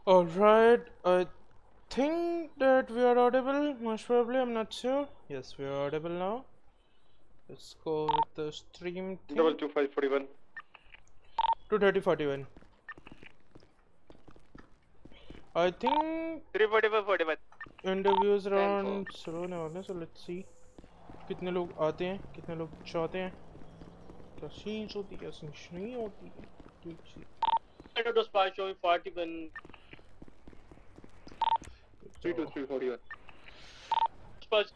All right, I think that we are audible. Most probably, I'm not sure. Yes, we are audible now. Let's go with the stream thing. 22541. 23041. I think 34541. interviews around शुरू होने वाले हैं, so let's see कितने लोग आते हैं, कितने लोग चाहते हैं, क्या सीन्स होती है, क्या सीन्स नहीं होती है, ठीक सी. It was by showing 41. 32341.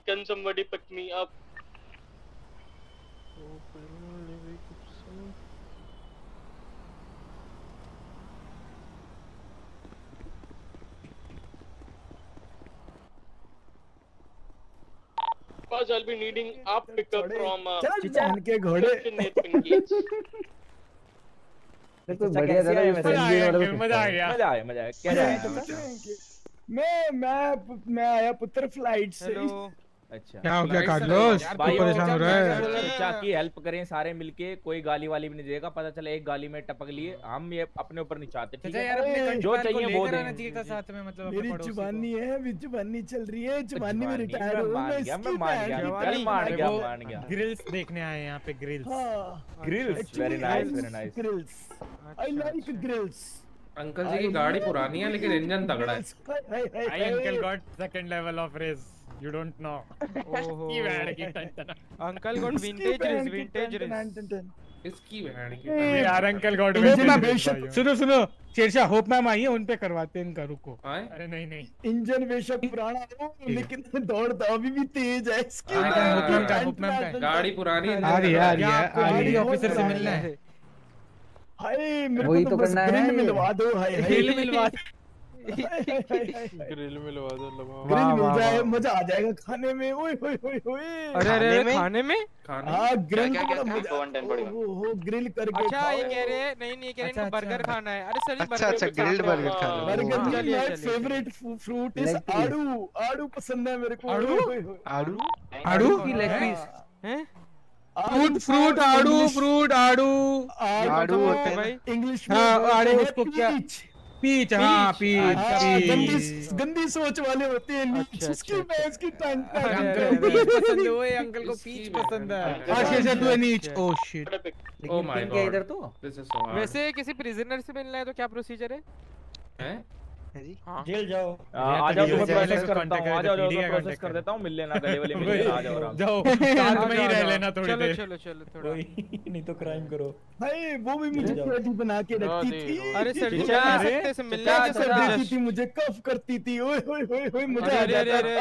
Can somebody pick me up? Because I'll be needing a pickup from चिचान के घोड़े तो बढ़िया था मजा आ गया कैसा मैं आया पुत्र फ्लाइट से. अच्छा क्या हो गया कार्लोस, तू परेशान हो रहा है? चचा की हेल्प करें सारे मिलके, कोई गाली वाली भी नहीं देगा. पता चला एक गाली में टपक लिए, हम ये अपने ऊपर नहीं चाहते. ठीक है, जो चाहिए वो देना साथ में. मतलब मेरी जुबानी है, मेरी जुबानी चल रही है, जुबानी में रिटायर हूं मैं. मान गया. ग्रिल्स देखने आए यहाँ पे, grills. Grills very nice, very nice. Grills I like grills. Uncle ji की गाड़ी पुरानी है लेकिन इंजन तगड़ा है. I uncle got second level of race. You don't know. ओहो. की बैंड की टन. Uncle got vintage race. इसकी बैंड की. यार अंकल गॉट विंटेज. सुनो शेरशाह होप मैम आई है, उन पे करवाते हैं इनका. रुको. अरे नहीं इंजन बेशक पुराना हो लेकिन दौड़ता अभी भी तेज है इसकी. होप मैम का गाड़ी पुरानी है. आ रही है ऑफिसर से मिलना है. हाय मेरे को तो बस ग्रिल मिलवा दो. हाय ग्रिल मिलवा दो. ग्रिल मिलवा दो. ग्रिल मिल जाए मजा आ जाएगा खाने में. ओए अरे खाने में. हाँ ग्रिल वो ग्रिल करके. अच्छा ये कह रहे हैं नहीं कह रहे इनको बर्गर खाना है. अरे सर अच्छा ग्रिल्ड बर्गर खाना. बर्गर मेरा फेवरेट फ्रूट इज आड़ू पसंद है मेरे को. आड़ू की लेग पीस हैं. फ्रूट आड़ू होते हैं भाई इंग्लिश में. आड़ू उसको क्या पीच. हाँ पीच. गंदी सोच वाले होते हैं. उसकी बैस की टंग पसंद है. अंकल को पीच पसंद है. अच्छा तू नीच. Oh shit. Oh my God. इधर तो वैसे किसी प्रिजनर से मिलना है तो क्या प्रोसीजर है? हैं जेल जाओ. आ जाओ तो प्रोसेस करता हूं. आ जाओ प्रोसेस कर देता हूं. मिल लेना गले वाले मिल लेना. आ जाओ साथ में ही रह लेना थोड़ी देर. चलो थोड़ा. नहीं तो क्राइम करो. भाई वो भी मुझे कैदी बना के रखती थी. अरे सर जी सकते से मिलना देती थी मुझे, कफ करती थी. ओए मजा आ जाता था.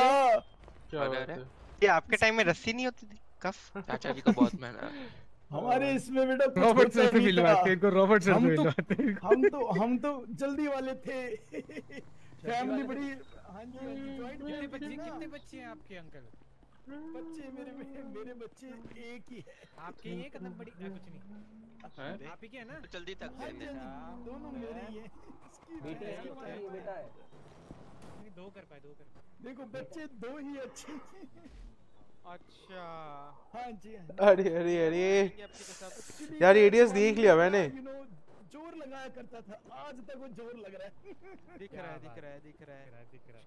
ये आपके टाइम में रस्सी नहीं होती थी कफ? चाचा जी को बहुत महंगा. हमारे इसमें बेटा रॉबर्ट सर से मिलवाते हैं. रॉबर्ट सर से मिलवाते हैं. हम तो जल्दी वाले थे. फैमिली बड़ी. हाँ जी कितने बच्चे हैं आपके अंकल? बच्चे मेरे बच्चे एक ही है. आपके ये कदम बड़ी कुछ नहीं. आप ही के है ना? जल्दी तक दोनों मेरे ही है. बेटा है. दो कर पाए. देखो बच्चे दो ही अच्छे. अच्छा हाँ जी. अरे यार एडीएस देख लिया मैंने. जोर लगाया करता था, आज तक वो जोर लग रहा है. दिख रहा है.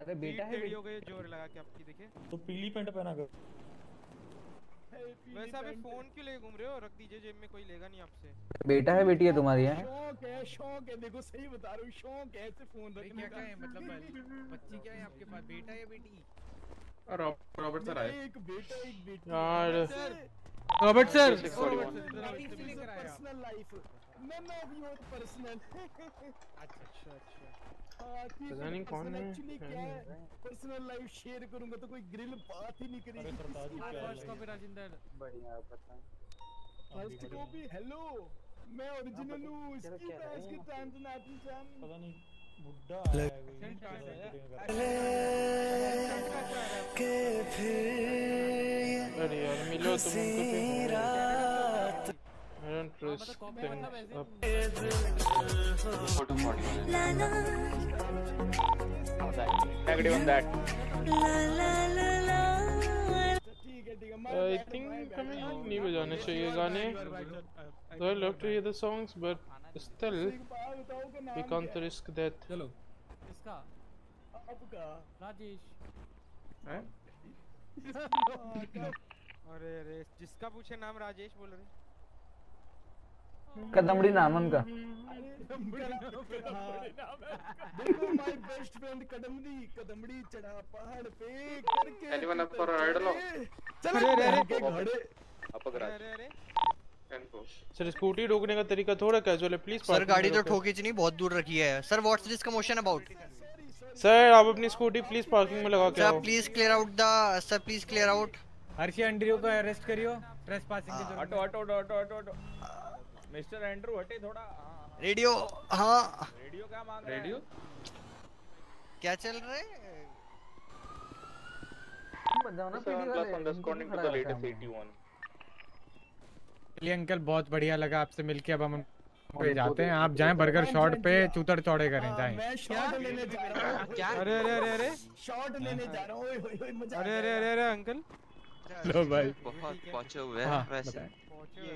अरे बेटा है. वीडियो को जोर लगा के आपकी देखे तो पीली पैंट पहना कर. वैसे अभी फोन क्यों ले घूम रहे हो? रख दीजिए जेब में, कोई लेगा नहीं आपसे. बेटा है बेटी है तुम्हारी? है शौक है. देखो सही बता रहा हूँ, शौक है ऐसे फोन रखने का. क्या है मतलब बच्ची क्या है आपके पास? बेटा या बेटी? रॉबर्ट सर आए. एक बेटा एक बेटी. यार Robert sir personal life none of your personal. अच्छा पता नहीं कौन है. एक्चुअली क्या है, पर्सनल लाइफ शेयर करूंगा तो कोई ग्रिल बात ही नहीं करेगी. First copy Rajinder. बढ़िया पता. फर्स्ट कॉपी हेलो मैं ओरिजिनल हूँ इसकी ट्रांसनेशनल चैन पता नहीं बुड्ढा अरे यार मिलो तुम उनको I don't trust things up. Negative on that. I think हमें नहीं बजाने चाहिए गाने. I love to hear the songs, but still we can't risk that. चलो इसका राजेश हैं? अरे अरे जिसका पूछे नाम राजेश बोल रहे कदमड़ी नाम उनका। देखो माय बेस्ट फ्रेंड कदमड़ी चढ़ा पहाड़ पे करके Anyone up for a ride along? चलो अरे घोड़े Up a garage. अरे अरे सर स्कूटी रोकने का तरीका थोड़ा कैजुअल है प्लीज। सर गाड़ी तो ठोकी नहीं, बहुत दूर रखी है sir. What's this commotion about? Sir आप अपनी स्कूटी प्लीज पार्किंग में लगा के आओ। Sir please clear out the sir please clear out. Hershey Andrew को अरेस्ट करियो ट्रेसपासिंग के जुर्म में। हटो मिस्टर एंड्रू हटे थोड़ा। रेडियो हाँ रेडियो क्या मांग रहे हैं? रेडियो क्या चल रहा है? बजाओ ना पीडी वाले। चलिए अंकल बहुत बढ़िया लगा आपसे मिलके। अब हम पे जाते हैं, आप जाएं बर्गर शॉट पे चूतर चौड़े करें जाएं। मैं शॉट लेने जा रहा हूँ। क्या? अरे अरे अरे अरे शॉट लेने जा रहा हूँ। ओए मजा। अरे अरे अरे अरे अंकल लो भाई बहुत पहुंचे हुए हाँ, हैं वैसे। ये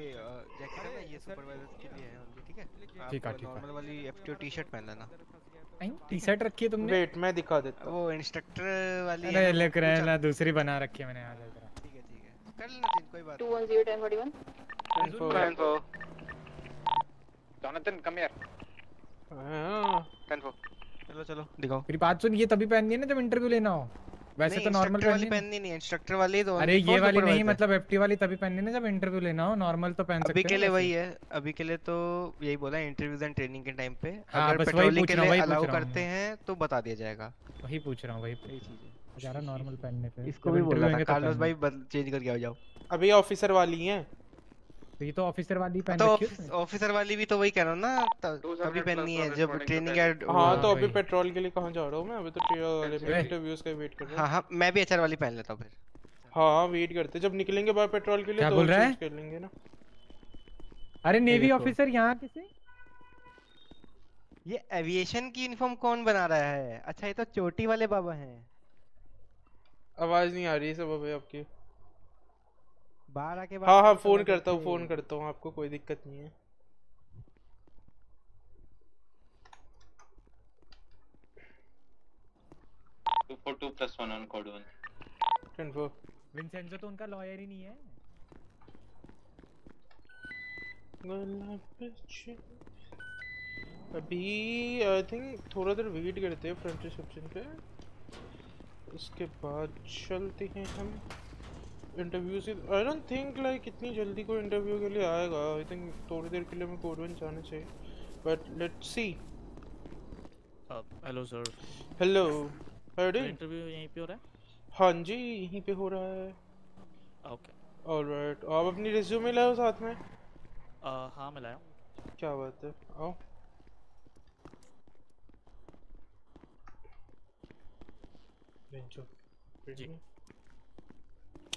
जैकेट है ना, ये सुपरवाइजर के लिए है ओनली, ठीक है? ठीक है नॉर्मल वाली एफटीओ टी-शर्ट पहन लेना। टी शर्ट रखी है तुमने? वेट मैं दिखा देता हूँ। वो इंस्ट्रक्टर वाली है अरे ना, लेकर आए ना, दूसरी बना रखी है मैंने। आ जाएगा ठीक है कर लेना तीन, कोई बात 210 1041 Jonathan, come here. हाँ 10-4. चलो दिखाओ। मेरी बात सुन, ये तभी पहननी है ना जब इंटरव्यू लेना हो। वैसे तो नॉर्मल वाली पहननी नहीं, इंस्ट्रक्टर वाली तो। अरे ये वाली नहीं, मतलब एफटी वाली तभी पहननी है ना जब इंटरव्यू लेना हो। नॉर्मल तो पहन सकते हैं अभी के लिए वही है। अभी के लिए तो यही बोला इंटरव्यूज एंड ट्रेनिंग के टाइम पे हाँ, अगर बस वही पेट्रोलिंग पूछ के रहा हूँ, लिए वही पूछ अलाउ रहा हूँ। करते हैं तो बता दिया जाएगा। वही पूछ रहा हूँ, वही यही चीज है। ज्यादा नॉर्मल पहनने पे इसको भी बोला था कार्लोस भाई, चेंज करके आ जाओ। अभी ऑफिसर वाली हैं। तो ये तो ऑफिसर वाली पहन तो रखी है। ऑफिसर वाली भी तो वही कह रहा हूँ ना, तभी पहननी है जब ट्रेनिंग है। हाँ तो अभी पेट्रोल के लिए कहाँ जा रहा हूँ मैं? अभी तो इंटरव्यूज का वेट कर रहा हूँ। हाँ मैं भी एचआर वाली पहन लेता हूँ फिर। हाँ वेट करते जब निकलेंगे बाहर पेट्रोल के लिए। क्या तो बोल रहा है? कर लेंगे ना। अरे नेवी ऑफिसर यहाँ किसे? ये एविएशन की यूनिफॉर्म कौन बना रहा है? अच्छा ये तो चोटी वाले बाबा हैं। आवाज नहीं आ रही है सब अभी आपकी। बाहर आके हाँ फोन करता हूँ आपको, कोई दिक्कत नहीं है। (242+1 on code 1) 10-4. विंसेंजो तो उनका लॉयर ही नहीं है। अभी आई थिंक थोड़ा देर वेट करते हैं फ्रंट रिसेप्शन पे, उसके बाद चलते हैं हम इंटरव्यू से। आई डोंट थिंक लाइक इतनी जल्दी कोई इंटरव्यू के लिए आएगा। आई थिंक थोड़ी देर के लिए मैं कोड 1 जाना चाहिए, but let's see. Hello sir. Hello how interview यहीं पे हो रहा है? हाँ जी यहीं पे हो रहा है। ओके ऑलराइट, आप अपनी रिज्यूमे लाओ साथ में। हाँ मैं लाया। क्या बात है, आओ। जी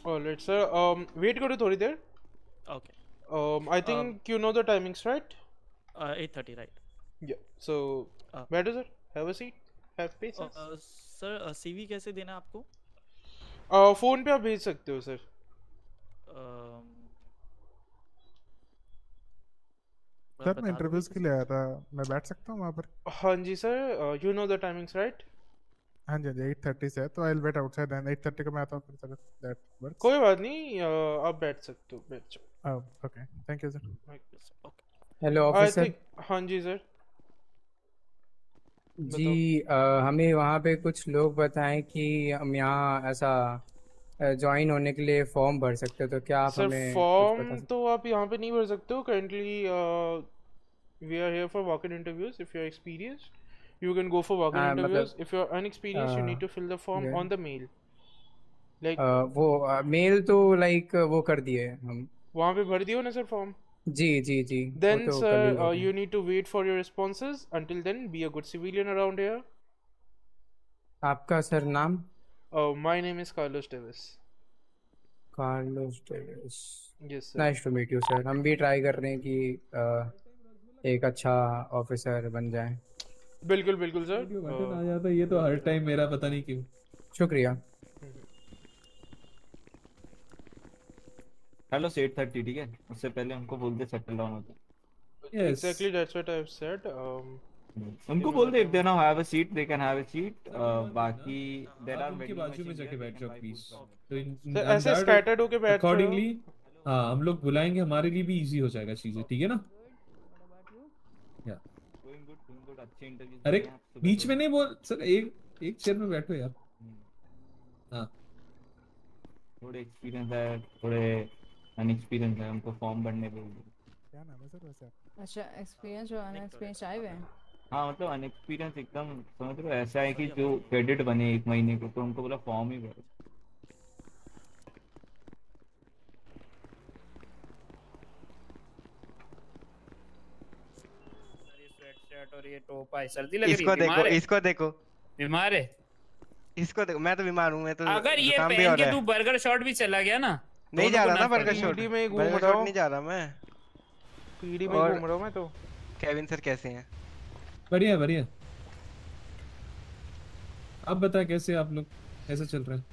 ऑलराइट सर, वेट करो थोड़ी देर। Okay I think you know the timings right? 8:30 right. Yeah so बैठो sir, have a seat, have patience. Sir CV कैसे देना है आपको? फोन पे आप भेज सकते हो सर। सर मैं इंटरव्यूज के लिए आया था, मैं बैठ सकता हूँ वहाँ पर? हाँ जी sir, you know the timings right? हाँ जी 8:30 से है, तो I will wait outside and 8:30 को मैं आता हूँ फिर सर। That works? कोई बात नहीं, आप बैठ सकते हो, बैठ जाओ। Okay thank you sir. Hello officer. हाँ जी सर जी हमें वहाँ पे कुछ लोग बताएं कि हम यहाँ ऐसा ज्वाइन होने के लिए फॉर्म भर सकते हो, तो क्या आप हमें सर कुछ फॉर्म बता सकते? तो आप यहाँ पे नहीं भर सकते हो currently. We are here for walk in interviews. If you are experienced you can go for walk-in interviews. If you're unexperienced you need to fill the form on the mail. Like वो mail तो like वो कर दिए हम। वहाँ पे भर दियो ना सर फॉर्म? जी जी जी, वो Then, तो कल ही sir, होगा। you need to wait for your responses. Until then, be a good civilian around here. आपका सर नाम? My name is Carlos Davis. Carlos Davis. Yes, sir. Nice to meet you sir. हम भी try कर रहे हैं कि एक अच्छा ऑफिसर बन जाए। बिल्कुल बिल्कुल सर। बटन आ जाता है, ये तो हर टाइम मेरा पता नहीं क्यों। शुक्रिया। हेलो 8:30 ठीक है, उससे पहले हमको बोल दे सेटल डाउन होता। Exactly, that's what I've said. उनको बोल दे if they now have a seat they can have a seat। बाकी there are उनके बाजू में जाके बैठ जाओ प्लीज। तो तो ऐसे स्कैटर्ड होके बैठ रहे हो। अकॉर्डिंगली हाँ हम लोग बुलाएंगे, हमारे लिए भी इजी हो जाएगा चीजें, ठीक है ना? या अच्छे इंटरव्यू। अरे बीच में नहीं बोल सर, एक चेयर में बैठो यार। हाँ थोड़े एक्सपीरियंस है, थोड़े अनएक्सपीरियंस है, हमको फॉर्म भरने बोल दो। क्या नाम है सर वैसे? अच्छा, एक्सपीरियंस और अनएक्सपीरियंस आए हुए हैं। हाँ मतलब अनएक्सपीरियंस एकदम समझ रहे हो, ऐसा है कि जो क्रेडिट बने 1 महीने को, तो उनको बोला फॉर्म ही भरो। और ये टोपा है, सर्दी लग रही है। इसको देखो, इसको देखो। बीमार है? इसको देखो, मैं तो बीमार हूँ, मैं तो अगर ये पहन के तू बर्गर शॉट भी चला गया ना, नहीं जा रहा ना बर्गर शॉट में ही घूम बर्गर रहा शॉट हूँ। नहीं जा रहा मैं, पीडी में घूम रहा हूँ मैं तो। केविन सर कैसे हैं? बढ़िया बढ़िया। आप बता कैसे आप लोग, कैसा चल रहा है?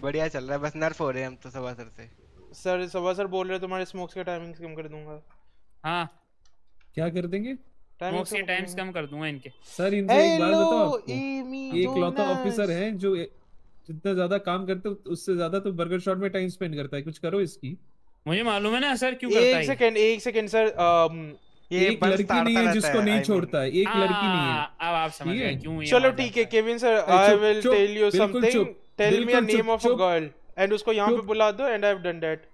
बढ़िया चल रहा है, बस नर्फ हो रहे हैं हम तो सवा सर से। सर सर बोल रहे हैं तुम्हारे स्मोक्स के टाइमिंग्स कम कर दूंगा। हाँ क्या कर देंगे? स्मोक्स के टाइम्स कम कर दूंगा इनके। सर इनसे एक बात बताओ आपको, ये इकलौता ऑफिसर है जो जितना ज्यादा काम करते उससे ज्यादा तो बर्गर शॉट में टाइम स्पेंड करता है। कुछ करो इसकी। मुझे मालूम है ना सर क्यों करता है। एक सेकंड सर। एक लड़की नहीं है जिसको नहीं छोड़ता है, एक लड़की नहीं है। अब आप समझ गए क्यों। चलो ठीक है Kevin sir, I will tell you something. Tell me a name of a girl and उसको यहाँ पे बुला दो and I have done that.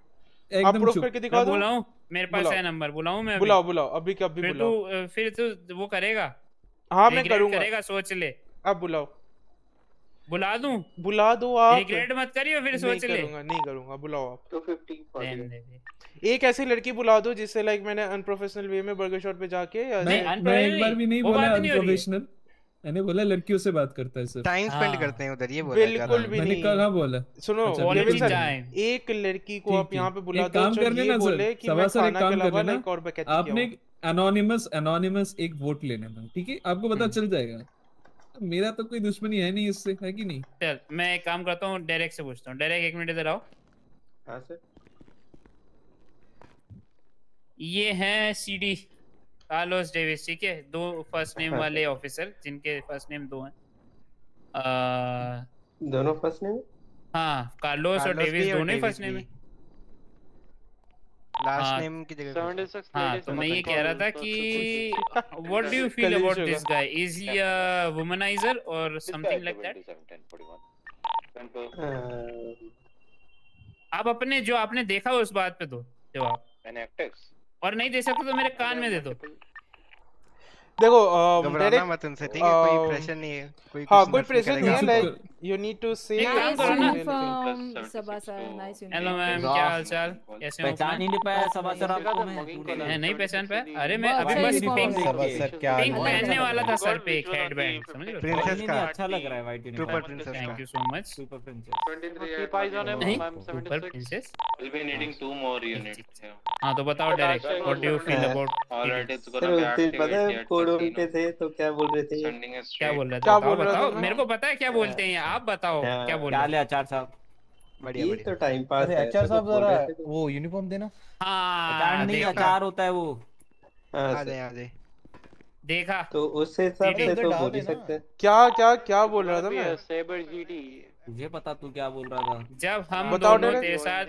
आप प्रूफ करके दिखा दो। बुलाऊं? मेरे पास है नंबर, बुलाऊं मैं? बुलाओ बुलाओ अभी कभी बुलाओ। फिर तू वो करेगा? हाँ मैं करूंगा। करेगा, सोच ले। अब बुलाओ। बुला दूं? बुला दो आप। रिग्रेट मत करियो, फिर सोच ले। नहीं करूंगा, बुलाओ आप। 250 एक ऐसी लड़की बुला दो जिससे लाइक मैंने अनप्रोफेशनल वे में बर्गर शॉट पे जाके मैं एक बार भी नहीं बोला अनप्रोफेशनल, मैंने बोला लड़कियों से बात करता है सर। टाइम स्पेंड करते हैं उधर, ये बोला। बिल्कुल भी नहीं। मैंने कहाँ बोला? सुनो एक लड़की को आप यहाँ पे बुला दो। काम करने ना सर, सवा सर एक काम करने ना, आपने अनोनिमस एक वोट लेने ना, ठीक है? आपको पता चल जाएगा। मेरा तो कोई दुश्मनी है नहीं इससे, है कि नहीं? चल मैं एक काम करता हूँ, डायरेक्ट से पूछता हूँ। डायरेक्ट 1 मिनट इधर आओ। हाँ सर। ये हैं सीडी कार्लोस डेविस, ठीक है? 2 फर्स्ट नेम वाले ऑफिसर जिनके फर्स्ट नेम 2 हैं। दोनों फर्स्ट नेम? हाँ कार्लोस और डेविस दोनों फर्स्ट नेम है। लास्ट नेम की जगह। हाँ तो मैं ये कह रहा था कि what do you feel about this guy? Is he a womaniser और समथिंग लाइक दैट? आप अपने जो आपने देखा उस बात पे दो जवाब। मैंने HyperX और नहीं दे सकते तो मेरे कान में दे दो। देखो घबराना मत उनसे, ठीक है? कोई प्रेशर नहीं है, कोई हाँ कोई प्रेशर नहीं है। लाइक यू नीड टू से सबा सर नाइस। हेलो मैम, क्या हाल चाल, कैसे हो? पहचान ही नहीं पाया सबा सर आपको मैं। नहीं पहचान पाया? अरे मैं अभी बस पिंक पहनने वाला था सर पे, एक हेडबैंड, समझ लो। प्रिंसेस का अच्छा लग रहा है white uniform. Super princess. Thank you so much. Super princess. 23 pies on him. I'm super 76. Princess. We'll be needing 2 more units. हाँ तो बताओ direct, what do you feel about? Alright, it's gonna be activated. Code पे थे तो क्या बोल रहे थे? क्या बोल रहे थे? बताओ, मेरे को पता है क्या बोलते हैं। आप बताओ क्या बोल रहे हैं? आचार साहब बढ़िया बढ़िया। तो टाइम पास है। अच्छा साहब जरा वो यूनिफॉर्म देना। हाँ नहीं अचार होता है वो। आ जाए देखा तो उस हिसाब से तो बोल ही सकते हैं। क्या बोल रहा था मैं? Saber GT. तुझे पता तू क्या बोल रहा था? जब हम बताओ दोनों तेरे साथ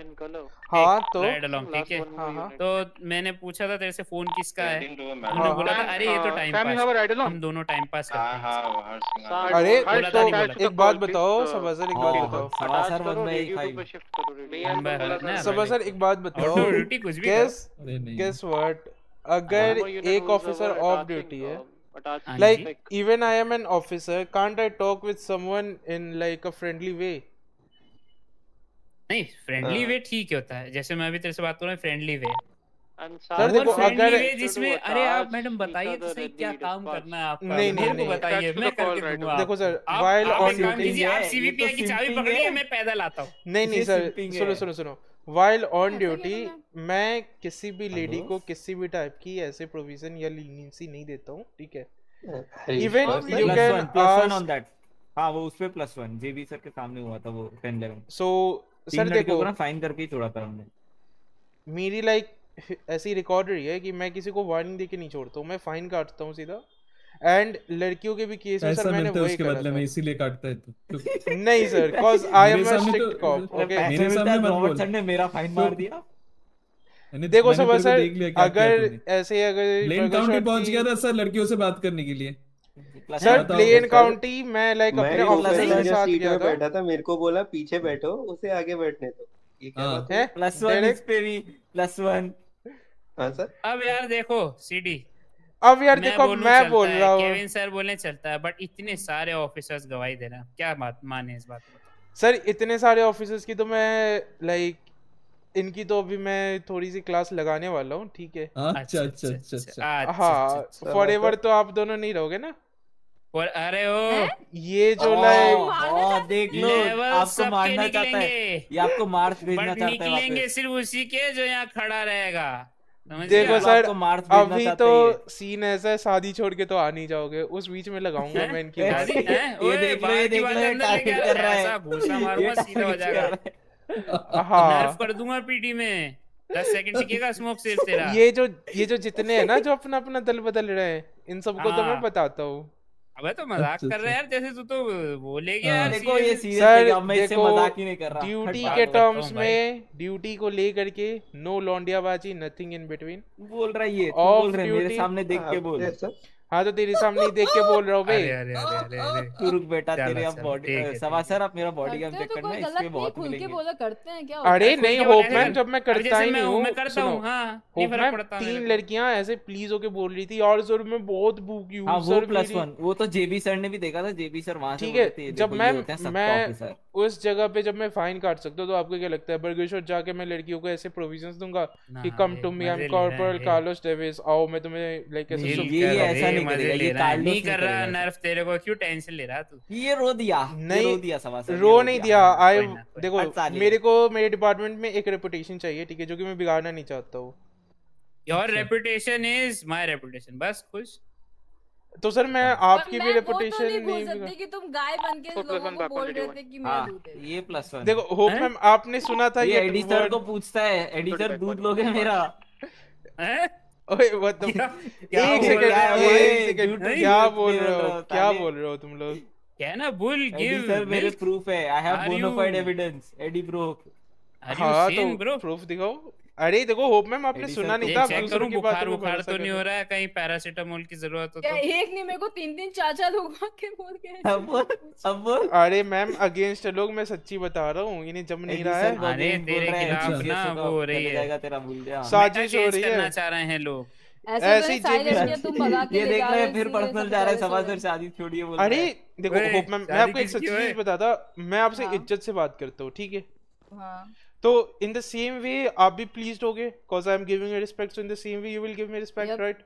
हाँ तो राइड अलोंग, ठीक है? हाँ तो मैंने पूछा था तेरे से फोन किसका है, तूने बोला था अरे ये तो टाइम पास, हम दोनों टाइम पास करते हैं। अरे बोला तो था, नहीं बोला था? एक बात बताओ सबा सर, एक बात बताओ सबा सर, एक बात बताओ। ड्यूटी कुछ भी गेस व्हाट, अगर एक ऑफिसर ऑफ ड्यूटी है, like even I am an officer, can't I talk with someone in like a friendly way? नहीं फ्रेंडली वे ठीक होता है, जैसे मैं अभी तेरे से बात कर रहा हूँ फ्रेंडली वे, सर देखो अगर जिसमें अरे आप मैडम बताइए तो सही क्या काम करना है आपका? नहीं मेरे को बताइए, मैं करके दूंगा। देखो सर आप वाइल ऑन एक काम ड्यूटी कीजिए, आप सीवीपीआई की चाबी पकड़िए, मैं पैदल आता हूँ। नहीं सर सुनो वाइल ऑन ड्यूटी मैं किसी भी लेडी को किसी भी टाइप की ऐसे प्रोविजन या लीनियंसी नहीं देता हूँ, ठीक है? Even you can +1 on that. हाँ वो उसपे +1 जेबी सर के सामने हुआ था वो 10-11। सो सर देखो ना फाइन करके ही छोड़ा था हमने। मेरी लाइक ऐसी रिकॉर्ड रही है कि मैं किसी को वार्निंग देके नहीं छोड़ता हूँ, मैं फाइन काटता हूँ सीधा। एंड लड़कियों के भी केस में सर मैंने वही उसके बदले में इसीलिए काटता है तू। नहीं sir cause I am a strict cop, okay? मेरे सामने मत बोल। सर ने मेरा फाइन मार दिया। देखो सर अगर ऐसे अगर प्लेन काउंटी पहुंच गया था सर लड़कियों से बात करने के लिए। सर प्लेन काउंटी मैं लाइक अपने ऑफिसर के साथ गया था, बैठा था, मेरे को बोला पीछे बैठो, उसे आगे बैठने दो। ये क्या बात है? +1 इस पे भी +1। हाँ सर। अब यार देखो सीडी, अब यार देखो मैं बोल रहा हूँ केविन सर बोलने चलता है, बट इतने सारे ऑफिसर्स गवाही दे रहे हैं, क्या बात माने इस बात को? सर इतने सारे ऑफिसर्स की तो मैं लाइक इनकी तो अभी मैं थोड़ी सी क्लास लगाने वाला हूँ, ठीक है? अच्छा। हाँ फॉरएवर तो आप दोनों नहीं रहोगे ना? अरे ओ ये जो लाइक देख लो आपको मारना चाहता है, ये आपको मार्च भेजना चाहता है। निकलेंगे सिर्फ उसी के जो यहाँ खड़ा रहेगा। देखो सर अभी तो सीन ऐसा है, शादी छोड़ के तो आ नहीं जाओगे, उस बीच में लगाऊंगा मैं इनकी बात। ये देख लो टारगेट कर रहा है, घूसा मारूंगा सीधा हो जाएगा। हाँ नर्फ कर दूंगा पीटी में, 10 सेकंड टिकेगा स्मोक सिर्फ तेरा। ये जो जितने हैं ना जो अपना अपना दल बदल रहे हैं, इन सबको तो मैं बताता हूँ। अबे तो मजाक कर रहा है यार, जैसे तू तो बोले गया यार। देखो ये सीरियस सर मैं इससे मजाक ही नहीं कर रहा। ड्यूटी के टर्म्स में ड्यूटी को लेकर के नो लौंडियाबाजी, नथिंग इन बिटवीन बोल रहा है ये, तू बोल रहा है मेरे सामने देख के बोल। हाँ तो तेरे सामने ही देख के बोल रहा हूँ भाई। तू रुक बेटा, तेरे अब बॉडी सवा सर आप मेरा बॉडी का चेक करना है, इसमें बहुत मिलेंगे। बोला करते हैं क्या? अरे नहीं होपमैन, जब मैं करता ही नहीं हूँ, मैं करता हूँ। हाँ होपमैन 3 लड़कियां ऐसे प्लीज होके बोल रही थी और सर मैं बहुत भूखी हूँ। वो +1 वो तो जेबी सर ने भी देखा था, जेबी सर वहां से ठीक है। जब मैं उस जगह पे जब मैं फाइन काट सकता हूँ तो आपको क्या लगता है बर्गेश्वर जाके मैं लड़कियों को ऐसे प्रोविजंस दूंगा कि come to me, I am corporal Carlos Davis, आओ मैं तुम्हें लाइक ऐसे ये ऐसा नहीं करेगा, ये नहीं कर रहा नर्फ, तेरे को क्यों टेंशन ले रहा तू? ये रो दिया, नहीं रो दिया सवा सर, रो नहीं दिया। आई देखो मेरे को मेरे डिपार्टमेंट में एक रेपुटेशन चाहिए, ठीक है, जो कि मैं बिगाड़ना नहीं चाहता हूँ। Your reputation is my reputation, बस खुश। तो सर मैं आपकी भी रेपुटेशन नहीं सकती कि तुम गाय बन के लोगों को बोल रहे थे कि मैं दूध है। ये +1 देखो होप मैम आपने सुना था ये एडी सर को पूछता है, एडी सर दूध लोगे मेरा? ओए व्हाट द एक सेकंड क्या बोल रहे हो तुम लोग? क्या ना बुल गिव सर मेरे प्रूफ है, आई हैव बोनाफाइड एविडेंस एडी ब्रो। हाँ तो प्रूफ दिखाओ। अरे देखो होप मैम आपने सुना नहीं था, चेक करूं बुखार तो नहीं हो रहा है, कहीं पैरासीटामोल की जरूरत हो तो? एक नहीं मेरे को 3 4 लोग आके बोल गए। अब अरे मैम अगेंस्ट लोग मैं सच्ची बता रहा हूँ, इन्हें जम नहीं रहा है। अरे तेरे खिलाफ ना वो हो रही है, तेरा भूल गया, साजिश हो रही है, करना चाह रहे हैं लोग ऐसी ये देख रहे हैं, फिर पर्सनल जा रहा है सवा सर, शादी छोड़िए बोल। अरे देखो होप मैम मैं आपको एक सच्ची चीज बताता, मैं आपसे इज्जत से बात करता हूँ, ठीक है? तो इन द सेम वे आप भी प्लीज्ड होगे, cause I am giving you respect, so in the same way you will give me respect, right?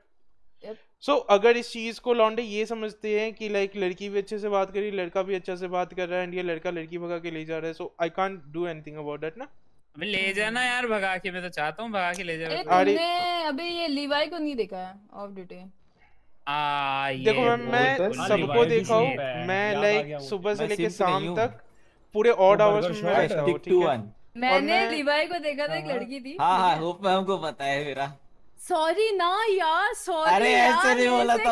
So अगर इस चीज को लौंडे ये समझते हैं कि लाइक लड़की भी अच्छे से बात कर रही है, लड़का भी अच्छे से बात कर रहा है, एंड ये लड़का लड़की भगा के ले जा रहा है, so I can't do anything about that ना। अबे ले जाना यार भगा के, मैं तो चाहता हूँ भगा के ले जाओ। तुमने अभी ये लीवाई को नहीं देखा है ऑफ ड्यूटी? देखो मैम मैं सबको देखा हूँ, मैं लाइक सुबह से लेके शाम तक पूरे ऑड आवर्स में रहता हूँ, ठीक है? मैंने लीवाई को देखा था, एक लड़की थी। हाँ होप मैम को पता है मेरा। सॉरी ना यार, सॉरी। अरे ऐसे नहीं बोला था,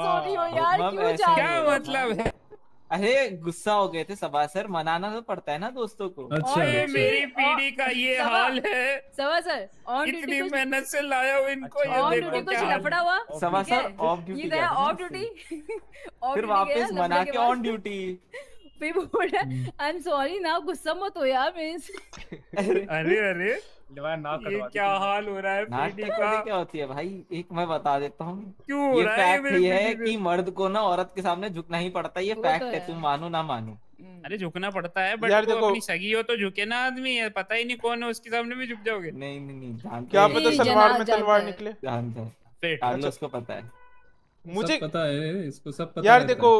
सॉरी हो यार, क्यों जा क्या मतलब है? अरे गुस्सा हो गए थे सभा सर, मनाना तो पड़ता है ना दोस्तों को। अच्छा मेरी पीढ़ी का ये हाल है सभा सर। ऑन इतनी मेहनत से लाया हूँ इनको, ये देखो क्या लफड़ा हुआ सभा सर। ऑफ ड्यूटी गया, ऑफ ड्यूटी फिर वापस मना के ऑन ड्यूटी, फिर बोला आई एम सॉरी ना, गुस्सा मत हो यार मेरे। अरे ये क्या हाल हो रहा है पीढ़ी का? क्या होती है भाई, एक मैं बता देता हूँ क्यों ये फैक्ट ये है कि मर्द को ना औरत के सामने झुकना ही पड़ता है, ये फैक्ट है, तुम मानो ना मानो। अरे झुकना पड़ता है बट यार वो देखो अपनी सगी हो तो झुके ना आदमी, है पता ही नहीं कौन है उसके सामने भी झुक जाओगे। नहीं नहीं नहीं जानते क्या हैं। पता सलवार में तलवार निकले। जानते हैं फिर कार्लोस को पता है। मुझे सब पता है, इसको सब पता यार रहता देखो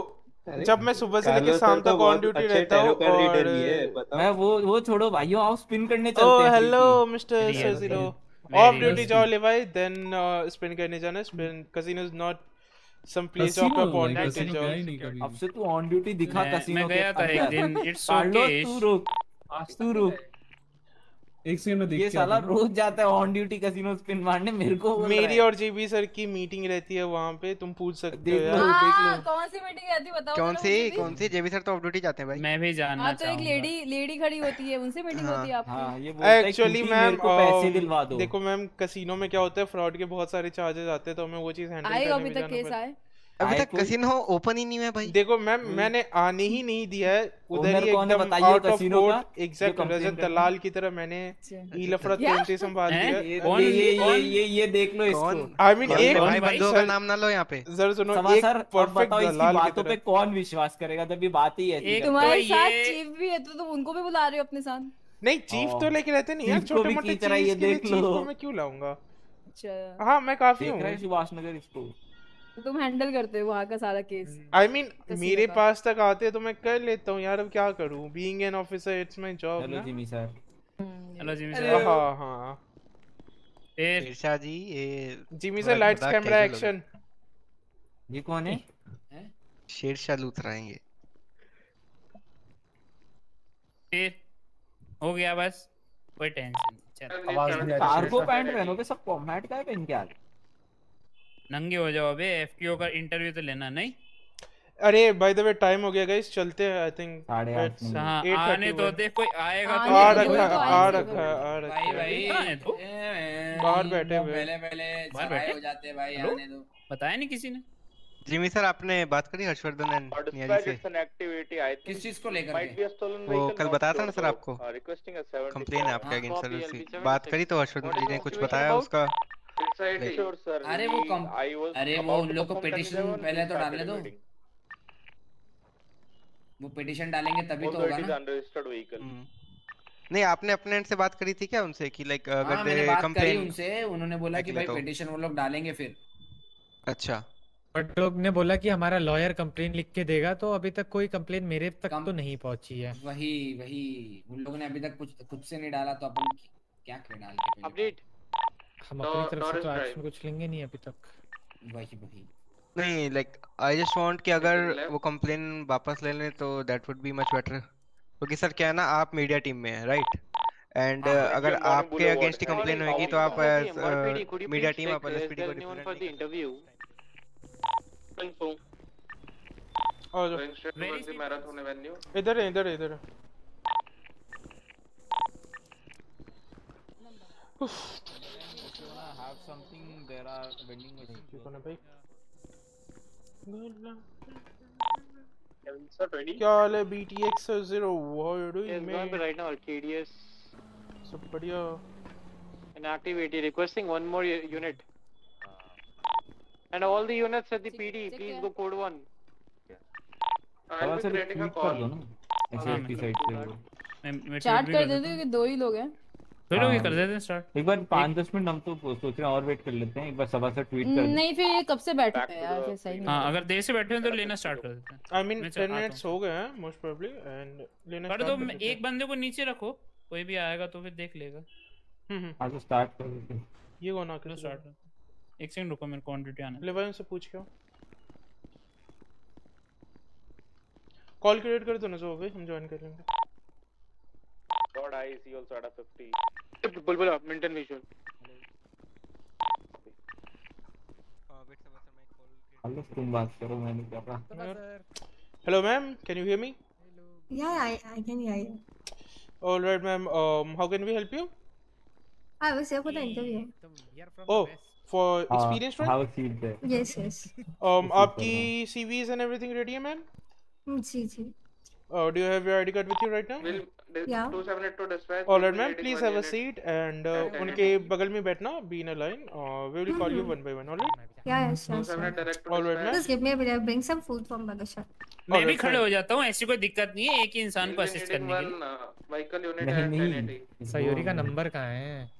है। जब मैं सुबह से लेके कार्लोस शाम सर तो तक ऑन बहुत ड्यूटी अच्छे रहता हूँ टैरो कार्ड रीडर और भी है, बताओ। मैं वो छोड़ो भाइयों, आओ स्पिन करने ओ चलते हैं। हेलो मिस्टर Very well, सजीरो, very ऑफ well. ड्यूटी जाओ ले भाई, देन स्पिन करने जाना। Spin casino is not some place Casino, आप ऑन like ड्यूटी casino जाओ। गया ही नहीं कभी। अब से तू ऑन ड्यूटी दिखा मैं कसिनो के गया था एक अंदर। दिन, it's कार्लोस okay. तू रुक, आज तू रुक। एक सेकंड में देख ये के साला आता हूँ। रोज जाता है ऑन ड्यूटी कसिनो स्पिन मारने, मेरे को बोल रहा मेरी है। और जीबी सर की मीटिंग रहती है वहाँ पे, तुम पूछ सकते हो देख लो यार। देख लो। कौन सी मीटिंग रहती है बताओ कौन जरा सी मुझे भी। कौन सी? जेबी सर तो ऑफ ड्यूटी जाते हैं भाई। मैं भी जानना हाँ तो एक चाहूंगा। लेडी खड़ी होती है, उनसे मीटिंग होती है हाँ आपकी। ये बोलता है एक्चुअली क्योंकि मैम मेरे को पैसे दिलवा दो। देखो मैम कसिनो में क्या होता है, फ्रॉड के बहुत सारे चार्जेस आते हैं, तो हमें वो चीज हैंडल आएगा करने अभी में तक जाना केस पड़ता है। आए। अभी आए तक कोई? कसिनो ओपन ही नहीं हुआ भाई। देखो मैम मैंने आने ही नहीं दिया है उधर ओनर ही कौन है एकदम बताइए आउट ऑफ कसिनो का, कोर्ट जो एग्जैक्ट complain रजत करता है? दलाल की तरह मैंने ई लफड़ा क्या? तुरंत ही संभाल हैं? लिया। कौन? ये देख लो कौन? इसको। आई मीन कौन एक है भाई? भाई? बंदों का नाम ना लो यहाँ पे। सर सुनो, सवा एक सर अब परफेक्ट बताओ इसकी दलाल की बातों पे तरह। कौन विश्वास करेगा जब ये बात ही ऐसी एक करता है। तुम्हारे तो साथ ये- चीफ भी है तो तुम उनको भी बुला रहे हो अपने साथ। नहीं चीफ तो लेके रहते नहीं यार, चीफ को छोटे भी मोटे खींच रहा है, चीज ये के लिए देख चीफ लो। को मैं क्यों लाऊंगा। अच्छा हाँ मैं काफी देख रहा है हूँ। सुभाष नगर इसको। तो तुम हैंडल करते हो वहाँ का सारा केस। आई मीन कसिनो मेरे का। पास तक आते तो मैं कर लेता हूँ यार, अब क्या करूँ, being an officer it's my job hello ना। Jimmy sir. हेलो जिमी हाँ सर। हाँ फिर शेरशाह जी ये जिमी थोड़ा सर लाइट्स मजाक कैमरा casual हो एक्शन। ये कौन है? गया। शेरशाह लूथराएंगे। फिर हो गया बस, कोई टेंशन नहीं। चल कार्गो पैंट पहनोगे सब, फॉर्मेट का है पहन के आ गए। नंगे हो जाओ अबे, एफटीओ का इंटरव्यू तो लेना नहीं। अरे बाय द वे टाइम हो गया गाइस, चलते हैं आई थिंक। 8:30 हाँ 8:30 आने तो दे, कोई आएगा तो आ आने तो रखा दो, है, तो आ आने रखा है, आ रखा है। भाई आने तो बाहर बैठे हुए। पहले बाहर बैठे? हो जाते हैं भाई, हेलो? आने दो। बताया नहीं किसी ने। जिमी सर आपने बात करी हर्षवर्धन एंड नियाजी से? किस चीज को लेकर के? वो कल बताया था ना सर आपको, कंप्लेन है आपके अगेंस्ट सर उसकी बात करी तो हर्षवर्धन जी ने कुछ बताया उसका। अरे वो उन लोग को पिटीशन पहले तो डालने दो। वो पिटीशन डालेंगे तभी तो होगा ना। नहीं आपने अपने एंड से बात करी थी क्या उनसे कि लाइक हाँ अगर मैंने दे बात करी कंप्लेन? उनसे, उन्होंने बोला कि भाई पिटीशन वो लोग डालेंगे फिर। अच्छा बट लोग ने बोला कि हमारा लॉयर कंप्लेन लिख के देगा, तो अभी तक कोई कंप्लेन मेरे तक तो नहीं पहुंची है। वही उन लोगों ने अभी तक कुछ खुद से नहीं डाला, तो अपन क्या कर डाल के अपडेट हम अपनी तरफ से तो एक्शन कुछ लेंगे नहीं अभी तक। वही नहीं लाइक आई जस्ट वांट कि अगर वो कंप्लेन वापस ले लें तो that would be much better, क्योंकि सर क्या है ना आप मीडिया टीम में हैं राइट, एंड अगर आपके अगेंस्ट ही कंप्लेन होगी तो आप मीडिया टीम आप एलएसपीडी को रिप्रेजेंट आ जाओ इधर है, इधर है, इधर है। Have something, there are vending machines. कौन है भाई? क्या हाल है BTX 0? How are you doing man? right now TDS सब बढ़िया। inactivity requesting one more unit and all the units at the PD please go code 1. सवा सर ट्वीट कर दो ना एसएसपी साइड से। मैं चार्ट कर देते हो कि दो ही लोग हैं। तो लोग ये कर देते हैं स्टार्ट। एक बार 5-10 मिनट हम तो सोच रहे हैं और वेट कर लेते हैं, एक बार सवा सर ट्वीट कर दो। नहीं फिर ये कब से बैठे हैं यार, फिर सही नहीं। हाँ अगर देर से बैठे हैं तो लेना स्टार्ट कर देते हैं। आई मीन 10 मिनट्स हो गए हैं मोस्ट प्रोबेबली, एंड लेना कर start दो। कर देते हैं। एक बंदे को नीचे रखो, कोई भी आएगा तो फिर देख लेगा। हां तो स्टार्ट कर देते हैं। ये कौन आ चलो स्टार्ट। एक सेकंड रुको, मेरे को ऑन ड्यूटी आना है। ले भाई उनसे पूछ के आओ। कॉल क्रिएट कर दो ना जो भाई, हम ज्वाइन कर लेंगे। God I see also at a 50 Bulbul maintain visual. Hello तुम बात करो, मैं नहीं कर रहा। Hello ma'am, can you hear me? Yeah, I can hear you. All right ma'am, how can we help you? I was here for the interview. Oh, for experienced right? Have a seat there. Yes, yes. आपकी CVs and everything ready है ma'am? जी जी. Do you have your ID card with you right now? Yeah. 278 dispatch. Alright ma'am, please have a seat and उनके बगल में बैठना, be in a line. We will call you one by one, alright? Yeah, yeah, sure, sure. Alright ma'am. Just give me a minute. Bring some food from Burger Shop. मैं भी खड़े हो जाता हूँ, ऐसी कोई दिक्कत नहीं है, एक ही इंसान को असिस्ट करने के लिए। Vehicle unit नहीं, at नहीं। 1080. सयोरी का नंबर कहाँ है?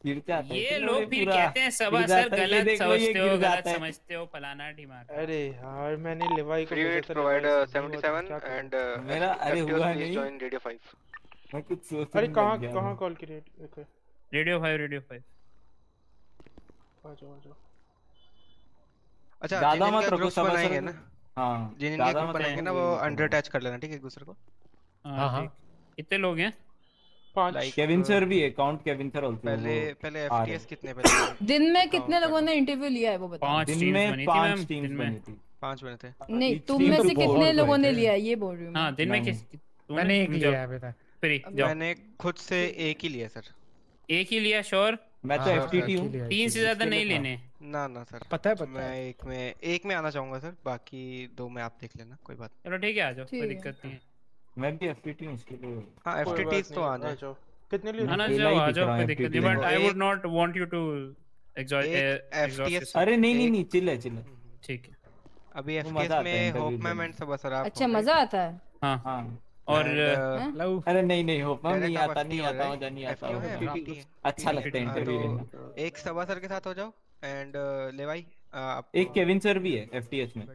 ये लोग फिर कहते हैं सबा सर गलत समझते हो, गलत समझते हो, फलाना ढिमाका। अरे यार मैंने लेवाई को Free भेजा था, provide लेवाई 77 and मेरा अरे FTOs हुआ please नहीं। join Radio 5. मैं कुछ सोच अरे कहाँ कॉल की रेट? ओके रेडियो 5 आ जाओ। अच्छा ज्यादा जिनके मत रखो, ग्रुप्स सब बनाएंगे ना, हाँ जिनके ग्रुप बनाएंगे ना वो अंडर अटैच कर लेना, ठीक है एक दूसरे को। हाँ कितने लोग हैं? 5। केविन सर भी है, काउंट केविन सर ऑल्सो। पहले एफटीएस कितने पहले दिन में कितने लोगों ने इंटरव्यू लिया है वो बताओ? दिन में 5 टीम्स बनी थी। 5 बने थे। नहीं, तुम में से कितने लोगों ने लिया है ये बोल रही हूँ। हाँ दिन में किस? मैंने एक लिया है बेटा। मैंने खुद से एक ही लिया सर। एक ही लिया श्योर? मैं तो एफटीटी हूँ। 3 से ज्यादा नहीं लेने। ना सर पता है मैं एक में आना चाहूंगा सर, बाकी 2 में आप देख लेना, कोई बात। चलो ठीक है, आ जाओ, कोई दिक्कत नहीं है। मैं भी एफटीटी हूँ इसके लिए। हाँ एफटीटीज तो आ जाओ। कितने लिए? आना आ जाओ, कोई दिक्कत नहीं, but I would not want you to exhaust. अरे नहीं चिल है। ठीक है। अभी एफटीएस में होप मैम एंड सब सर आप। अच्छा मजा आता है। हाँ और अरे नहीं होप मैम नहीं आता मजा नहीं आता। अच्छा लगता है इंटरव्यू लेना। एक सभा सर के साथ हो जाओ एंड ले भाई एक केविन सर भी है एफटीएस में।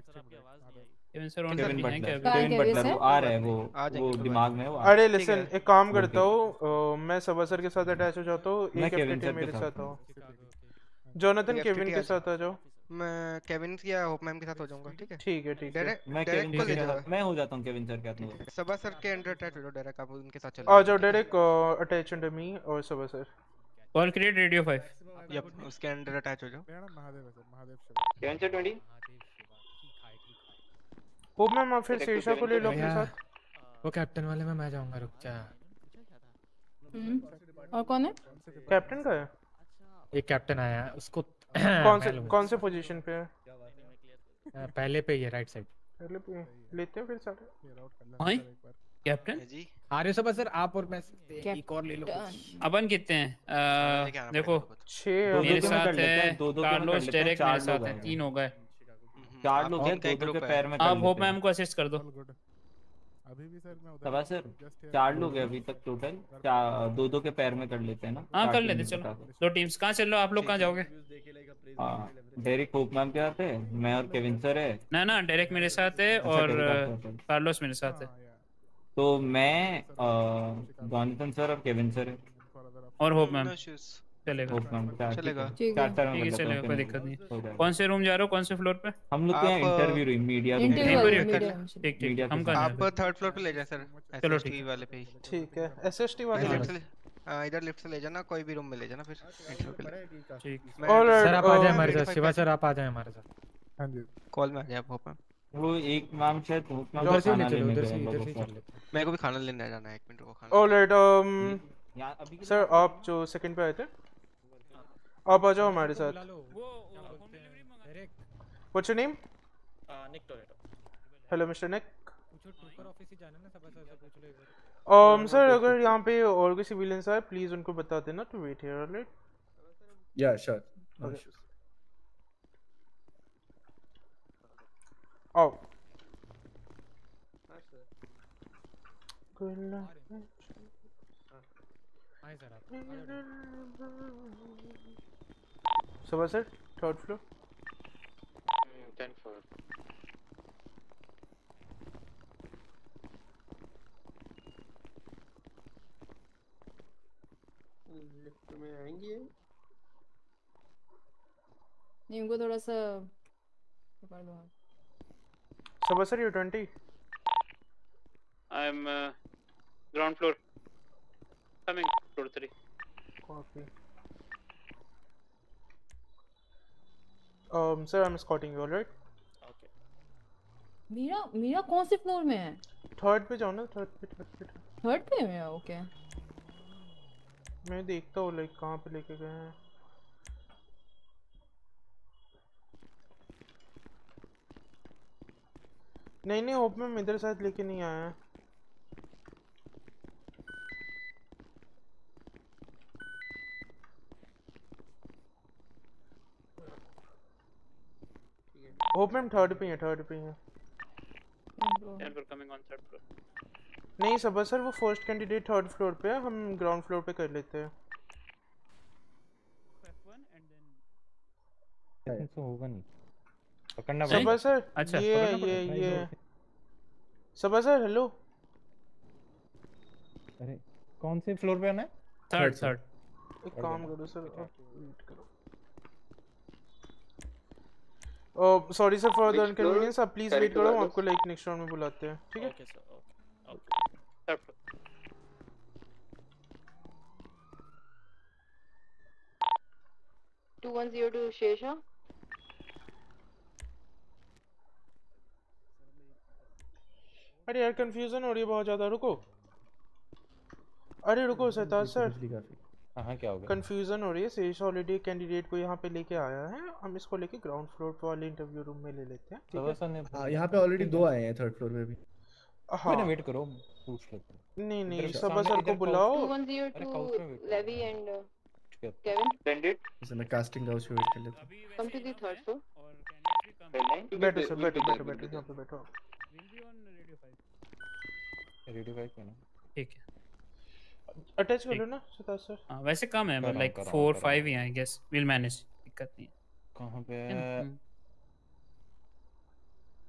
केविन बटलर वो आ रहा है, वो दिमाग में वो। अरे लिसन, एक काम करता हूँ, मैं सबा सर के साथ अटैच हो जाता हूँ, एक एफटीटी मेरे साथ आओ। जोनाथन केविन के साथ आ जाओ। मैं केविन या होप मैम के साथ हो जाऊंगा, ठीक है? ठीक है। मैं केविन के साथ मैं हो जाता हूँ केविन सर के साथ। सबा सर के अंडर अटैच हो जाओ डायरेक्ट, आप उनके साथ चलो। आ जाओ डायरेक्ट अटैच अंडर मी और Saba sir. Call create radio 5। Yup उसके अंडर अटैच हो जाओ। महादेव केविन से 20। होप मैम आप फिर शेरशाह को ले लो अपने साथ। वो कैप्टन वाले में मैं जाऊंगा, रुक जा। और कौन है? कैप्टन का है? एक कैप्टन आया, उसको कौन से पोजीशन पे है? पहले पे ही है, राइट साइड। पहले पे लेते हैं फिर सारे। हां कैप्टन जी आ रहे हो सर आप और मैं एक और ले लो। अपन कितने हैं? देखो 6 मेरे साथ है, कार्लोस डेरेक मेरे साथ है, 3 हो गए। 4 लोग हैं, 2 के पैर में। आप होप मैम को असिस्ट कर दो। अभी भी सर मैं उधर सबा सर 4 लोग हैं अभी तक टोटल। 2 के पैर में कर लेते हैं ना। हाँ कर लेते, चलो 2 टीम्स। कहाँ चल रहे हो आप लोग? कहाँ जाओगे? डेरिक होप मैम के साथ है, मैं और केविन सर है ना डेरिक मेरे साथ है और कार्लोस मेरे साथ है। तो मैं जॉनथन सर और केविन सर है और होप मैम। चलेगा ठीक है चलेगा, कोई दिक्कत नहीं। कौन से रूम जा रहे हो, कौन से फ्लोर पे? हम लोग क्या इंटरव्यू रूम मीडिया ठीक हम कहाँ आप 3rd फ्लोर पे ले जाए सर। चलो एसएसटी वाले पे ही। ठीक है एसएसटी वाले इधर लिफ्ट से ले जाना, कोई भी रूम में ले जाना फिर। ठीक सर आप आ जाए हमारे साथ, शिवा सर आप आ जाए हमारे साथ। हां जी कॉल में आ जाए आप होप मैम। वो एक मैम शायद होप मैम उधर से खाना लेने उधर गए से हैं चल लोगों लेते। मेरे को भी खाना लेने जाना है, 1 मिनट को खाना। ऑलराइट सर आप जो सेकंड पे आए थे आप आ जाओ हमारे साथ। What's your name? Nick Toretto. Hello mister Nick. Trooper office ही जाना ना, सबा सर से पूछ लो एक बार। सर अगर यहाँ पे और कोई सिविलियंस आए प्लीज उनको बता देना to wait here. Alright yeah sure. आओ। Saba sir 3rd floor. 10 floor. Lift में आएंगे नहीं, उनको थोड़ा सा पकड़ लो। Saba sir you 20। I am ground floor coming floor 3। Copy. Sir I am escorting you. Alright okay. Meera कौन से फ्लोर में है? 3rd पे जाओ ना। 3rd पे है। ओके मैं देखता हूँ लाइक कहाँ पे लेके गए हैं। नहीं होप मैम इधर शायद लेके नहीं आया है। होप मैम थर्ड पे है, थर्ड पे है। And we're coming on third floor. नहीं सब सर वो फर्स्ट कैंडिडेट थर्ड फ्लोर पे है, हम ग्राउंड फ्लोर पे कर लेते हैं। तो होगा नहीं पकड़ना सबा सर अच्छा ये सबा सर हेलो। अरे कौन से फ्लोर पे आना है? थर्ड। एक काम करो सर, वेट करो। Sorry sir for the inconvenience, आप प्लीज वेट करो, हम आपको लाइक नेक्स्ट राउंड में बुलाते हैं, ठीक है? Okay sir, okay. 2102 शेषा। अरे यार कंफ्यूजन हो रही है बहुत ज्यादा, रुको। अरे रुको सरताज सर, हाँ क्या हो गया? कंफ्यूजन हो रही है। शेष ऑलरेडी कैंडिडेट को यहाँ पे लेके आया है, हम इसको लेके ग्राउंड फ्लोर वाले इंटरव्यू रूम में ले लेते हैं, ठीक है? यहाँ पे ऑलरेडी 2 आए हैं थर्ड फ्लोर पे भी। हाँ ना वेट करो, पूछ लेते हैं। नहीं सबा सर को बुलाओ। 2102 लेवी एंड केविन कैंडिडेट जैसे मैं कास्टिंग हाउस पे वेट कर लेता हूँ। Come to the third floor. बैठो सर, बैठो यहाँ पे बैठो। रेडियो 5 पे ना, ठीक है। अटैच कर लो ना सरताज सर। हाँ वैसे कम है, लाइक 4-5 ही आई गेस, विल मैनेज, दिक्कत नहीं है। कहाँ पे है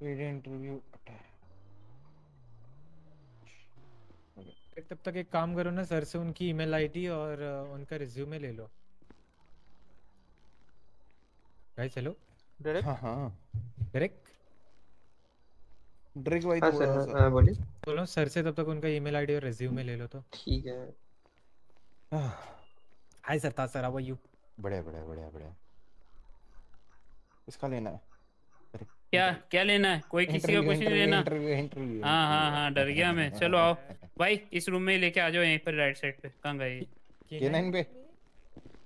वीडियो इंटरव्यू? तब तक एक काम करो ना सर से उनकी ईमेल आईडी और उनका रिज्यूमे ले लो। Guys hello direct. हाँ डायरेक्ट भाई हाँ थोड़ा सर, सा हाँ बोलिए। बोलो सर से तब तक उनका ईमेल आईडी और रिज्यूमे ले लो तो। ठीक है। हाय सरताज सर, हाउ आर यू? बढ़िया। इसका लेना है? क्या लेना है? कोई किसी का कुछ नहीं लेना। इंटरव्यू। हाँ डर गया मैं। चलो आओ भाई, इस रूम में ही लेके आ जाओ, यहीं पर राइट साइड पे। कहाँ गए? K9 पे।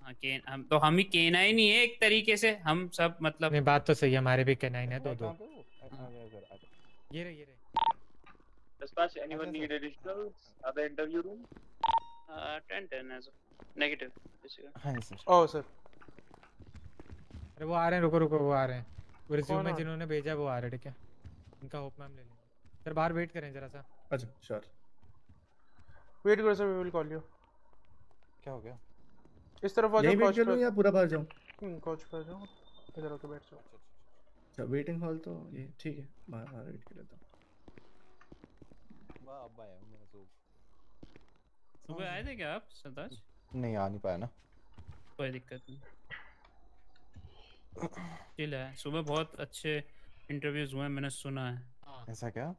हाँ हम तो हम ही K9 ही है एक तरीके से, हम सब मतलब। नहीं बात तो सही है, हमारे भी K9 है 2-2। ये रहे। Dispatch, anyone need additional other interview room? 10 as negative basically. हाँ सर। ओ सर अरे वो आ रहे हैं, रुको वो आ रहे हैं। वो रिज्यूमे जिन्होंने भेजा वो आ रहे हैं, ठीक है? इनका होप मैम ले लेंगे सर, बाहर वेट करें जरा सा। अच्छा श्योर, वेट करो sir, we will call you. क्या हो गया? इस तरफ आ जाओ। वेट कर लूं या पूरा बाहर जाऊं? कोच पर जाओ, इधर आके बैठ जाओ। अच्छा वेटिंग हॉल तो ये ठीक है, बाहर वेट कर लेता हूं। वाह अब आया मैं तो। सुबह आए थे क्या आप सरताज? नहीं आ नहीं पाया ना। कोई दिक्कत नहीं, चिल है। सुबह बहुत अच्छे इंटरव्यूज हुए मैंने सुना है। ऐसा क्या?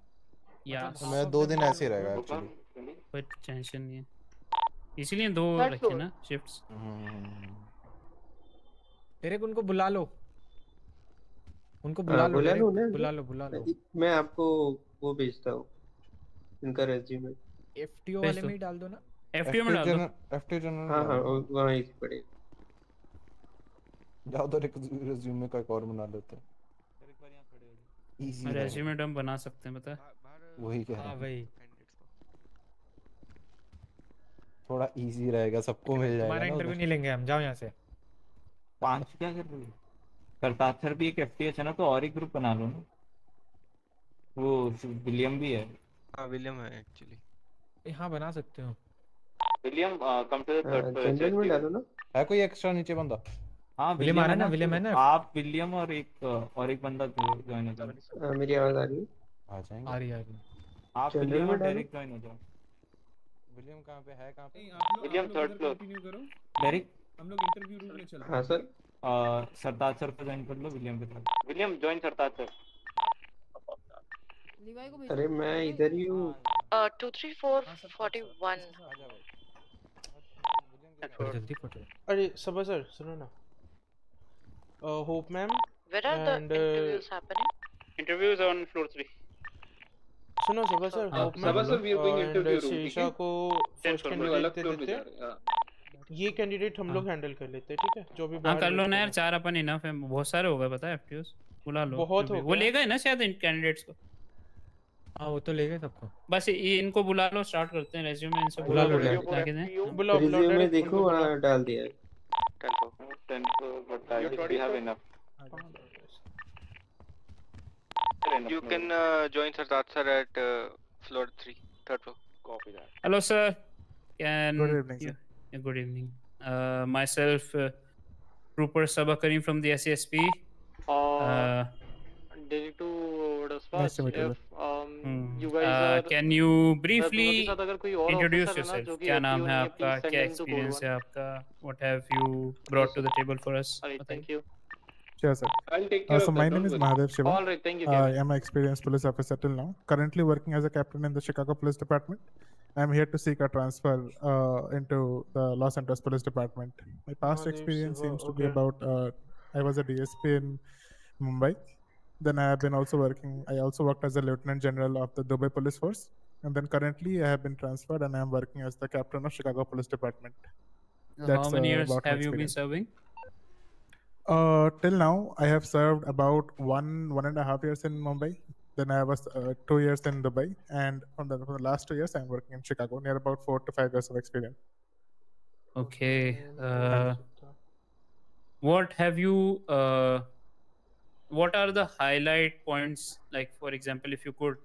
या मैं 2 दिन ऐसे ही रहेगा एक्चुअली, कोई टेंशन नहीं है, इसीलिए 2 रखे ना शिफ्ट्स। तेरे को उनको बुला लो, बुला लो। मैं आपको वो भेजता हूँ, इनका रेज्यूमे। एफटीओ वाले में ही डाल दो ना। एफटीओ में डाल दो। FTO general. हाँ वहाँ ही पड़ेगा। जाओ तो रेज्यूमे का एक और बना लेते हैं। इजी रेज्यूमे हम बना सकते हैं, पता है? वही कह रहा हूं भाई, थोड़ा इजी रहेगा, सबको मिल जाएगा। हमारा इंटरव्यू नहीं लेंगे हम, जाओ यहाँ से। 5 क्या कर रही है? सरताज सर भी एक एफटीएस है ना, तो और एक ग्रुप बना लो ना। वो विलियम भी है। हाँ विलियम है एक्चुअली। हाँ बना सकते हो। William come to the third general में डालो ना। है कोई एक्स्ट्रा नीचे बंदा? हाँ विलियम है ना। आप विलियम और एक बंदा ज्वाइन हो जाओ। मेरी आवाज आ रही है? आ जाएंगे। आ रही है। आप विलियम और डायरेक्ट ज्वाइन हो जाओ। विलियम कहाँ पे है? कहाँ पे? William third floor. कंटिन्यू करो। डायरेक्ट हम लोग इंटरव्यू रूम में चलते हैं। हाँ सर। सरताज सर को ज्वाइन कर लो विलियम के साथ। विलियम जॉइन सरताज सर। लिवाई को अरे मैं इधर ही हूँ। 23441। जल्दी पटो। अरे सबा सर सुनो ना, hope ma'am Where are the interviews happening? Interviews on floor 3. सुनो सबा सर, होप मैम और शीशा को फर्स्ट कैंडिडेट दे देते हैं। ये कैंडिडेट हम लोग हैंडल कर लेते हैं, ठीक है? जो भी हाँ कर लो ना यार, 4 अपन इनफ है, बहुत सारे हो गए पता है एफटीओस। बुला लो, बहुत हो गए। वो ले गए ना शायद इन कैंडिडेट्स को। हाँ वो तो ले गए सबको। बस ये इनको बुला लो, स्टार्ट करते हैं। रेज्यूमे इनसे बुला लो, लाके दें। बुलाओ रिज्यूमे देखो, डाल दिया है। 10 but we have enough. You can join Sartaj sir at floor 3, third floor. Copy that. Hello, sir. Can Good evening, you? sir. Yeah, good evening. Myself, Trooper Sabah Karim from the SASP. Daily to dispatch. Nice to meet you, If you guys are Can you दोनों के briefly साथ अगर कोई और introduce officer है ना yourself? जो कि क्या नाम FTO है नहीं है, आपका? please send क्या him to code experience है 1. आपका? What have you brought to the table for us? Alright, thank you. Sure, sir. I'll take care So of my that. name Don't is worry. Mahadev Shiva. Alright, thank you, I Kevin. am an experienced police officer till now. Currently working as a captain in the Chicago Police Department. I am here to seek a transfer into the Los Angeles Police Department. My past Mahadev experience Shiva, seems to be okay. about I was a DSP in Mumbai. Then I have been also working. I also worked as a Lieutenant General of the Dubai Police Force, and then currently I have been transferred and I am working as the captain of Chicago Police Department. That's How many years about my have you been experience. serving? Till now, I have served about 1.5 years in Mumbai. Then I was 2 years in Dubai, and from the last 2 years, I'm working in Chicago. Near about 4 to 5 years of experience. Okay. What have you? What are the highlight points? Like, for example, if you could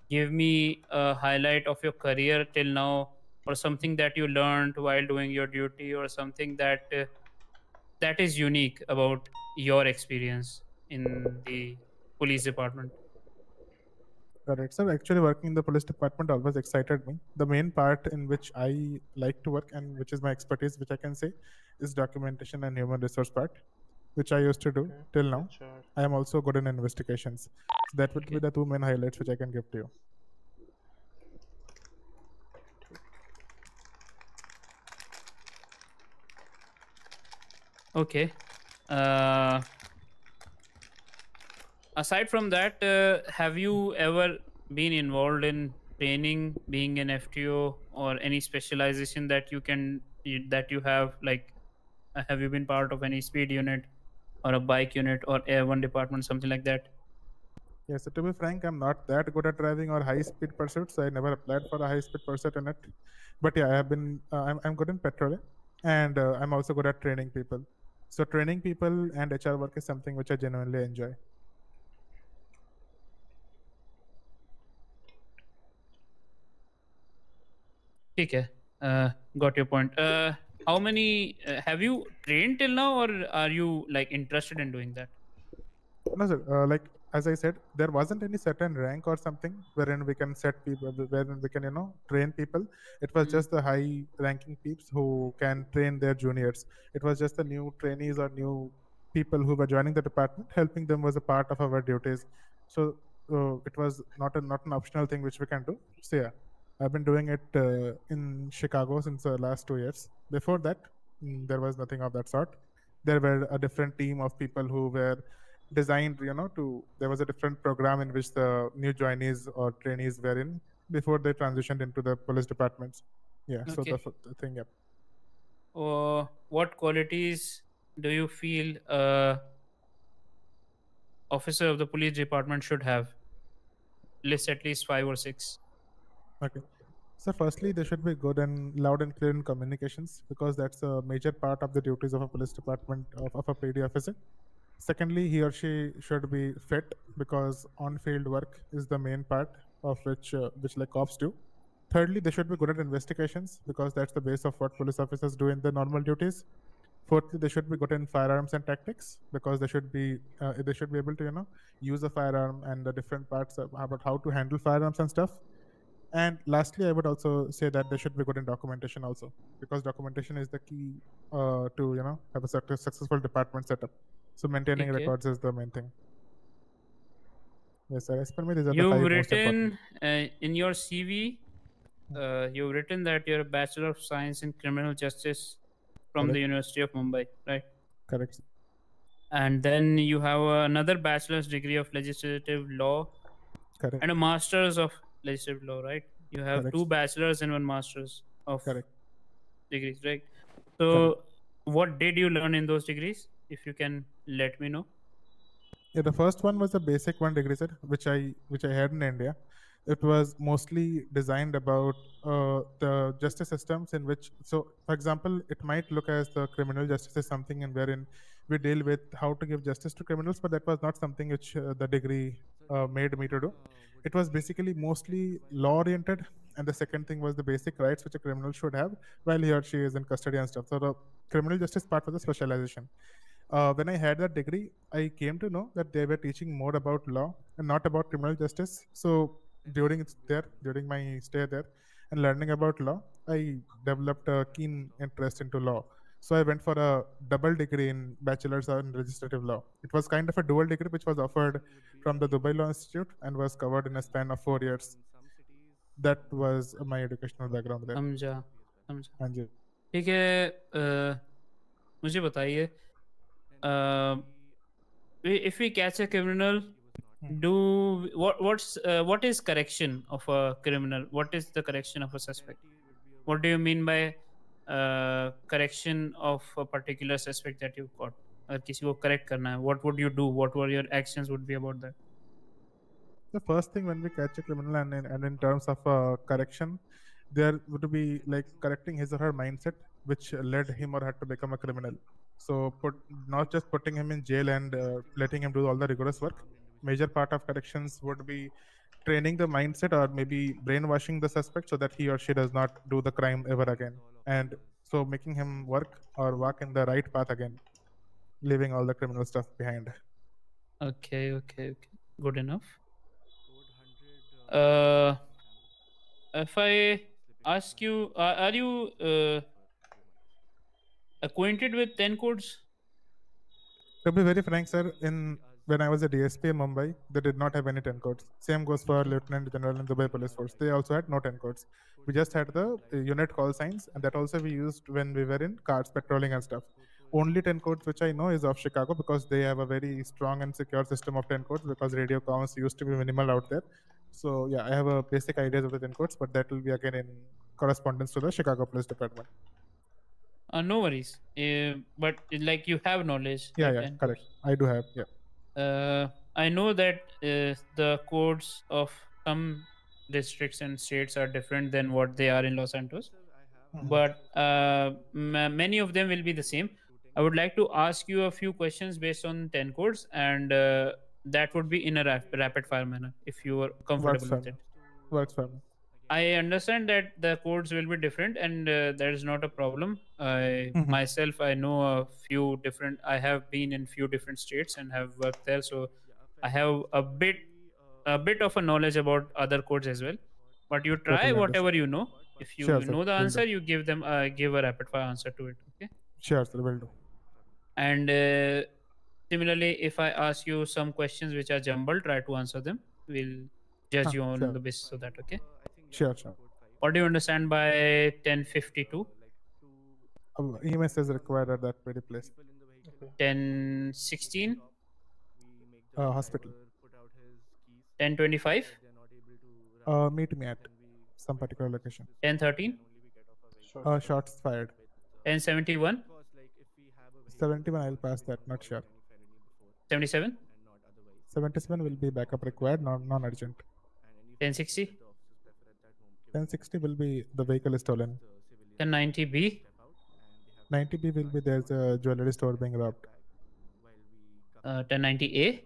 give me a highlight of your career till now, or something that you learned while doing your duty, or something that that is unique about your experience in the police department. Correct. So actually working in the police department always excited me. The main part in which I like to work and which is my expertise, which I can say, is documentation and human resource part, which I used to do till now. I am also good in investigations. So that would be the two main highlights which I can give to you. Okay. Aside from that, have you ever been involved in training, being an FTO, or any specialization that you have? Like, have you been part of any speed unit, or a bike unit, or Air1 department, something like that? Yes, so to be frank, I'm not that good at driving or high-speed pursuits. So I never applied for a high-speed pursuit in it. But yeah, I have been. I'm good in patrolling, and I'm also good at training people. So training people and HR work is something which I genuinely enjoy. Okay, got your point. How many have you trained till now, or are you like interested in doing that? No, sir. Like as I said, there wasn't any certain rank or something wherein we can set people, wherein we can train people. It was just the high-ranking peeps who can train their juniors. It was just the new trainees or new people who were joining the department. Helping them was a part of our duties. So it was not an optional thing which we can do. So yeah, I've been doing it in Chicago since the last 2 years. Before that, there was nothing of that sort. There were a different team of people who were designed, there was a different program in which the new joinees or trainees were in before they transitioned into the police departments. Yeah, so Okay. the thing, yeah. What qualities do you feel officer of the police department should have? List at least 5 or 6. Okay. So firstly, they should be good and loud and clear in communications, because that's a major part of the duties of a police department, of a PD officer. Secondly, he or she should be fit, because on-field work is the main part of which like cops do. Thirdly, they should be good at investigations, because that's the base of what police officers do in their normal duties. Fourthly, they should be good in firearms and tactics, because they should be able to use a firearm and the different parts about how to handle firearms and stuff. And lastly, I would also say that they should be good in documentation also, because documentation is the key to have a successful department setup. So maintaining Okay. records is the main thing. Yes, sir. As per me, these are the You've 5 most important. written in your CV, you've written that you're a Bachelor of Science in Criminal Justice from the Correct. University of Mumbai, right? Correct. And then you have another bachelor's degree of legislative law. Correct. And a master's of legislative law, right? You have Correct. 2 bachelors and 1 master's of Correct. degrees, right? So what did you learn in those degrees, if you can let me know? Yeah, the first one was a basic 1 degree, sir, which I had in India. It was mostly designed about the justice systems in which, so for example, it might look as the criminal justice is something in wherein we deal with how to give justice to criminals, but that was not something which the degree made me to do. It was basically mostly law oriented, and the second thing was the basic rights which a criminal should have while he or she is in custody and stuff. So the criminal justice part was a specialization. When I had that degree, I came to know that they were teaching more about law and not about criminal justice. So during my stay there and learning about law, I developed a keen interest into law. So I went for a double degree in bachelor's in legislative law. It was kind of a dual degree which was offered from the Dubai Law Institute and was covered in a span of 4 years. That was my educational background there. समझा हाँ जी. ठीक है, मुझे बताइए, if we catch a criminal, what is correction of a criminal? What is the correction of a suspect? What do you mean by correction of a particular suspect that you caught? अगर किसी को correct करना है, what would you do? What were your actions would be about that? The first thing when we catch a criminal and in terms of correction, there would be like correcting his or her mindset, which led him or her to become a criminal. So not just putting him in jail and letting him do all the rigorous work. Major part of corrections would be training the mindset or maybe brainwashing the suspect so that he or she does not do the crime ever again. And so making him work or walk in the right path again, leaving all the criminal stuff behind. Okay. Good enough. If I ask you, are you acquainted with 10 codes? To be very frank, sir, when I was a DSP in Mumbai, they did not have any 10 codes. Same goes for Lieutenant General in Dubai Police Force. They also had no 10 codes. We just had the unit call signs, and that also we used when we were in cars patrolling and stuff. Only 10 codes which I know is of Chicago because they have a very strong and secure system of 10 codes because radio comms used to be minimal out there. So yeah, I have a basic ideas of the 10 codes, but that will be again in correspondence to the Chicago Police Department. No worries. But like you have knowledge. Yeah, like yeah, correct. I do have, yeah. I know that the codes of some districts and states are different than what they are in Los Santos, but many of them will be the same. I would like to ask you a few questions based on 10 codes, and that would be in a rapid fire manner if you are comfortable with it. Works for me. I understand that the codes will be different, and that is not a problem. Myself, I know a few different. I have been in few different states and have worked there, so I have a bit of a knowledge about other codes as well. But you try Totally whatever you know. If you Sure, sir. know the Will answer, do. you give a rapid fire answer to it. Okay. Sure, sir, will do. And similarly, if I ask you some questions which are jumbled, try to answer them. We'll judge you on sure. the basis of that. Okay. Sure, sure. What do you understand by 1052? EMS is required at that very place. 1016? Hospital. 1025? Meet me at some particular location. 1013? Shots fired. 1071? 71, I'll pass that, not sure. 77? 77 will be backup required, non-urgent. 1060? 1060 will be the vehicle is stolen. 1090B? 90B will be there's a jewelry store being robbed. 1090A?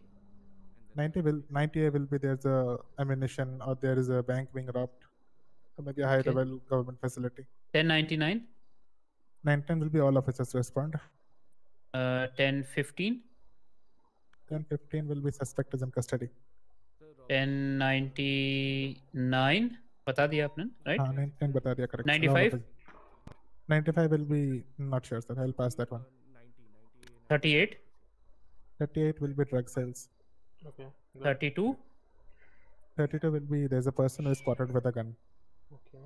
90A will be there's a ammunition or there is a bank being robbed. Or maybe a high level government facility. 1099? 910 will be all officers respond. 1015? 1015 will be suspect is in custody. 1099? बता दिया आपने, right? हाँ, 910 बता दिया, correct. 95? 95 will be not sure, sir. I'll pass that one. 38? 38 will be drug sales. Okay. 32? 32 will be there's a person who is spotted with a gun. Okay.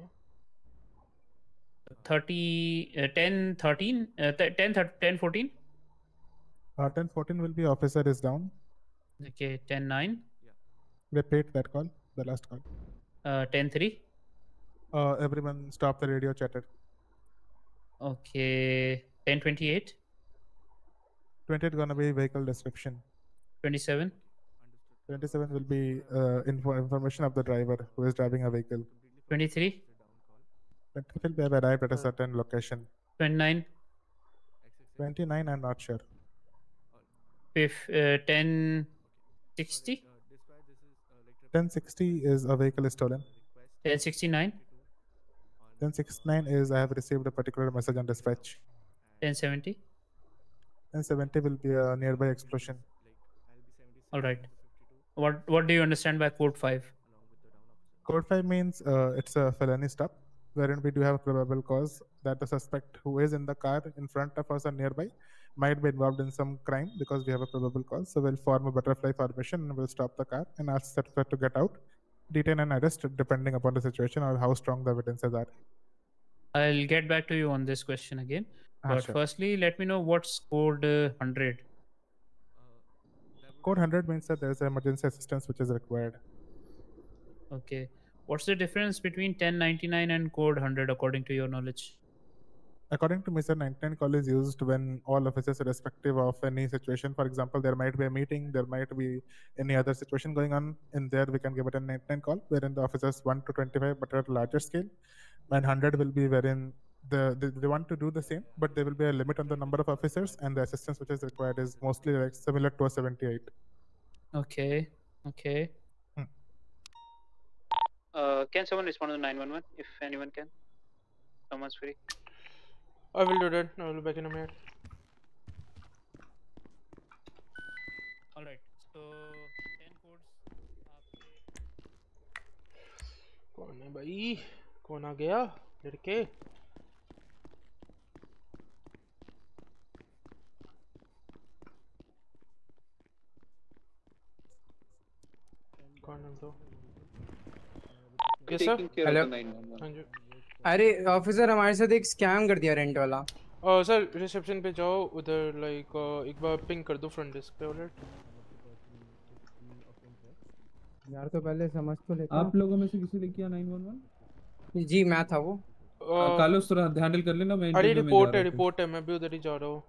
10 13? 10 14? 10 14 will be officer is down. Okay, 10 9? Repeat that call, the last call. 10 3? Everyone stop the radio chatter. Okay, 10 28? 28 gonna be vehicle description. 27? 27 will be information of the driver who is driving a vehicle. 23? 23 will be arrived at a certain location. 29? 29 I'm not sure. 1060? 1060 is a vehicle is stolen. 1069? 1069 is I have received a particular message on dispatch. 1070? 1070 will be a nearby explosion. All right. What do you understand by code 5? Code 5 means it's a felony stop, wherein we do have a probable cause that the suspect who is in the car in front of us or nearby might be involved in some crime because we have a probable cause. So we'll form a butterfly formation and we'll stop the car and ask the suspect to get out, detain and arrest depending upon the situation or how strong the evidences are. I'll get back to you on this question again. But Sure. firstly, let me know what's code 100. Code 100 means that there is emergency assistance which is required. Okay. What's the difference between 1099 and code 100 according to your knowledge? According to me, sir, 99 call is used when all officers, irrespective of any situation, for example, there might be a meeting, there might be any other situation going on. In there, we can give it a 99 call, wherein the officers 1 to 25, but at a larger scale, and 100 will be wherein they want to do the same, but there will be a limit on the number of officers, and the assistance which is required is mostly like similar to a 78. Okay. Okay. Can someone respond to 911 if anyone can? Someone's free. I will do that. I will be back in a minute. All right. So 10 codes. कौन है भाई? कौन आ गया? लड़के? कौन है तो? Yes sir. Hello. हाँ जी। अरे ऑफिसर हमारे साथ एक स्कैम कर दिया रेंट वाला। सर रिसेप्शन पे जाओ उधर लाइक एक बार पिंग कर दो फ्रंट डेस्क पे ऑलराइट। यार तो पहले समझ तो लेते। आप लोगों में से किसी ने किया 911? जी मैं था वो। कालोस थोड़ा हैंडल कर लेना, मैं अरे इंटरव्यू में जा रहा हूं। रिपोर्ट है मैं भी उधर ही जा रहा हूँ।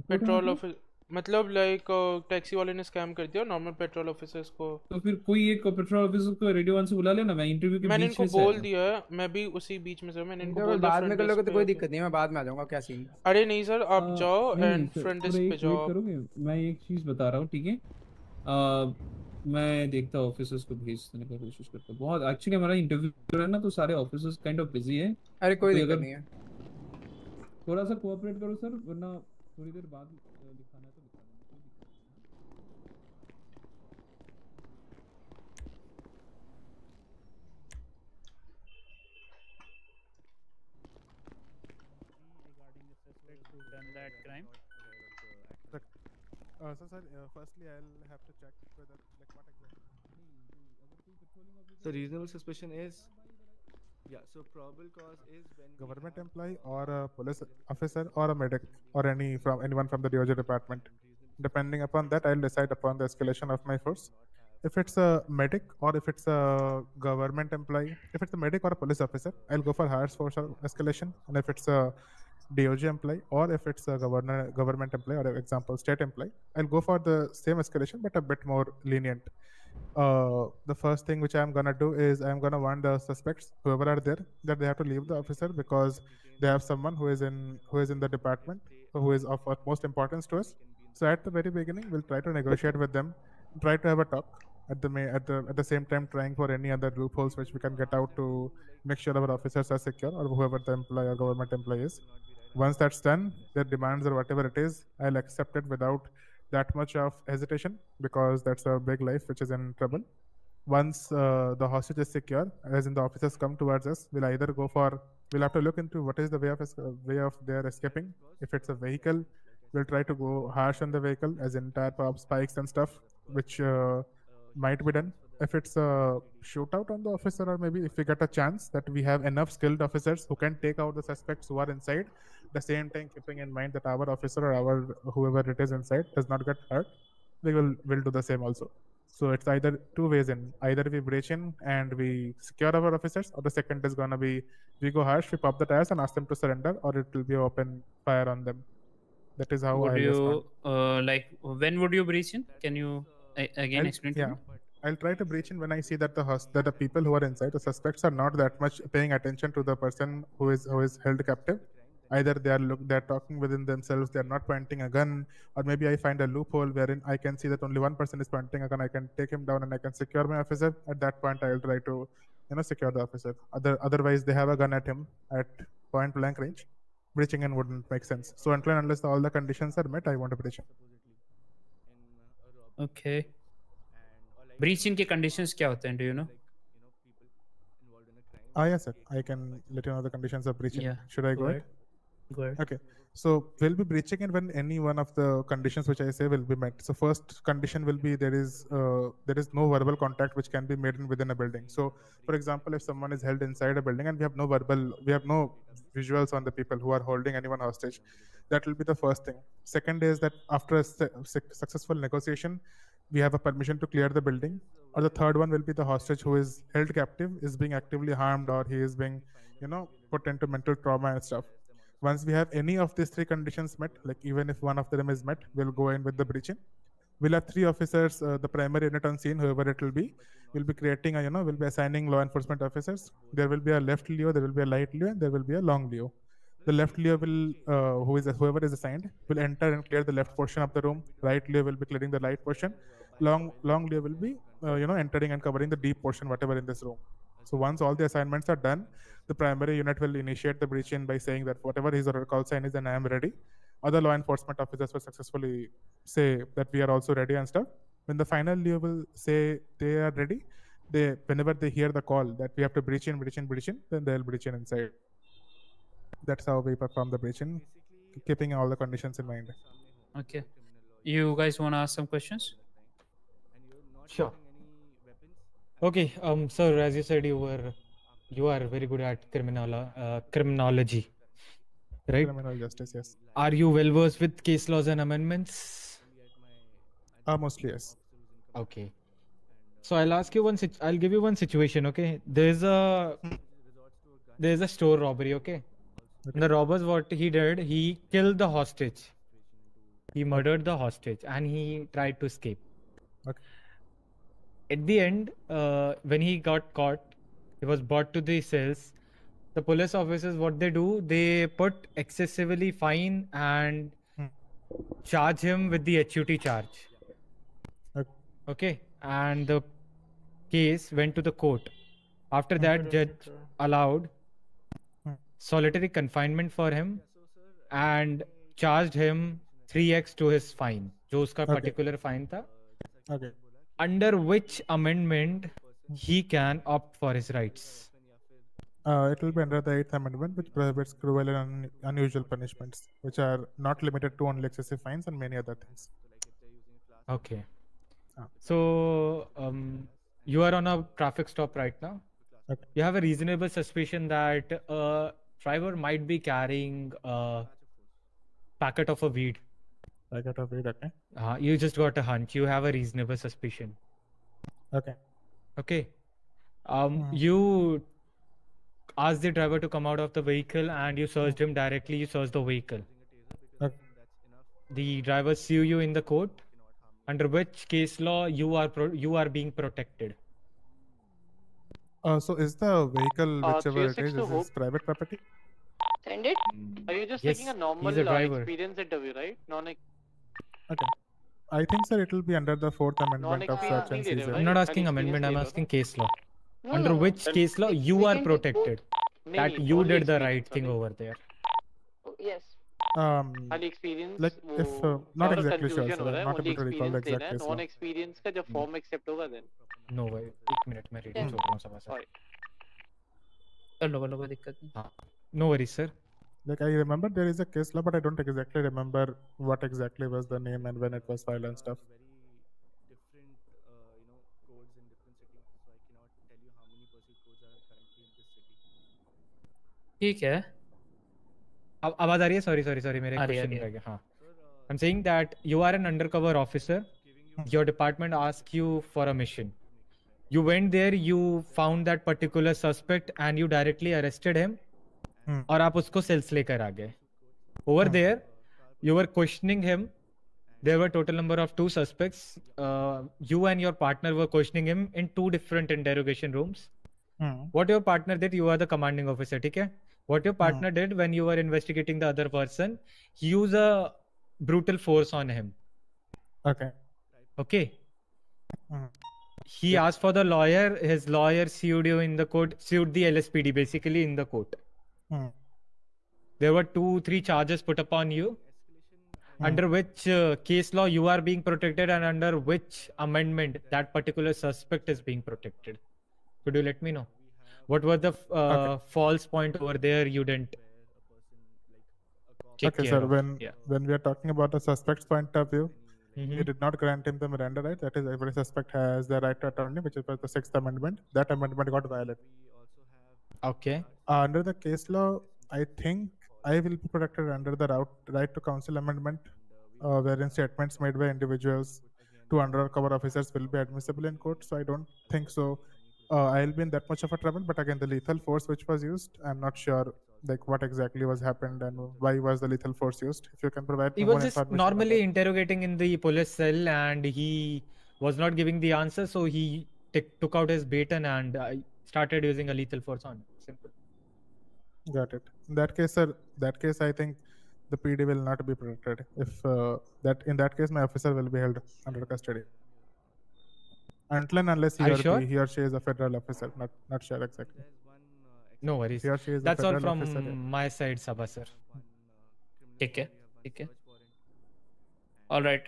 पेट्रोल ऑफिस मतलब लाइक टैक्सी वाले ने स्कैम कर दिया नॉर्मल पेट्रोल ऑफिसर्स को। तो फिर कोई एक पेट्रोल ऑफिसर को रेडियो वन से बुला लेना, मैं इंटरव्यू के बीच में मैंने इनको बोल दिया है, मैं भी उसी बीच में से मैंने इनको बोल दिया। बाद में कर लोगे तो कोई दिक्कत नहीं, मैं बाद में आ जाऊंगा। क्या सीन? अरे नहीं सर आप जाओ एंड फ्रंट डेस्क पे जाओ। करोगे? मैं एक चीज बता रहा हूँ, ठीक है? मैं देखता हूँ ऑफिसर्स को भेजने की कोशिश करता हूँ। बहुत एक्चुअली हमारा इंटरव्यू है ना, तो सारे ऑफिसर्स काइंड ऑफ बिजी है। अरे कोई दिक्कत नहीं है, थोड़ा सा कोऑपरेट करो सर, वरना थोड़ी देर बाद दिखाना है तो दिखा देना। Done that crime. So sir, firstly I'll have to check whether like what exactly. So reasonable suspicion is, yeah. So probable cause is when government employee or a police officer or a medic or anyone from the DOJ department. Depending upon that, I'll decide upon the escalation of my force. If it's a medic or if it's a government employee, if it's a medic or a police officer, I'll go for higher force escalation. And if it's a DOJ employee or if it's a government employee or example state employee, I'll go for the same escalation but a bit more lenient. The first thing which I'm gonna do is I'm gonna warn the suspects, whoever are there, that they have to leave the officer because they have someone who is in the department who is of utmost importance to us. So at the very beginning, we'll try to negotiate with them, try to have a talk. At the same time, trying for any other loopholes which we can get out to make sure our officers are secure or whoever the employee or government employee is. Once that's done, their demands or whatever it is, I'll accept it without that much of hesitation because that's a big life which is in trouble. Once the hostage is secure, as in the officers come towards us, we'll have to look into what is the way of their escaping. If it's a vehicle, we'll try to go harsh on the vehicle, as in tire pop, spikes and stuff, which might be done. If it's a shootout on the officer, or maybe if we get a chance that we have enough skilled officers who can take out the suspects who are inside, the same time keeping in mind that our officer or our whoever it is inside does not get hurt, we'll do the same also. So it's either two ways in. Either we breach in and we secure our officers, or the second is gonna be we go harsh, we pop the tires and ask them to surrender, or it will be open fire on them. That is how I respond. When would you breach in? Can you again explain to me? I'll try to breach in when I see that the people who are inside, the suspects, are not that much paying attention to the person who is held captive. Either they're talking within themselves, they're not pointing a gun, or maybe I find a loophole wherein I can see that only one person is pointing a gun. I can take him down and I can secure my officer. At that point, I'll try to, secure the officer. Otherwise, they have a gun at him at point blank range. Breaching in wouldn't make sense. So until and unless all the conditions are met, I want to breach in. Okay. Breaching के conditions क्या होते हैं? Do you know? Yes, sir. I can let you know the conditions of breaching. Yeah. Should I go ahead? Go ahead. Okay. So we'll be breaching in when any one of the conditions which I say will be met. So first condition will be there is no verbal contact which can be made within a building. So for example, if someone is held inside a building and we have no visuals on the people who are holding anyone hostage, that will be the first thing. Second is that after a successful negotiation, we have a permission to clear the building. Or the third one will be the hostage who is held captive is being actively harmed, or he is being, put into mental trauma and stuff. Once we have any of these three conditions met, like even if one of them is met, we'll go in with the breaching. We'll have three officers, the primary unit on scene, whoever it will be. We'll be creating we'll be assigning law enforcement officers. There will be a left Leo, there will be a light Leo, and there will be a long Leo. The left Leo will, whoever is assigned, will enter and clear the left portion of the room. Right Leo will be clearing the right portion. Long Leo will be, entering and covering the deep portion, whatever in this room. So once all the assignments are done, the primary unit will initiate the breach in by saying that whatever his or her call sign is, and I am ready. Other law enforcement officers will successfully say that we are also ready and stuff. When the final Leo will say they are ready, whenever they hear the call that we have to breach in, then they'll breach in inside. That's how we perform the breach in, keeping all the conditions in mind. Okay. You guys want to ask some questions? Sure. Okay. Sir, as you said, you are very good at criminology, right? Criminal justice, yes. Are you well versed with case laws and amendments? Mostly yes. Okay. So I'll ask you I'll give you one situation. Okay. There's a store robbery. Okay. The robbers, what he did, he killed the hostage. He murdered the hostage and he tried to escape. Okay. At the end, when he got caught, he was brought to the cells. The police officers, what they do, they put excessively fine and charge him with the HUT charge. Okay. And the case went to the court. After that, judge allowed solitary confinement for him and charged him 3x to his fine, जो उसका particular fine था. Okay. Under which amendment he can opt for his rights? It will be under the 8th Amendment, which prohibits cruel and unusual punishments, which are not limited to only excessive fines and many other things. Okay. So you are on a traffic stop right now. Okay. You have a reasonable suspicion that a driver might be carrying a packet of a weed. Packet of weed, okay. You just got a hunch. You have a reasonable suspicion. Okay. Okay. You asked the driver to come out of the vehicle and you searched him directly. You searched the vehicle. Okay. The driver sue you in the court. Under which case law you are being protected? So is the vehicle, whichever it is private property? Send it. Are you just Yes, taking a normal he's a driver. experience interview, right? Okay. I think, sir, it will be under the 4th Amendment of search and seizure. I'm not asking amendment, I'm asking case law. Under which case law you are protected? That you did the right thing over there. Yes. experience Like if not exactly sure, sir. I'm not able to recall the exact case law. Non experience का जब form accept होगा then no भाई एक minute मैं reading छोड़ रहा हूं सभा से कर लो कोई दिक्कत नहीं हां no worries sir Like I remember there is a case law, but I don't exactly remember what exactly was the name and when it was filed and stuff. ठीक है अब आवाज आ रही है सॉरी मेरे क्वेश्चन रह गया हां I am saying that you are an undercover officer your department ask you for a mission you went there, you found that particular suspect and you directly arrested him और आप उसको sales लेकर आ गए over there you were questioning him. There were total number of 2 suspects. You and your partner were questioning him in 2 different interrogation rooms. What your partner did, you are the commanding officer, ठीक है? What your partner did when you were investigating the other person, he used a brutal force on him. Okay. Okay. Mhm. He asked for the lawyer. His lawyer sued you in the court, sued the LSPD basically in the court. Hmm. There were 2-3 charges put upon you, under which case law you are being protected and under which amendment that particular suspect is being protected. Could you let me know? What were the false point over there you didn't take Okay, care sir. of? When we are talking about the suspect's point of view, we Mhm. did not grant him the Miranda right. That is, every suspect has the right to attorney, which is the 6th Amendment. That amendment got violated. Okay. Under the case law, I think I will be protected under the right to counsel amendment, wherein statements made by individuals to undercover officers will be admissible in court. So I don't think so. I'll be in that much of a trouble. But again, the lethal force which was used, I'm not sure like what exactly was happened and why was the lethal force used. If you can provide He more was just information. on normally that. interrogating in the police cell and he was not giving the answer, so he took out his baton and started using a lethal force on him. Simple. Got it. In that case, sir, I think the PD will not be protected. If in that case, my officer will be held under custody. Until and unless Are you sure? he or she is a federal officer. Not sure exactly. No worries. He or she is That's a all federal from officer. Yeah. my side, Sabha sir. Take care. Take care. All right.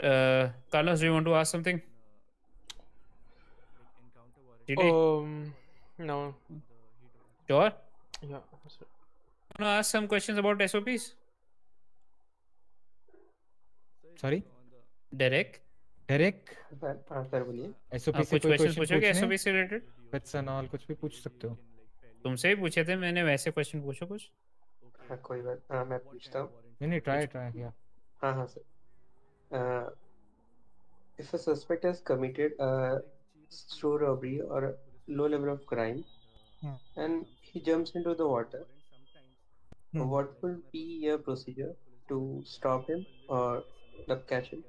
Carlos, do you want to ask something? No. Sure. Yeah. Want to ask some questions about SOPs? Sorry? Derek? Sir बोलिए SOP से कुछ कोई question question पूछोगे पूछने SOP से related? Pets and all कुछ भी पूछ सकते हो. तुमसे ही पूछे थे मैंने, वैसे क्वेश्चन पूछो कुछ. हाँ कोई बात, हाँ मैं पूछता हूँ. नहीं try yeah. हाँ sir. If a suspect has committed a store robbery or a low level of crime and he jumps into the water, what would be your procedure to stop him or catch him?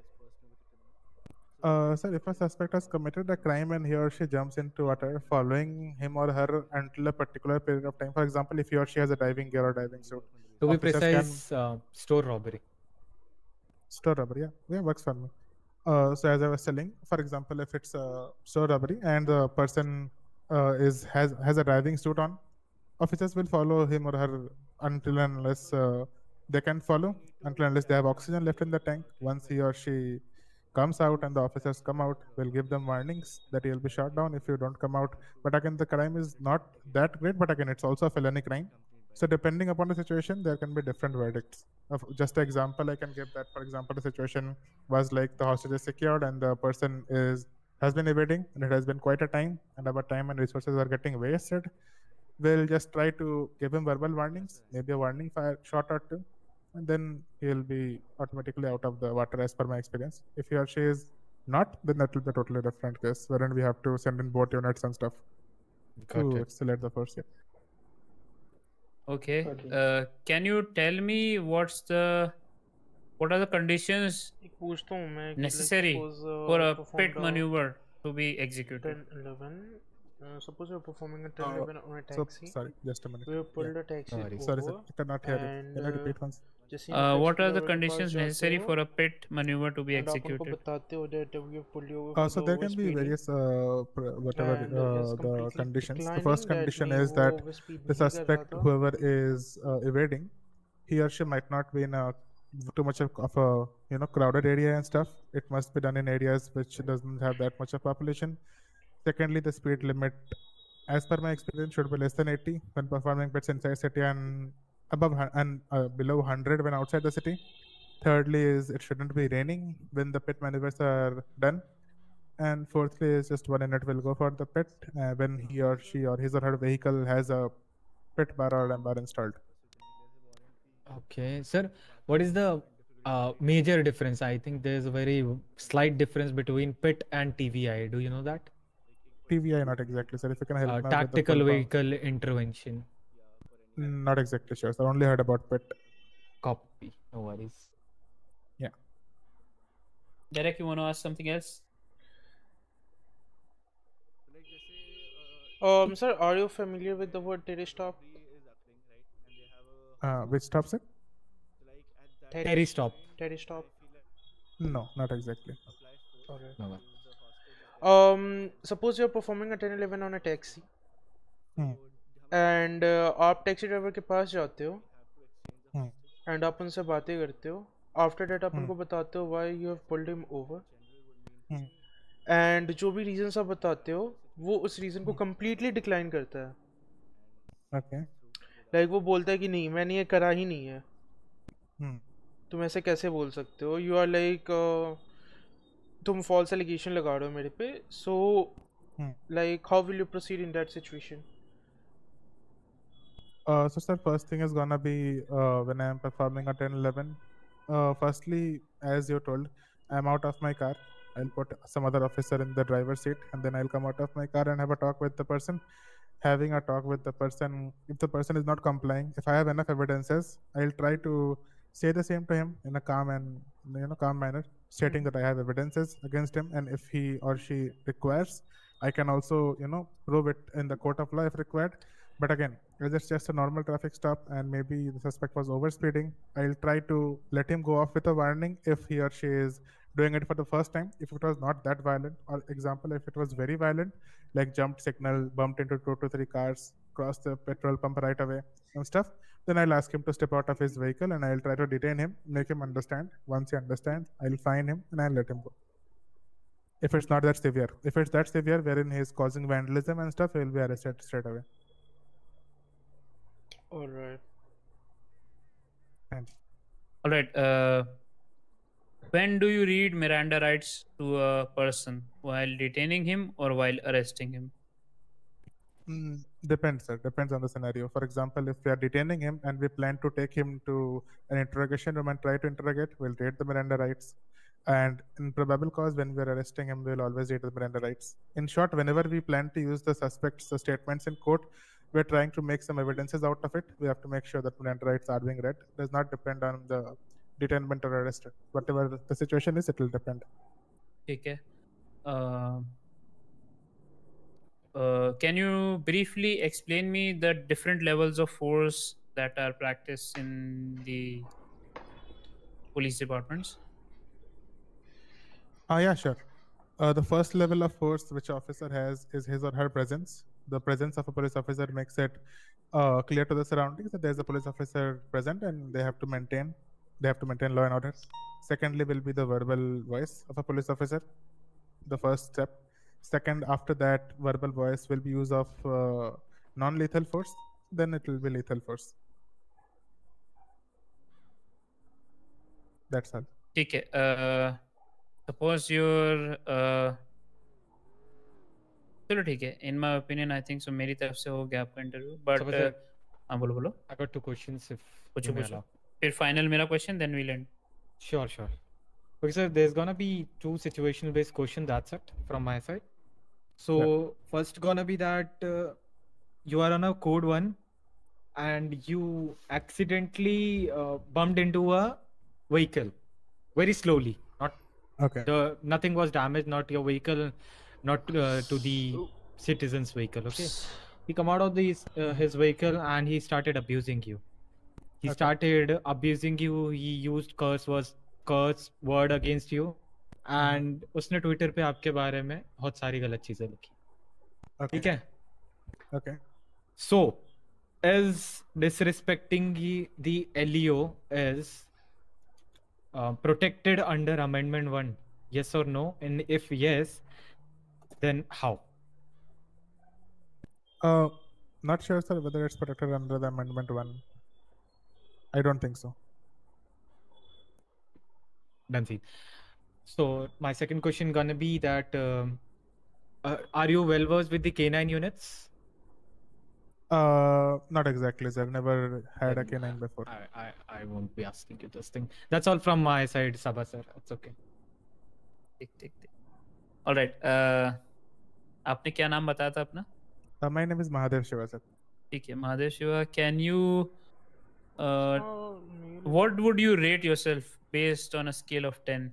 Sir, if a suspect has committed a crime and he or she jumps into water, following him or her until a particular period of time. For example, if he or she has a diving gear or diving suit. To be officers precise, store robbery. Store robbery, yeah, works for me. So as I was telling, for example, if it's a store robbery and the person has a diving suit on, officers will follow him or her until and unless they can follow, until unless they have oxygen left in the tank. Once he or she comes out and the officers come out, will give them warnings that you'll be shot down if you don't come out. But again, the crime is not that great, but again, it's also a felony crime. So depending upon the situation, there can be different verdicts. Just an example I can give that, for example, the situation was like the hostage is secured and the person has been evading and it has been quite a time and our time and resources are getting wasted. We'll just try to give him verbal warnings, maybe a warning fire shot or two, and then he'll be automatically out of the water as per my experience. If he or she is not, then that will be a totally different case wherein we have to send in boat units and stuff to accelerate the force. Yeah. Okay. Can you tell me what are the conditions necessary for a pit maneuver to be executed? 10-11. Suppose you're performing a 10-11 on a So, taxi. sorry, just a minute. We have pulled a taxi Sorry, over. sir. I cannot hear you. Can you repeat once? What are the conditions necessary for a pit maneuver to be executed? So there can be various whatever the conditions. The first condition is that the suspect, whoever is evading, he or she might not be in a too much of a crowded area and stuff. It must be done in areas which doesn't have that much of population. Secondly, the speed limit, as per my experience, should be less than 80 when performing pits inside city and above and below 100 when outside the city. Thirdly is it shouldn't be raining when the pit maneuvers are done. And fourthly is just one unit will go for the pit when he or she or his or her vehicle has a pit bar or bar installed. Okay, sir. What is the major difference? I think there's a very slight difference between pit and TVI. Do you know that? TVI, not exactly, sir. If you can help me. Tactical vehicle intervention. Not exactly sure. So I only heard about pit. Copy. No worries. Yeah. Derek, you want to ask something else? Sir, are you familiar with the word terrorist stop? Which stop, sir? Terry stop. Terry stop. No, not exactly. Alright. No. Suppose you're performing a 1011 on a taxi. Hmm. And आप taxi driver के पास जाते हो Hmm. And आप उनसे बातें करते हो. After date आप उनको बताते हो why you have pulled him over. And जो भी रीजंस आप बताते हो वो उस रीजन को कंप्लीटली डिक्लाइन करता है. Okay. लाइक वो बोलता है कि नहीं मैंने ये करा ही नहीं है. Hmm. तुम ऐसे कैसे बोल सकते हो. यू आर लाइक तुम फॉल्स एलिगेशन लगा रहे हो मेरे पे. So like how will you proceed in that situation. So sir, first thing is gonna be when I am performing a 1011. Firstly, as you told, I'm out of my car. I'll put some other officer in the driver's seat, and then I'll come out of my car and have a talk with the person. Having a talk with the person, if the person is not complying, if I have enough evidences, I'll try to say the same to him in a calm and calm manner, stating that I have evidences against him, and if he or she requires, I can also prove it in the court of law if required. But again, as it's just a normal traffic stop and maybe the suspect was overspeeding, I'll try to let him go off with a warning if he or she is doing it for the first time. If it was not that violent, or example, if it was very violent, like jumped signal, bumped into 2 to 3 cars, crossed the petrol pump right away and stuff, then I'll ask him to step out of his vehicle and I'll try to detain him, make him understand. Once he understands, I'll fine him and I'll let him go. If it's not that severe. If it's that severe wherein he is causing vandalism and stuff, he'll be arrested straight away. Alright. Alright. When do you read Miranda rights to a person? While detaining him or while arresting him? Depends, sir. Depends on the scenario. For example, if we are detaining him and we plan to take him to an interrogation room and try to interrogate, we'll read the Miranda rights. And in probable cause, when we're arresting him, we'll always read the Miranda rights. In short, whenever we plan to use the suspect's statements in court, we're trying to make some evidences out of it. We have to make sure that Miranda rights are being read. It does not depend on the detainment or arrest. Whatever the situation is, it will depend. Okay. Can you briefly explain me the different levels of force that are practiced in the police departments? Yeah, sure. The first level of force which officer has is his or her presence. The presence of a police officer makes it clear to the surroundings that there's a police officer present and they have to maintain law and order. Secondly will be the verbal voice of a police officer, the first step. Second, after that verbal voice will be use of non-lethal force, then it will be lethal force. That's all. Okay. Suppose you're चलो ठीक है. In my opinion, I think so. मेरी तरफ से हो गया आपका interview. But हाँ बोलो. I got 2 questions if पूछो. फिर final मेरा question, then we'll end. Sure. Okay, sir. There's gonna be 2 situational based questions. That's it from my side. So first gonna be that you are on a code 1 and you accidentally bumped into a vehicle very slowly. Nothing was damaged, not your vehicle, not to the citizen's vehicle. Okay, he come out of his vehicle and he started abusing you. He started abusing you. He used curse word against you, and उसने Twitter पे आपके बारे में बहुत सारी गलत चीजें लिखी. ठीक है? Okay. So, is disrespecting the LEO is protected under Amendment 1? Yes or no? And if yes, then how? Not sure, sir, whether it's protected under the Amendment 1. I don't think so. Done. So my second question gonna be that are you well versed with the K9 units? Not exactly, sir. Never had a K9 before. I won't be asking you this thing. That's all from my side, Sabha sir. It's okay. ठीक. All right. आपने क्या नाम बताया था अपना? My name is Mahadev Shiva, sir. ठीक है, Mahadev Shiva. Can you what would you rate yourself based on a scale of 10?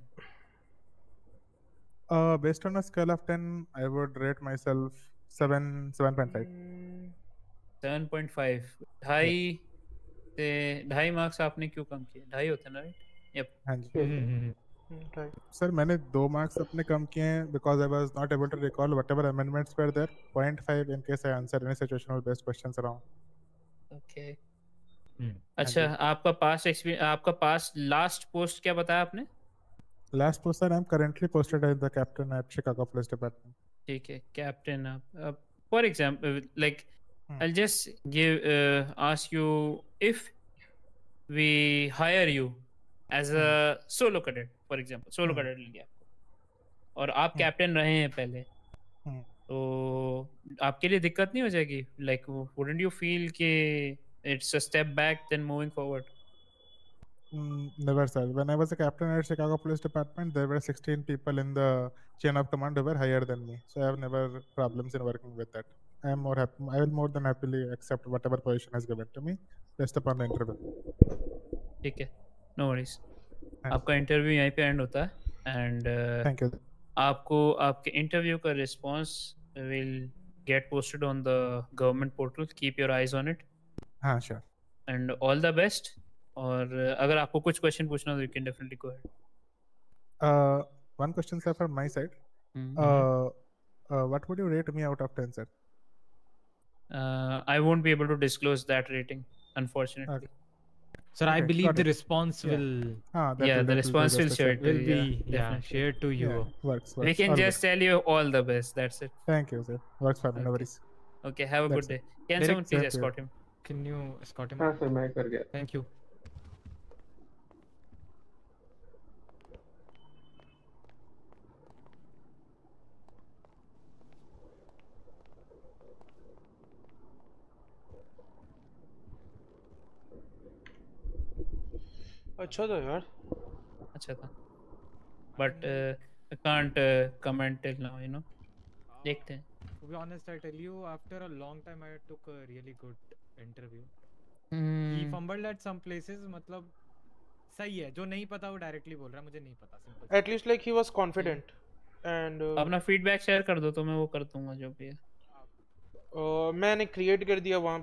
Based on a scale of 10, I would rate myself 7.5. 7.5. High से 2.5 marks आपने क्यों कम किए? 2.5 होते ना, right? Yup. हाँ जी सर, मैंने 2 मार्क्स अपने कम किए हैं because I was not able to recall whatever amendments were there. 0.5 in case I answer any situational based questions around. Okay. अच्छा, आपका पास लास्ट पोस्ट क्या बताया आपने? Last post, sir, I'm currently posted as the captain at Chicago Police Department. ठीक है, captain आप for example like I'll just ask you, if we hire you as a solo cadet, for example, solo cadet ले लिया आपको और आप captain रहे हैं पहले, तो आपके लिए दिक्कत नहीं हो जाएगी? लाइक wouldn't you feel कि it's a step back than moving forward? Never, sir. When I was a captain at Chicago Police Department, there were 16 people in the chain of command who were higher than me. So I have never problems in working with that. I am more happy. I will more than happily accept whatever position is given to me based upon the interview. ठीक है, no worries. आपका interview यहीं पे and होता है and Thank you. आपको आपके interview का response will get posted on the government portal. Keep your eyes on it. हाँ, sure. And all the best. और अगर आपको कुछ क्वेश्चन पूछना हो, you can definitely go ahead. One question, sir, from my side. What would you rate me out of 10, sir? I won't be able to disclose that rating, unfortunately. Okay. Sir, I Okay, believe got the it. response Yeah. will The response will share to will you, be definitely. shared to you. Yeah, works. We can All just good. tell you all the best. That's it. Thank you, sir. Works for me. No worries. Okay, have a good That's day. it. Can Derek, someone please sir, escort him? Can you escort him? हाँ sir, मैं कर गया. Thank you. अच्छा था यार. अच्छा था. But I can't comment till now, you know. देखते हैं. To be honest, I tell you, after a long time, I took a really good interview. He fumbled at some places. मतलब सही है, जो नहीं पता वो डायरेक्टली बोल रहा है, मुझे नहीं पता. Simple. At least like he was confident. And अपना फीडबैक शेयर कर दो तो मैं वो कर दूंगा जो भी है. मैंने क्रिएट कर दिया वहाँ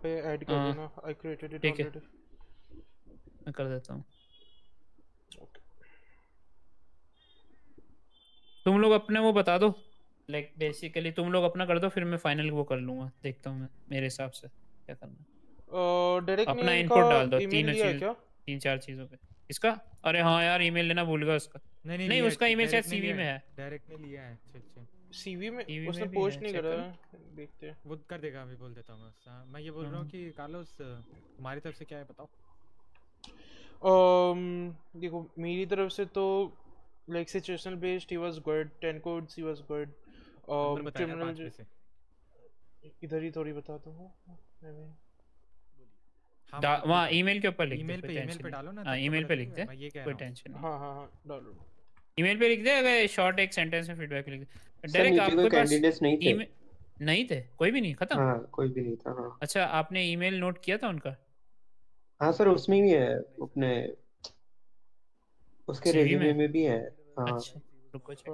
पे ऐड कर देना. I created it ठीक है, already. मैं कर देता हूँ. तुम लोग अपने वो बता दो, लाइक बेसिकली तुम लोग अपना कर दो, फिर मैं फाइनल वो कर लूंगा. देखता हूँ मैं मेरे हिसाब से क्या करना है. डायरेक्ट अपना इनपुट डाल दो. 3-4 चीजों पे. इसका अरे हाँ यार, ईमेल लेना भूल गया उसका. नहीं उसका ईमेल शायद सीवी में है. डायरेक्ट ने लिया है. अच्छा. सीवी में उसने पोस्ट नहीं करा. देखते हैं, वो कर देगा. अभी बोल देता हूँ मैं ये बोल रहा हूँ कि कार्लोस तुम्हारी तरफ से क्या है बताओ. देखो मेरी तरफ से तो like situational based he was good. 10 codes he was good. Criminal इधर ही थोड़ी बताता हूँ. वहाँ ईमेल के ऊपर लिख दे. ईमेल पे डालो ना. हाँ ईमेल पे लिख दे, कोई टेंशन नहीं. हाँ डालो. ईमेल पे लिख दे. अगर शॉर्ट एक सेंटेंस में फीडबैक लिख दे. डायरेक्ट आपके पास कैंडिडेट्स नहीं थे. कोई भी नहीं. खत्म. हाँ, कोई भी नहीं था. हाँ. अच्छा, आपने ईमेल नोट किया था उनका? हाँ सर, उसमें भी है. अपने उसके रेज्यूमे में भी है. हाँ. अच्छा, रुको check.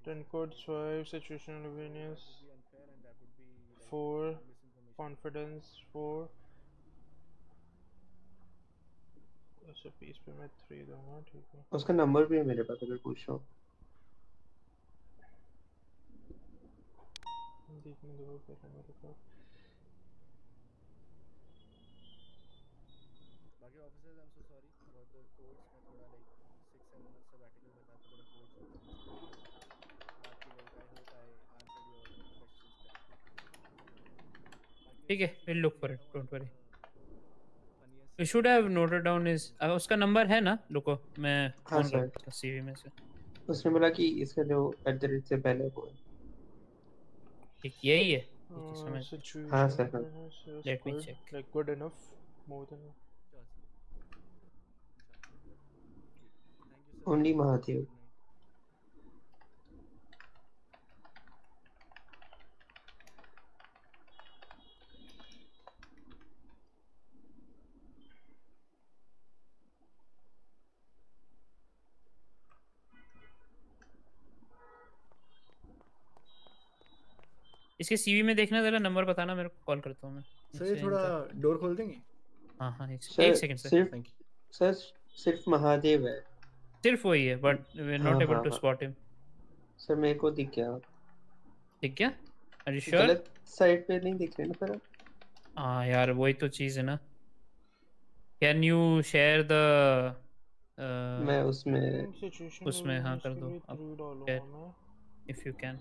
10 codes, 5 situational awareness, 4 confidence, 4 ऐसे पीस पे मैं 3 दूंगा. ठीक है, उसका नंबर भी है मेरे पास अगर पूछ रहा हूँ. देखने दो पहले मेरे पास. बाकी officers, I am so sorry about the codes. मैं थोड़ा लाइक 6-7 मंथ सबैटिकल में था तो थोड़ा कोड्स बाकी like I hope I answered your questions. ठीक है, will look for it, don't worry. You should have noted down his. उसका नंबर है ना? रुको मैं फोन करता हूं सीवी में से. उसने बोला कि इसका जो @ से पहले वो है. ठीक, यही है. हाँ sir. Let me check. Like good enough, more then only Mahadev. इसके सीवी में देखना, जरा नंबर बताना, मेरे को कॉल करता हूँ मैं। सर ये थोड़ा डोर खोल देंगे? हाँ एक सर सेकंड सर। सिर्फ सर सिर्फ महादेव है। सिर्फ वही है, but we are not able to spot him. Sir मेरे को दिख गया। ठीक क्या? Are you sure? गलत साइड पे नहीं दिख रहे ना सर? हाँ यार वही तो चीज़ है ना। कैन यू शेयर द मैं उसमें उसमें हाँ कर दो इफ यू कैन।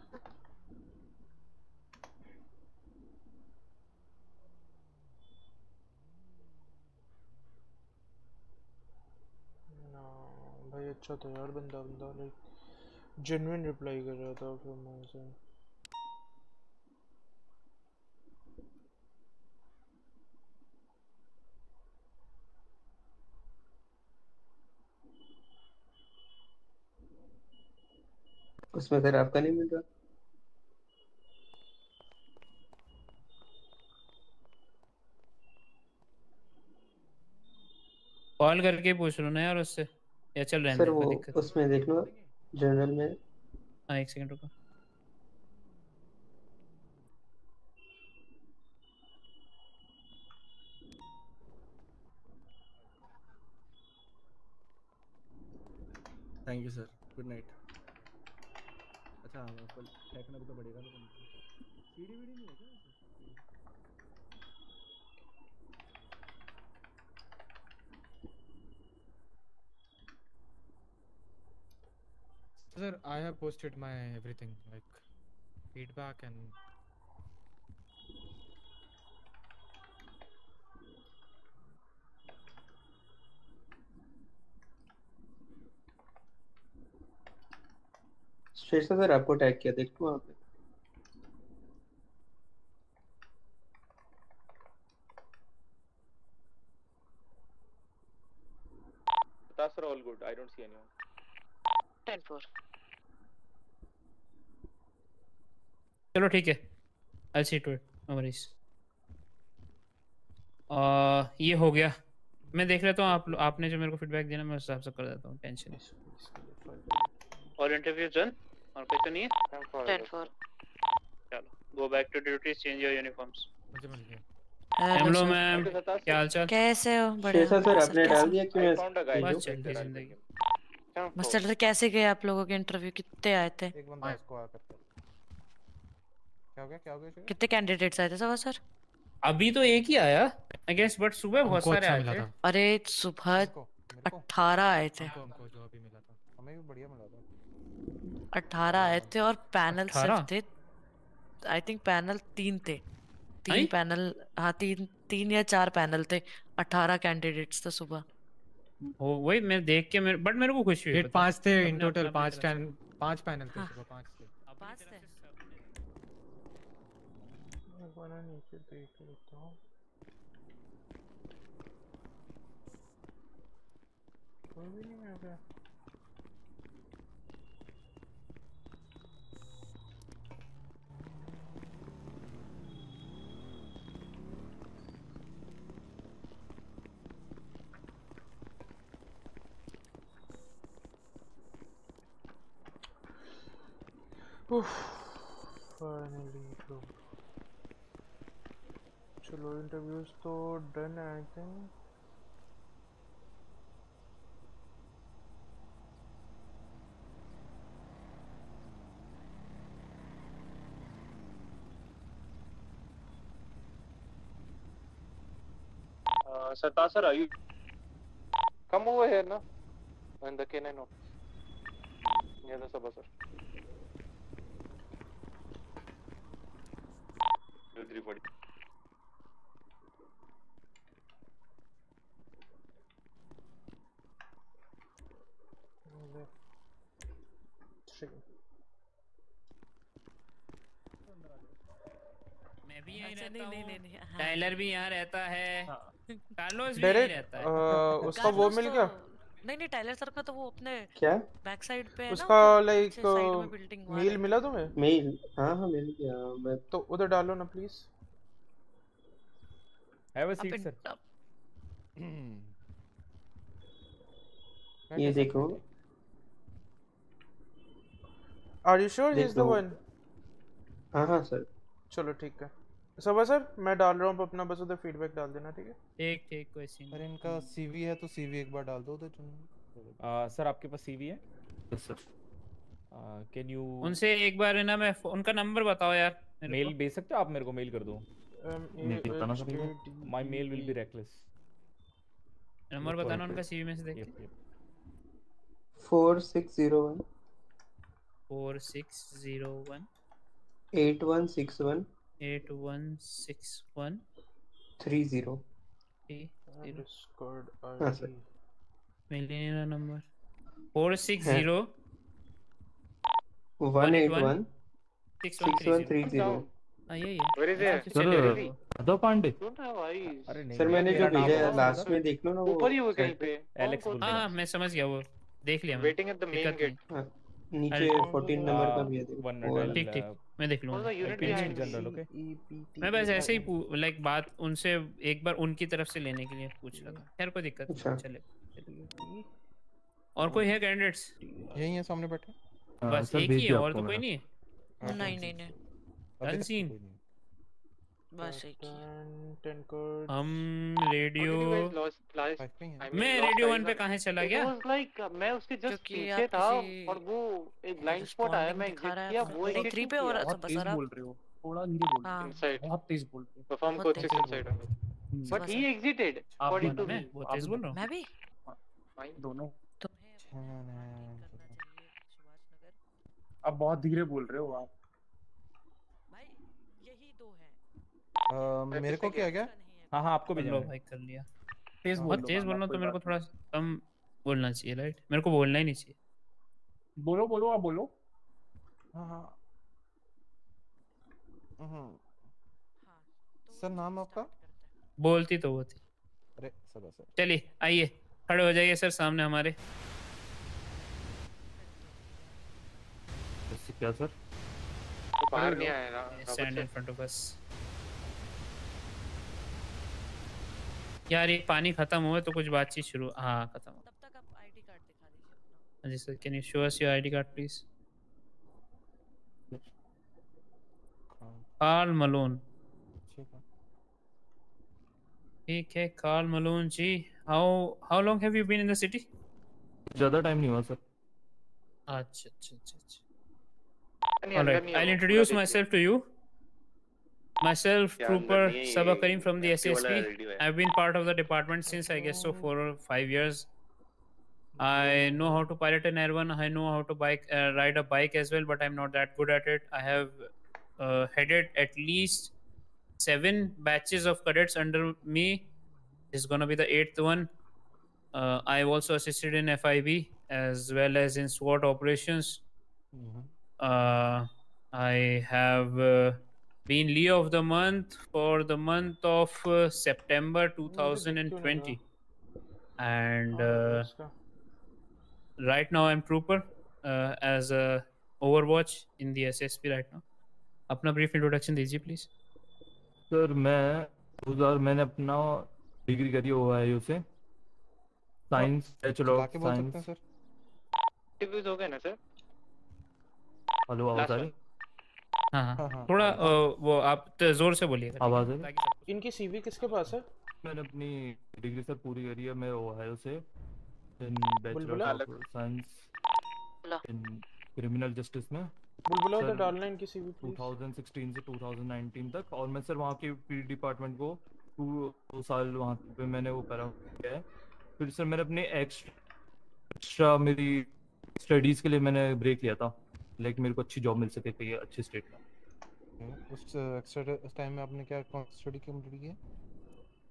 भाई अच्छा था यार, बंदा लाइक जेन्युइन रिप्लाई कर रहा था फिर मैं से। उसमें सर आपका नहीं मिल रहा? कॉल करके पूछ लो ना यार उससे, या चल रहने सर दे, वो कोई दिक्कत उसमें देख लो जनरल में। हाँ एक सेकंड रुको। Thank you sir, good night. अच्छा आपको फेंकना भी तो पड़ेगा ना, सीढ़ी वीडी नहीं है क्या वैसे? Sir, I have posted my everything like feedback and Shesha sir आपको टैग किया, देख लो आप। That's all good. I don't see anyone. 10-4. चलो ठीक है, I'll see to it, no worries। ये हो गया, मैं देख लेता हूँ। आपने जो मेरे को फीडबैक दिया ना, मैं उस हिसाब से कर देता हूँ, टेंशन। और इंटरव्यू डन, और कोई तो नहीं है? 10-4। चलो go back to duty, change your uniforms. मुझे मिल गया। हेलो मैम, क्या हाल चाल? कैसे हो? बढ़िया। शेषा सर आपने डाल दिया कि मैं बस चल रही जिंदगी। मास्टर सर कैसे गए आप लोगों के इंटरव्यू? कितने आए थे? एक बंदा इसको आ करते। क्या हो गया? कितने कैंडिडेट्स आए थे सर? अभी तो एक ही आया आई गेस, बट सुबह बहुत सारे आए थे। अरे सुबह 18 आए थे। हमको जो अभी मिला था हमें भी बढ़िया मिला था। 18 आए थे और पैनल सिर्फ थे, आई थिंक पैनल 3 थे। 3 पैनल, हाँ 3 या 4 पैनल थे। 18 कैंडिडेट्स थे सुबह। वो वही मैं देख के बट मेरे को खुशी हुई। 5 थे इन टोटल, 5 पैनल थे सुबह, 5 थे। मैं नीचे देख लेता हूँ। कोई भी नहीं आ गया। फाइनली चलो इंटरव्यूज तो डन है I think. Sartaj sir, are you come over here na in the K9 near the Sabha sir. 340. मैं भी यहीं रहता हूँ, टाइलर भी यहाँ रहता है, कार्लोस भी डायरेक्ट रहता है। उसका वो मिल गया? नहीं टाइलर सर का तो वो अपने क्या बैक साइड पे है उसका ना, लाइक मेल मिला तुम्हें? मेल हाँ मिल गया। मैं तो उधर डालो ना please. Have a seat sir. ये देखो। Are you sure he is the one? हाँ सर। चलो ठीक है सबा सर, मैं डाल रहा हूँ अपना, बस उधर फीडबैक डाल देना, ठीक है? ठीक ठीक, कोई सीन सर इनका सीवी है तो सीवी एक बार डाल दो उधर चुन। सर आपके पास सीवी है? सर कैन यू उनसे एक बार है ना, मैं उनका नंबर बताओ यार मेल भेज सकते हो आप मेरे को? मेल कर दो। My mail will be reckless. Number बताना उनका सीवी में से देख के। 4601 4601 8161 8161 30। डिस्कॉर्ड हाँ सर। Melania number 460 181 6130। 6130। हाँ यही Where is it? सर दो पांडे। Don't have eyes. अरे नहीं सर मैंने जो भेजा है लास्ट में देख लो ना, वो ऊपर ही हो कहीं पे। एलेक्स बोल हाँ मैं समझ गया, वो देख लिया मैंने। Waiting at the main gate. नीचे 14 नंबर का भी है देखो। ठीक ठीक, मैं देख लूँगा। General okay. मैं बस ऐसे ही लाइक बात उनसे एक बार उनकी तरफ से लेने के लिए पूछ रहा था। खैर कोई दिक्कत नहीं, चले। और कोई है कैंडिडेट्स? यही है सामने बैठे। बस एक ही है, और तो कोई नहीं है? नहीं नहीं नहीं, डन सीन। बस एक ही है। हम रेडियो, मैं रेडियो 1 पे कहाँ चला गया? मैं उसके जस्ट पीछे था और वो एक ब्लाइंड स्पॉट आया, मैं एग्जिट किया, वो एग्जिट 3 पे और बहुत तेज बोल रहे हो, थोड़ा धीरे बोल रहे हो। इनसाइड बहुत तेज बोल रहे हो। Perform coach inside but he exited according to me. वो तेज बोल रहा हूँ मैं भी दोनों। तुम्हें अब बहुत धीरे बोल रहे हो आप। भाई यही दो हैं। मेरे को क्या गया? हाँ हाँ आपको भी लो भाई कर लिया। तेज बहुत तेज बोलना तो मेरे को थोड़ा कम बोलना चाहिए, राइट? मेरे को बोलना ही नहीं चाहिए। बोलो बोलो आप बोलो। हाँ हाँ। सर नाम आपका? बोलती तो वो थी। अरे सर सर चलिए आइए, खड़े हो जाइए सर सामने हमारे। क्या सर? बाहर नहीं आया ना, stand in front of us. यार ये पानी खत्म हुआ तो कुछ बातचीत शुरू। हाँ खत्म हो। तब तक आप आईडी कार्ड दिखा दीजिए अपना। हाँ जी sir, can you show us your ID card please? Carl Malone. ठीक है Carl Malone ji, how long have you been in the city? ज्यादा टाइम नहीं हुआ सर। अच्छा अच्छा अच्छा अच्छा। All right, I'll introduce myself to you. Myself, Trooper Sabah Karim from the SSP. I've been part of the department since I guess so 4 or 5 years. I know how to pilot an Air 1. I know how to ride a bike as well, but I'm not that good at it. I have headed at least 7 batches of cadets under me. This is gonna be the 8th one. I've also assisted in FIB as well as in SWAT operations. I have been Leo of the month for the month of September 2020, and right now I'm Trooper as a Overwatch in the SSP right now. अपना brief introduction दीजिए please. Sir मैंने अपना degree करी Ohio से, science bachelor of science. Interviews हो गए ना sir? Hello आवाज आ रही? हाँ थोड़ा वो आप जोर से बोलिएगा। आवाज है? इनकी सीवी किसके पास है? मैंने अपनी डिग्री सर पूरी करी है, मैं ओहायो से इन bachelor of science in criminal justice में। बुलबुला उधर डालना इनकी सीवी प्लीज। 2016 से 2019 तक, और मैं सर वहाँ के पीडी डिपार्टमेंट को 2 साल वहाँ पे मैंने वो करा है। फिर सर मैंने अपने एक्स्ट्रा मेरी स्टडीज के लिए मैंने ब्रेक लिया था, लाइक मेरे को अच्छी जॉब मिल सके कहीं अच्छी स्टेट में। उस एक्स्ट्रा टाइम में आपने क्या कौन सी स्टडी कंप्लीट की है?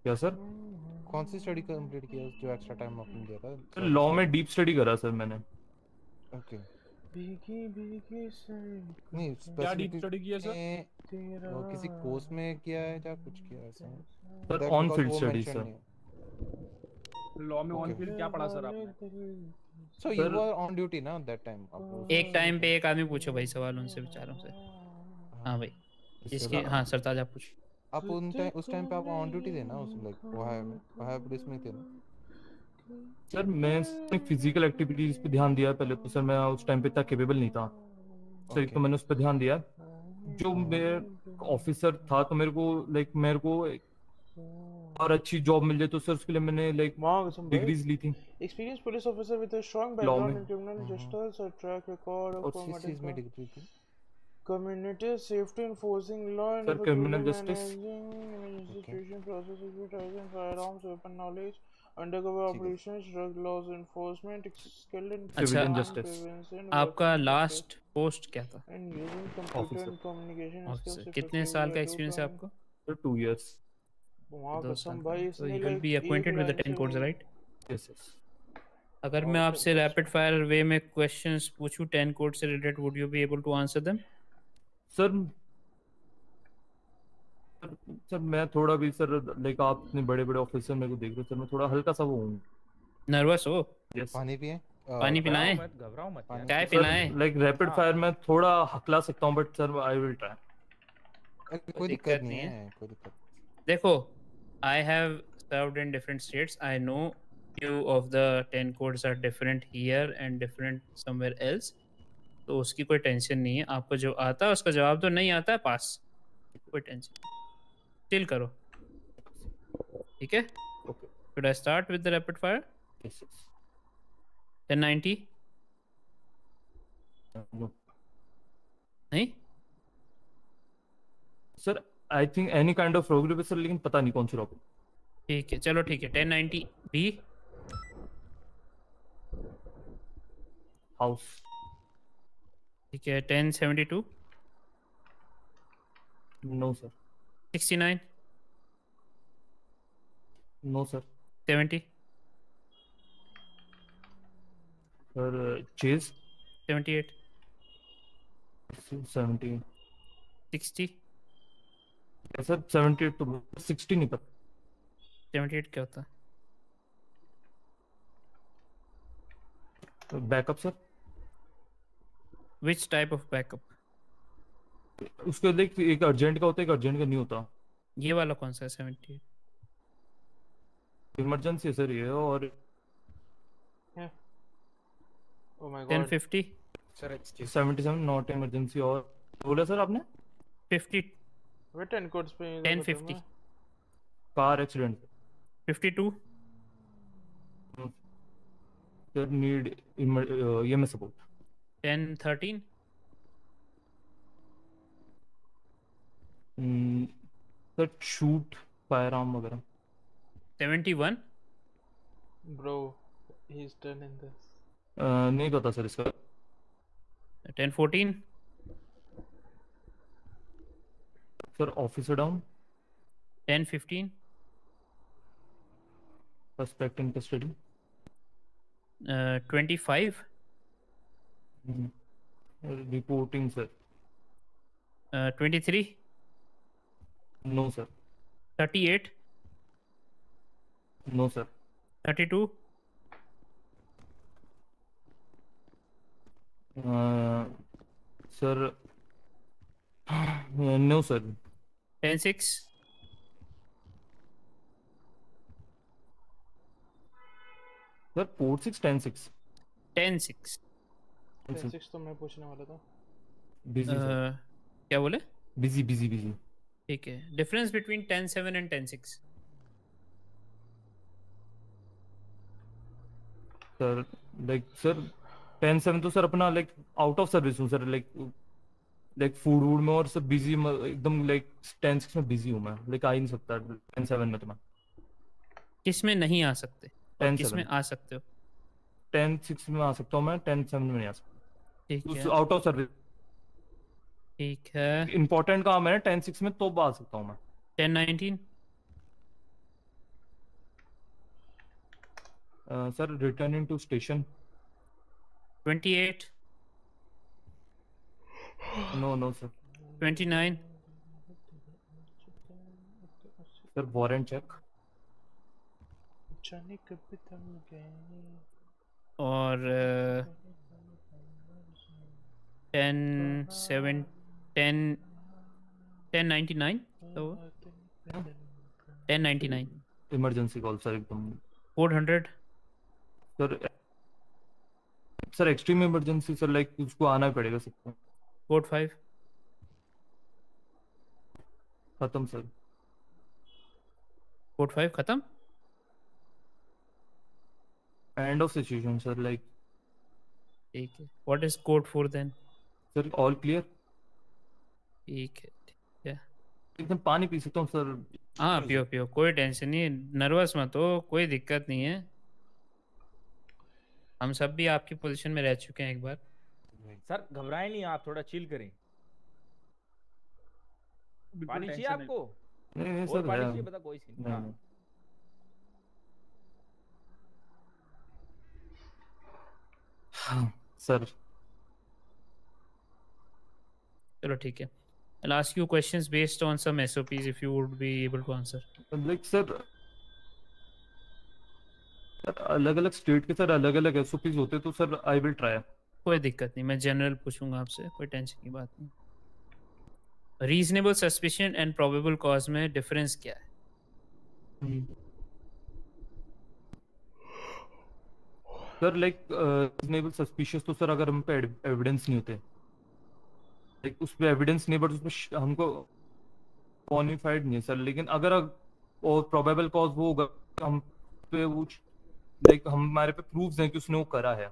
क्या सर? कौन सी स्टडी कंप्लीट की है जो एक्स्ट्रा टाइम आपने लिया था? सर लॉ में डीप स्टडी करा सर मैंने। ओके नहीं क्या डीप स्टडी की है सर? किसी कोर्स में किया है या कुछ किया है sir? Sir on field study sir. Law में ऑन फील्ड क्या पढ़ा सर आपने? So you were on duty ना दैट टाइम? एक टाइम पे एक आदमी पूछो भाई सवाल उनसे विचारों से। हाँ भाई इसके हाँ सरताज आप पूछ। आप उस टाइम पे आप ऑन ड्यूटी थे ना, उस लाइक वहाँ पुलिस में थे ना? सर मैं फिजिकल एक्टिविटीज पे ध्यान दिया पहले तो सर, मैं उस टाइम पे इतना कैपेबल नहीं था सर। एक तो मैंने उस पर ध्यान दिया, जो मेरे ऑफिसर था तो मेरे को और अच्छी जॉब मिल जाए तो सर उसके लिए मैंने डिग्रीज ली थी Experienced police officer with a strong law background में। in criminal justice, a track record of और किस चीज में डिग्री थी community safety, enforcing law and sir criminal justice managing emergency situation process, expertise firearms, weapon knowledge, undercover operations, drug laws enforcement, skilled in अच्छा crime prevention, आपका weapons last post क्या था? and using computer and communication skills officer कितने साल का experience है आपको? Sir 2 years वहाँ 2 कसम साल भाई का। इसने So you will like be एक acquainted with the लाइन 10 से codes, बोला। right? यस यस अगर मैं आपसे रैपिड फायर वे में क्वेश्चंस पूछूं 10 कोड से related, would you be able to answer them? Sir मैं थोड़ा भी सर लाइक आप इतने बड़े बड़े ऑफिसर मेरे को देख रहे हो सर मैं थोड़ा हल्का सा वो हूँ नर्वस हो? यस पानी पिए पानी पिलाएं? घबराओ मत यार। चाय पिलाएं? लाइक रैपिड फायर में थोड़ा हकला सकता हूँ but sir I will try कोई दिक्कत नहीं है कोई दिक्कत देखो I have served in different states. I know few of the 10 codes are different here and different somewhere else. तो उसकी कोई टेंशन नहीं है। आपको जो आता है उसका जवाब तो नहीं आता है पास, कोई टेंशन। चिल करो, ठीक है? Okay. Should I start with the rapid fire? Yes, yes. 1090? No. नहीं? Sir I think any kind of robbery sir लेकिन पता नहीं कौन सी रॉबरी ठीक है चलो ठीक है 1090 B हाउस ठीक है 1072 no sir 69 no sir 70 sir chase 78 70 60 sir 78 तो 60 नहीं पता 78 क्या होता है? Backup sir Which type of backup? उसके देख एक अर्जेंट का होता है एक अर्जेंट का नहीं होता ये वाला कौन सा है 78? इमरजेंसी है सर ये और Oh my God. 1050 sir 77 not emergency और बोला सर आपने 50 वे 10 कोड्स पे 1050 car accident 52 sir need EMS support 1013 sir shoot fire arm वगैरह 71 Bro, he's done in this. नहीं पता सर इसका 1014 sir officer down 1015 suspect in custody 25 reporting sir 23 no sir 38 no sir 32 sir no sir 106 sir port 6 10-6 10-6 10-6 तो मैं पूछने वाला था busy क्या बोले बिजी बिजी बिजी ठीक है difference between 10-7 and 10-6 sir like sir 10-7 तो सर अपना लाइक आउट ऑफ सर्विस हूँ सर लाइक फूड वूड में और सब बिजी एकदम लाइक 10-6 में बिजी हूँ मैं लाइक आ ही नहीं सकता 10-7 में तो मैं किस में नहीं आ सकते 10-7 किस में आ सकते हो 10-6 में आ सकता हूँ मैं 10-7 में नहीं आ सकता ठीक है आउट ऑफ सर्विस ठीक है इंपॉर्टेंट काम है 10-6 में तो आ सकता हूँ मैं 10-19 sir returning to station 28 no sir 29 sir warrant check जाने कब तक गए और 1099 तो 1099 इमरजेंसी कॉल सर एकदम 400 sir extreme emergency sir like उसको आना ही पड़ेगा सबको कोड 5 खत्म सर। कोड 5 खत्म। End of situation sir, like. ठीक है, what is code 4 then? Sir all clear. ठीक है, ठीक है। एकदम पानी पी सकता हूँ सर। हाँ पियो पियो, कोई टेंशन नहीं है, नर्वस मत हो, कोई दिक्कत नहीं है। हम सब भी आपकी पोजीशन में रह चुके हैं एक बार। सर घबराएं नहीं, आप थोड़ा चिल करें। पानी चाहिए टेंशन आपको? नहीं और सर, पानी है। चाहिए? बता, कोई सीन नहीं, हाँ। नहीं। हाँ, सर। चलो ठीक है, I'll ask you questions based on some SOPs if you would be able to answer. Like sir, अलग अलग स्टेट के सर अलग अलग एसओपीज होते, तो सर आई विल ट्राई। कोई दिक्कत नहीं, मैं जनरल पूछूंगा आपसे, कोई टेंशन की बात नहीं। Reasonable suspicion and probable cause में डिफरेंस क्या है? सर लाइक रीजनेबल सस्पिशियस तो सर अगर हम पे एविडेंस नहीं होते, लाइक उस पे एविडेंस नहीं, बट उसमें हमको क्वालिफाइड नहीं है सर। लेकिन अगर और प्रोबेबल कॉज वो होगा हम पे वो, लाइक हमारे पे प्रूफ्स हैं कि उसने वो करा है।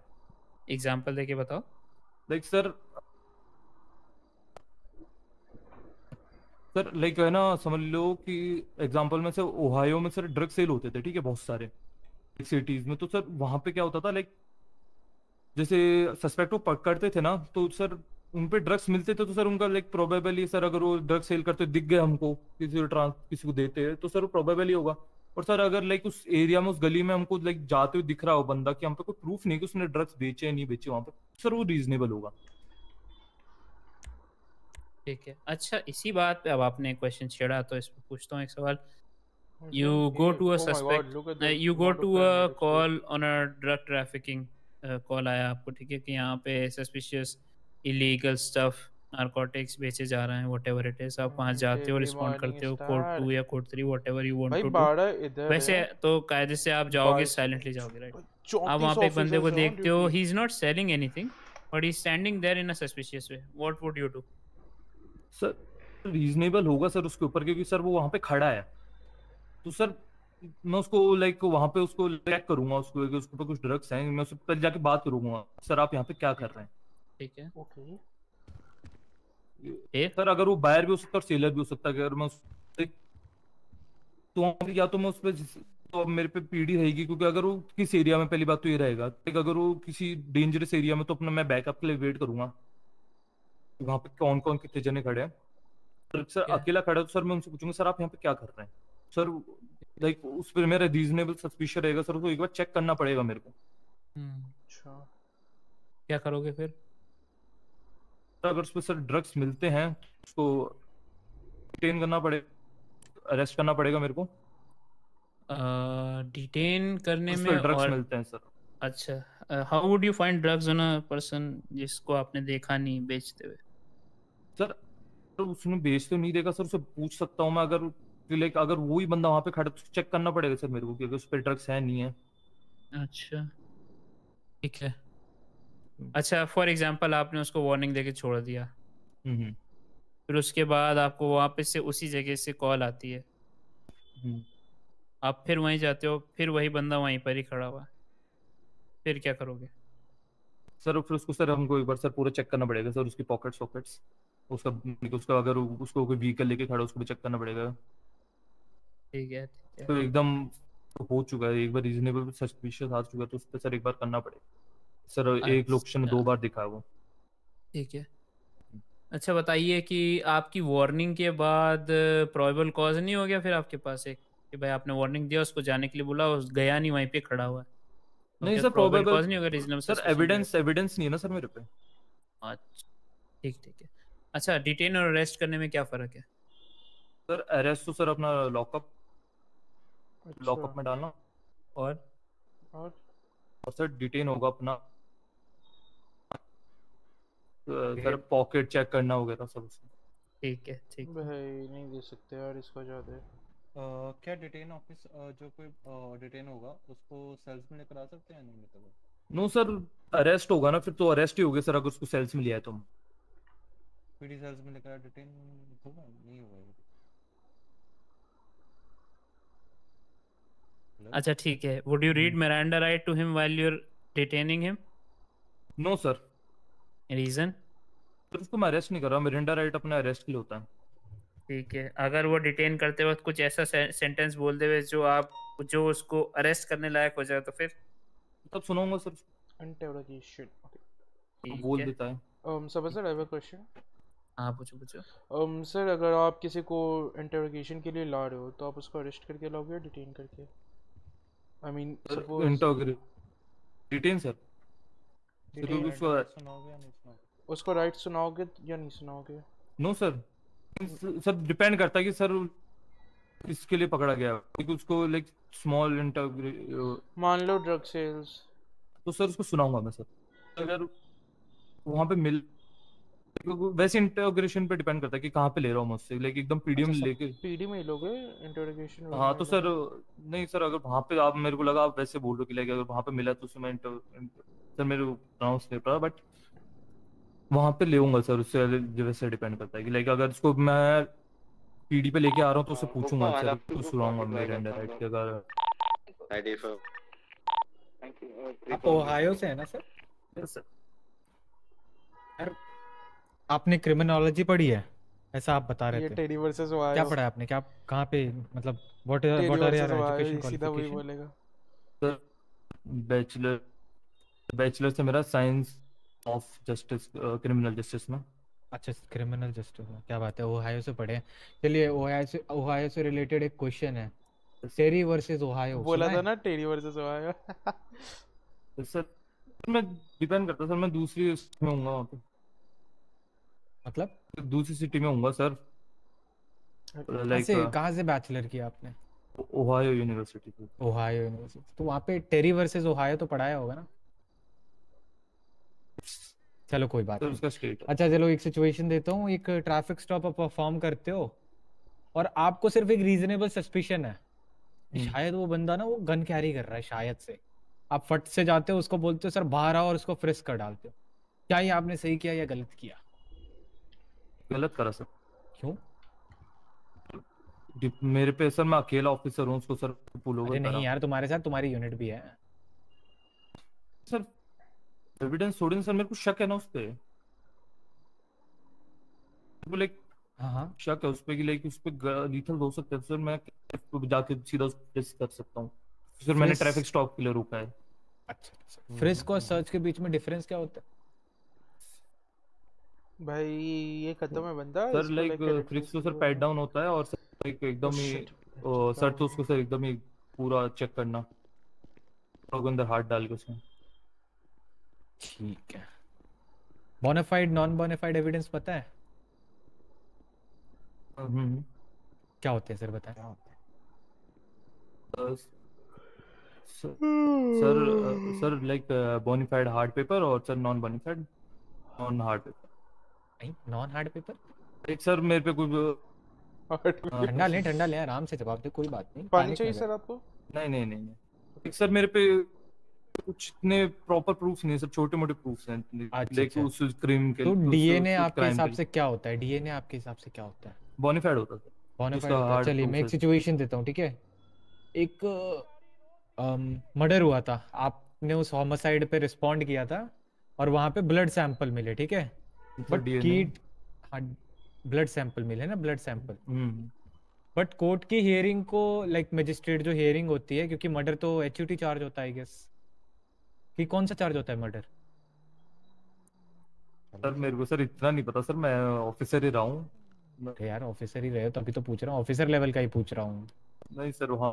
एग्जांपल देके बताओ। लाइक सर लाइक है ना, समझ लो कि एग्जांपल में से ओहायो में सर ड्रग सेल होते थे, ठीक है, बहुत सारे सिटीज में। तो सर वहां पे क्या होता था, लाइक जैसे सस्पेक्ट वो पकड़ते थे ना, तो सर उन पे ड्रग्स मिलते थे, तो सर उनका लाइक प्रोबेबली सर अगर वो ड्रग सेल करते दिख गए हमको, किसी को देते हैं, तो सर वो प्रोबेबली होगा। और सर अगर लाइक उस एरिया में, उस गली में हमको लाइक जाते हुए दिख रहा हो बंदा, कि हम पे कोई प्रूफ नहीं कि उसने ड्रग्स बेचे या नहीं बेचे वहां पे, सर वो रीजनेबल होगा। ठीक है, अच्छा इसी बात पे अब आपने एक क्वेश्चन छेड़ा, तो इस पे पूछता हूँ एक सवाल। You go to a Oh my God, suspect, look at the you go amount of to a paramedics, call on a drug trafficking call आया आपको, ठीक है, कि यहाँ पे सस्पिशियस इलीगल स्टफ नारकोटिक्स बेचे जा रहे हैं, व्हाटएवर इट इज। आप वहाँ जाते हो, Daily रिस्पॉन्ड morning करते हो, कोड 2 star। या कोड 3 व्हाटएवर यू वांट भाई टू डू। बाड़ा इधर वैसे है। तो कायदे से आप जाओगे, 22 साइलेंटली जाओगे, राइट? आप 34 वहाँ पे एक बंदे को officers on देखते हो, duty। He is not selling anything but he is standing there in a suspicious way, what would you do? Sir reasonable होगा सर उसके ऊपर, क्योंकि सर वो वहां पे खड़ा है, तो सर मैं उसको लाइक वहां पे उसको चेक करूंगा, उसको कि उसके ऊपर कुछ ड्रग्स हैं, मैं उससे पहले जाके बात करूंगा, सर आप यहाँ पे क्या कर रहे हैं। ठीक है, ओके। सर अगर वो बायर भी हो सकता है और सेलर भी हो सकता है, अगर मैं तो वहाँ पे या तो मैं उस पर, तो अब मेरे पे पीडी रहेगी, क्योंकि अगर वो किस एरिया में, पहली बात तो ये रहेगा कि अगर वो किसी डेंजरस एरिया में, तो अपना मैं बैकअप के लिए वेट करूंगा वहां पे कौन कौन कितने जने खड़े हैं। सर अकेला खड़ा है तो सर मैं उनसे पूछूंगा, सर आप यहाँ पे क्या कर रहे हैं। सर लाइक उस पर मेरा रीजनेबल सस्पिशन रहेगा सर, उसको एक बार चेक करना पड़ेगा मेरे को। अच्छा, क्या करोगे फिर? अगर उस पर सर ड्रग्स मिलते हैं, उसको डिटेन करना पड़ेगा, अरेस्ट करना पड़ेगा मेरे को। डिटेन करने उस में पर ड्रग्स और मिलते हैं सर। अच्छा, how would you find drugs on a person जिसको आपने देखा नहीं बेचते हुए? सर तो उसने बेच तो नहीं देखा सर, उसे पूछ सकता हूँ मैं, अगर लाइक अगर वही बंदा वहां पे खड़ा तो चेक करना पड़ेगा सर मेरे को कि अगर उस पर ड्रग्स है नहीं है। अच्छा ठीक है। अच्छा फॉर एग्जांपल आपने उसको वार्निंग देके छोड़ दिया, फिर उसके बाद आपको वापस से उसी जगह से कॉल आती है, आप फिर वहीं जाते हो, फिर वही बंदा वहीं पर ही खड़ा हुआ, फिर क्या करोगे? सर फिर उसको सर हमको एक बार सर पूरा चेक करना पड़ेगा सर, उसकी पॉकेट्स उसका उसका अगर उसको कोई व्हीकल लेके खड़ा उसको भी चेक करना पड़ेगा। ठीक है तो एकदम हो चुका है, एक बार रीजनेबल सस्पिशियस आ चुका है, तो उस पर सर एक बार करना पड़ेगा सर। एक लोकेशन में 2 बार दिखा है वो। ठीक है। अच्छा बताइए कि आपकी वार्निंग के बाद प्रोबेबल कॉज नहीं हो गया फिर आपके पास एक, कि भाई आपने वार्निंग दिया, उसको जाने के लिए बोला, उस गया नहीं, वहीं पे खड़ा हुआ है, तो नहीं क्या सर प्रोबेबल प्रोबेबल कॉज नहीं होगा? रीजनेबल सर एविडेंस नहीं है ना सर मेरे पे। अच्छा ठीक है। अच्छा डिटेन और अरेस्ट करने में क्या फ़र्क है? सर अरेस्ट तो सर अपना लॉकअप में डालना, और सर डिटेन होगा अपना सर पॉकेट चेक करना वगैरह सब उसमें। ठीक है ठीक है। भाई नहीं दे सकते यार इसका ज़्यादा। क्या डिटेन ऑफिस जो कोई डिटेन होगा उसको सेल्स में लेकर आ सकते हैं नहीं मतलब? नो सर अरेस्ट होगा ना, फिर तो अरेस्ट ही हो गया सर, अगर उसको सेल्स में लिया है तो। पीडी सेल्स में लेकर डिटेन होगा नहीं होगा? अच्छा ठीक है, would you read Miranda right to him while you're detaining him? No sir. Reason? तो उसको मैं अरेस्ट नहीं कर रहा, मिरांडा राइट अपना अरेस्ट के लिए होता है। ठीक है, अगर वो डिटेन करते वक्त कुछ ऐसा सेंटेंस बोल दे जो उसको अरेस्ट करने लायक हो जाए तो फिर तब सुनाऊंगा सर। इंटरोगेशन तो बोल देता है। Sir sir, I have a question. हाँ पूछो। सर अगर आप किसी को इंटरोगेशन के लिए ला रहे हो तो आप उसको अरेस्ट करके लाओगे या डिटेन करके? I mean suppose detain sir. उसको राइट सुनाओगे या नहीं सुनाओगे? नो सर, सर डिपेंड करता है कि सर इसके लिए पकड़ा गया है, क्योंकि उसको लाइक स्मॉल मान लो ड्रग सेल्स, तो सर उसको सुनाऊंगा मैं सर। अगर वहाँ पे मिल, वैसे इंटरोगेशन पे डिपेंड करता है कि कहाँ पे ले रहा हूँ मैं उससे, लाइक एकदम पीडी में लेके। पीडी में ही लोगे इंटरोगेशन? हाँ तो सर नहीं सर, अगर वहाँ पे आप, मेरे को लगा आप वैसे बोल रहे हो कि लाइक अगर वहाँ पे मिला तो उससे मैं सर मेरे प्रोनाउंस नहीं पड़ा, बट वहाँ पे लेऊंगा सर, उससे वैसे डिपेंड करता है कि लाइक अगर उसको मैं पीडी पे लेके आ रहा हूँ तो उससे पूछूंगा सर, तो सुनाऊंगा मेरे अंडर राइट के। अगर आप ओहायो से है ना सर? Yes sir. यार आपने क्रिमिनोलॉजी पढ़ी है ऐसा आप बता रहे थे? ये टेडी वर्सेस ओहायो। क्या पढ़ा है आपने? क्या कहाँ पे मतलब व्हाट आर योर एजुकेशन सीधा वही क्वालिफिकेशन? बोलेगा सर बैचलर से मेरा science of justice, criminal justice में। अच्छा क्रिमिनल जस्टिस में, क्या बात है, ओहायो से पढ़े हैं। चलिए ओहायो से रिलेटेड एक क्वेश्चन है, टेरी वर्सेस ओहायो बोला था ना, टेडी वर्सेस ओहायो। सर मैं डिपेंड करता सर, मैं दूसरी में होऊंगा वहाँ पे, मतलब दूसरी सिटी में होऊंगा सर। लाइक कहाँ से बैचलर किया आपने? ओहायो यूनिवर्सिटी से। ओहायो यूनिवर्सिटी, तो वहाँ पे टेरी वर्सेस ओहायो तो पढ़ाया होगा ना? चलो कोई बात नहीं। अच्छा चलो एक सिचुएशन देता हूँ, एक ट्रैफिक स्टॉप आप परफॉर्म करते हो और आपको सिर्फ एक रीजनेबल सस्पिशन है शायद वो बंदा ना वो गन कैरी कर रहा है शायद से, आप फट से जाते हो उसको बोलते हो सर बाहर आओ और उसको फ्रिस्क कर डालते हो। क्या ये आपने सही किया या गलत किया? गलत करा सर। क्यों? मेरे पे सर, मैं अकेला ऑफिसर हूँ, उसको सर पुल ओवर करा। नहीं यार तुम्हारे साथ तुम्हारी यूनिट भी है सर। एविडेंस छोड़िए सर, मेरे को शक है ना उस पे, लाइक हाँ शक है उस पे कि लाइक उस पे लीथल हो सकता है सर। मैं जाके सीधा फ्रिस्क कर सकता हूँ सर, मैंने ट्रैफिक स्टॉप के लिए रुका है। अच्छा फ्रिस्क और सर्च के बीच में डिफरेंस क्या होता है भाई? ये खत्म है बंदा सर। लाइक फ्रिस्क तो सर पैड डाउन होता है और सर लाइक एकदम ही सर तो उसको सर एकदम ही पूरा चेक करना तो अंदर हाथ डाल के उसमें। ठीक है। बोनाफाइड नॉन बोनाफाइड एविडेंस पता है क्या होते हैं सर? बताएं। Sir like bonafide hard paper और sir non bonafide non hard paper. नहीं नॉन हार्ड पेपर एक सर मेरे पे कोई ठंडा ले आराम से जवाब दे, कोई बात नहीं। पानी चाहिए सर आपको? नहीं एक सर मेरे पे कुछ इतने प्रॉपर प्रूफ्स नहीं, सब छोटे मोटे प्रूफ्स हैं लाइक उस क्राइम के। तो डीएनए आपके हिसाब से क्या होता है? डीएनए आपके हिसाब से क्या होता है? बोनाफाइड होता है। बोनाफाइड होता है। चलिए मैं एक सिचुएशन देता हूँ, ठीक है? एक मर्डर हुआ था, आपने उस होमिसाइड पे रिस्पॉन्ड किया था और वहां पे ब्लड सैंपल मिले, ठीक है? बट कीट ब्लड सैंपल मिले ना, ब्लड सैंपल। बट कोर्ट की हियरिंग को लाइक मजिस्ट्रेट जो हियरिंग होती है, क्योंकि मर्डर तो एचयूटी चार्ज होता है, आई गेस कि कौन सा चार्ज होता है मर्डर? सर मेरे को सर इतना नहीं पता सर, मैं ऑफिसर ही रहा हूँ। यार ऑफिसर ही रहे हो तो अभी तो पूछ रहा हूँ, ऑफिसर लेवल का ही पूछ रहा हूँ। नहीं सर वहाँ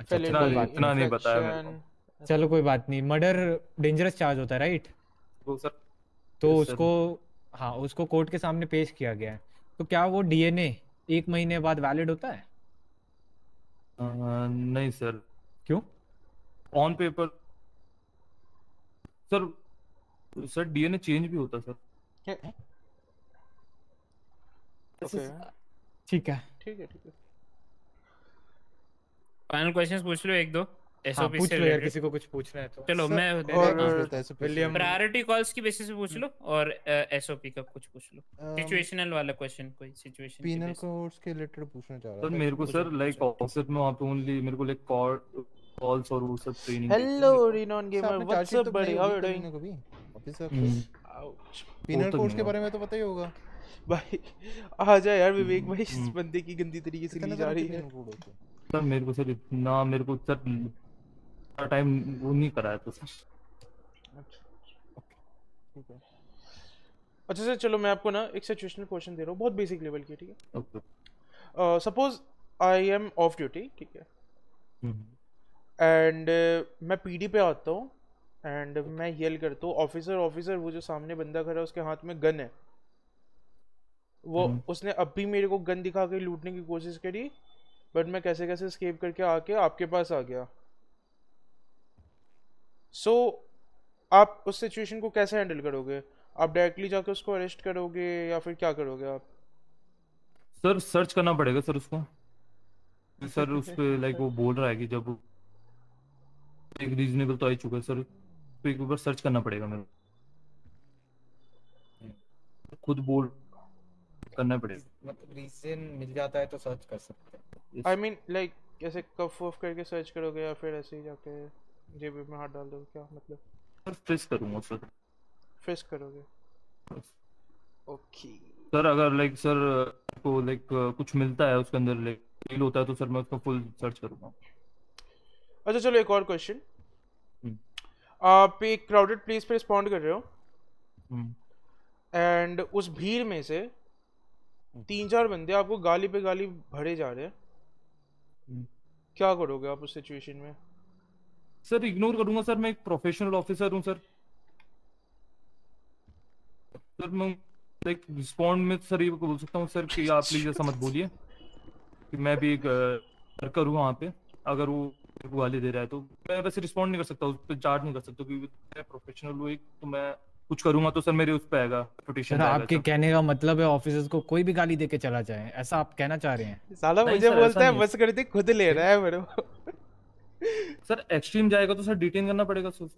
इतना नहीं बताया मेरे को। चलो कोई बात नहीं। मर्डर डेंजरस चार्ज होता है राइट? तो सर तो उसको हाँ उसको कोर्ट के सामने पेश किया गया है, तो क्या वो डीएनए 1 महीने बाद वैलिड होता है? नहीं सर। क्यों? On paper sir DNA change भी होता सर। ठीक है। फाइनल क्वेश्चंस पूछ लो एक दो एसओपी से यार, किसी को कुछ पूछना है तो चलो मैं विलियम प्रायोरिटी कॉल्स की बेसिस पे पूछ लो और एसओपी का कुछ पूछ लो। सिचुएशनल वाला क्वेश्चन कोई सिचुएशन पीनल कोड्स के रिलेटेड पूछना चाह रहा सर मेरे को सर लाइक ऑफिस में वहां पे ओनली मेरे को लाइक कॉल्स और वो सब ट्रेनिंग हेलो रिनॉन gamer, what's up buddy, how are you doing? कभी ऑफिस आउच। पीनल कोड्स के बारे में तो पता ही होगा भाई। आ जा यार विवेक भाई, इस बंदे की गंदी तरीके से ली जा रही है। सर मेरे को सर इतना मेरे को सर टाइम वो नहीं कराया तो सर। ठीक है। अच्छा सर चलो मैं आपको ना एक सिचुएशनल क्वेश्चन दे रहा हूँ, बहुत बेसिक लेवल की, ठीक है? Okay. Suppose I am of duty, ठीक है, एंड मैं पीडी पे आता हूँ एंड मैं येल करता हूँ ऑफिसर ऑफिसर, वो जो सामने बंदा खड़ा है उसके हाथ में गन है, वो उसने अब भी मेरे को गन दिखा के लूटने की कोशिश करी, बट मैं कैसे कैसे एस्केप करके आके आपके पास आ गया। सो आप उस सिचुएशन को कैसे हैंडल करोगे? आप डायरेक्टली जाके उसको अरेस्ट करोगे या फिर क्या करोगे आप? सर सर्च करना पड़ेगा सर उसको। सर उस पे लाइक वो बोल रहा है कि जब एक रीजनेबल तो आ ही चुका है सर, तो एक बार सर्च करना पड़ेगा मेरे खुद बोल करना पड़ेगा। मतलब रीजन मिल जाता है तो सर्च कर सकते हैं। आई मीन लाइक ऐसे कफ वफ करके सर्च करोगे या फिर ऐसे ही जाके जेब में हाथ डाल दोगे, क्या मतलब? सर फ्रिस्क करूंगा सर। फ्रिस्क करोगे? ओके सर अगर लाइक सर को लाइक कुछ मिलता है उसके अंदर लाइक फील होता है तो सर मैं उसका फुल सर्च करूंगा। अच्छा चलो एक और क्वेश्चन। आप एक क्राउडेड प्लेस पे रिस्पॉन्ड कर रहे हो एंड उस भीड़ में से 3-4 बंदे आपको गाली पे गाली भरे जा रहे हैं, क्या करोगे आप उस सिचुएशन में? सर इग्नोर करूंगा सर, मैं एक प्रोफेशनल ऑफिसर हूं सर। सर मैं लाइक रिस्पॉन्ड में सर ये बोल सकता हूँ सर कि आप प्लीज ऐसा मत बोलिए कि मैं भी एक वर्कर हूँ वहाँ पे, अगर वो गाली दे रहा है तो मैं वैसे रिस्पॉन्ड नहीं कर सकता, उस पर चार्ज नहीं कर सकता क्योंकि मैं प्रोफेशनल हूँ एक, तो मैं कुछ करूंगा तो सर मेरे उस पे आएगा रेपुटेशन। सर आपके कहने का मतलब है ऑफिसर्स को कोई भी गाली देके चला जाए, ऐसा आप कहना चाह रहे हैं? साला मुझे बोलता है बस कर दे, खुद ले रहा है मेरे को। सर एक्सट्रीम जाएगा तो सर डिटेन करना पड़ेगा सर।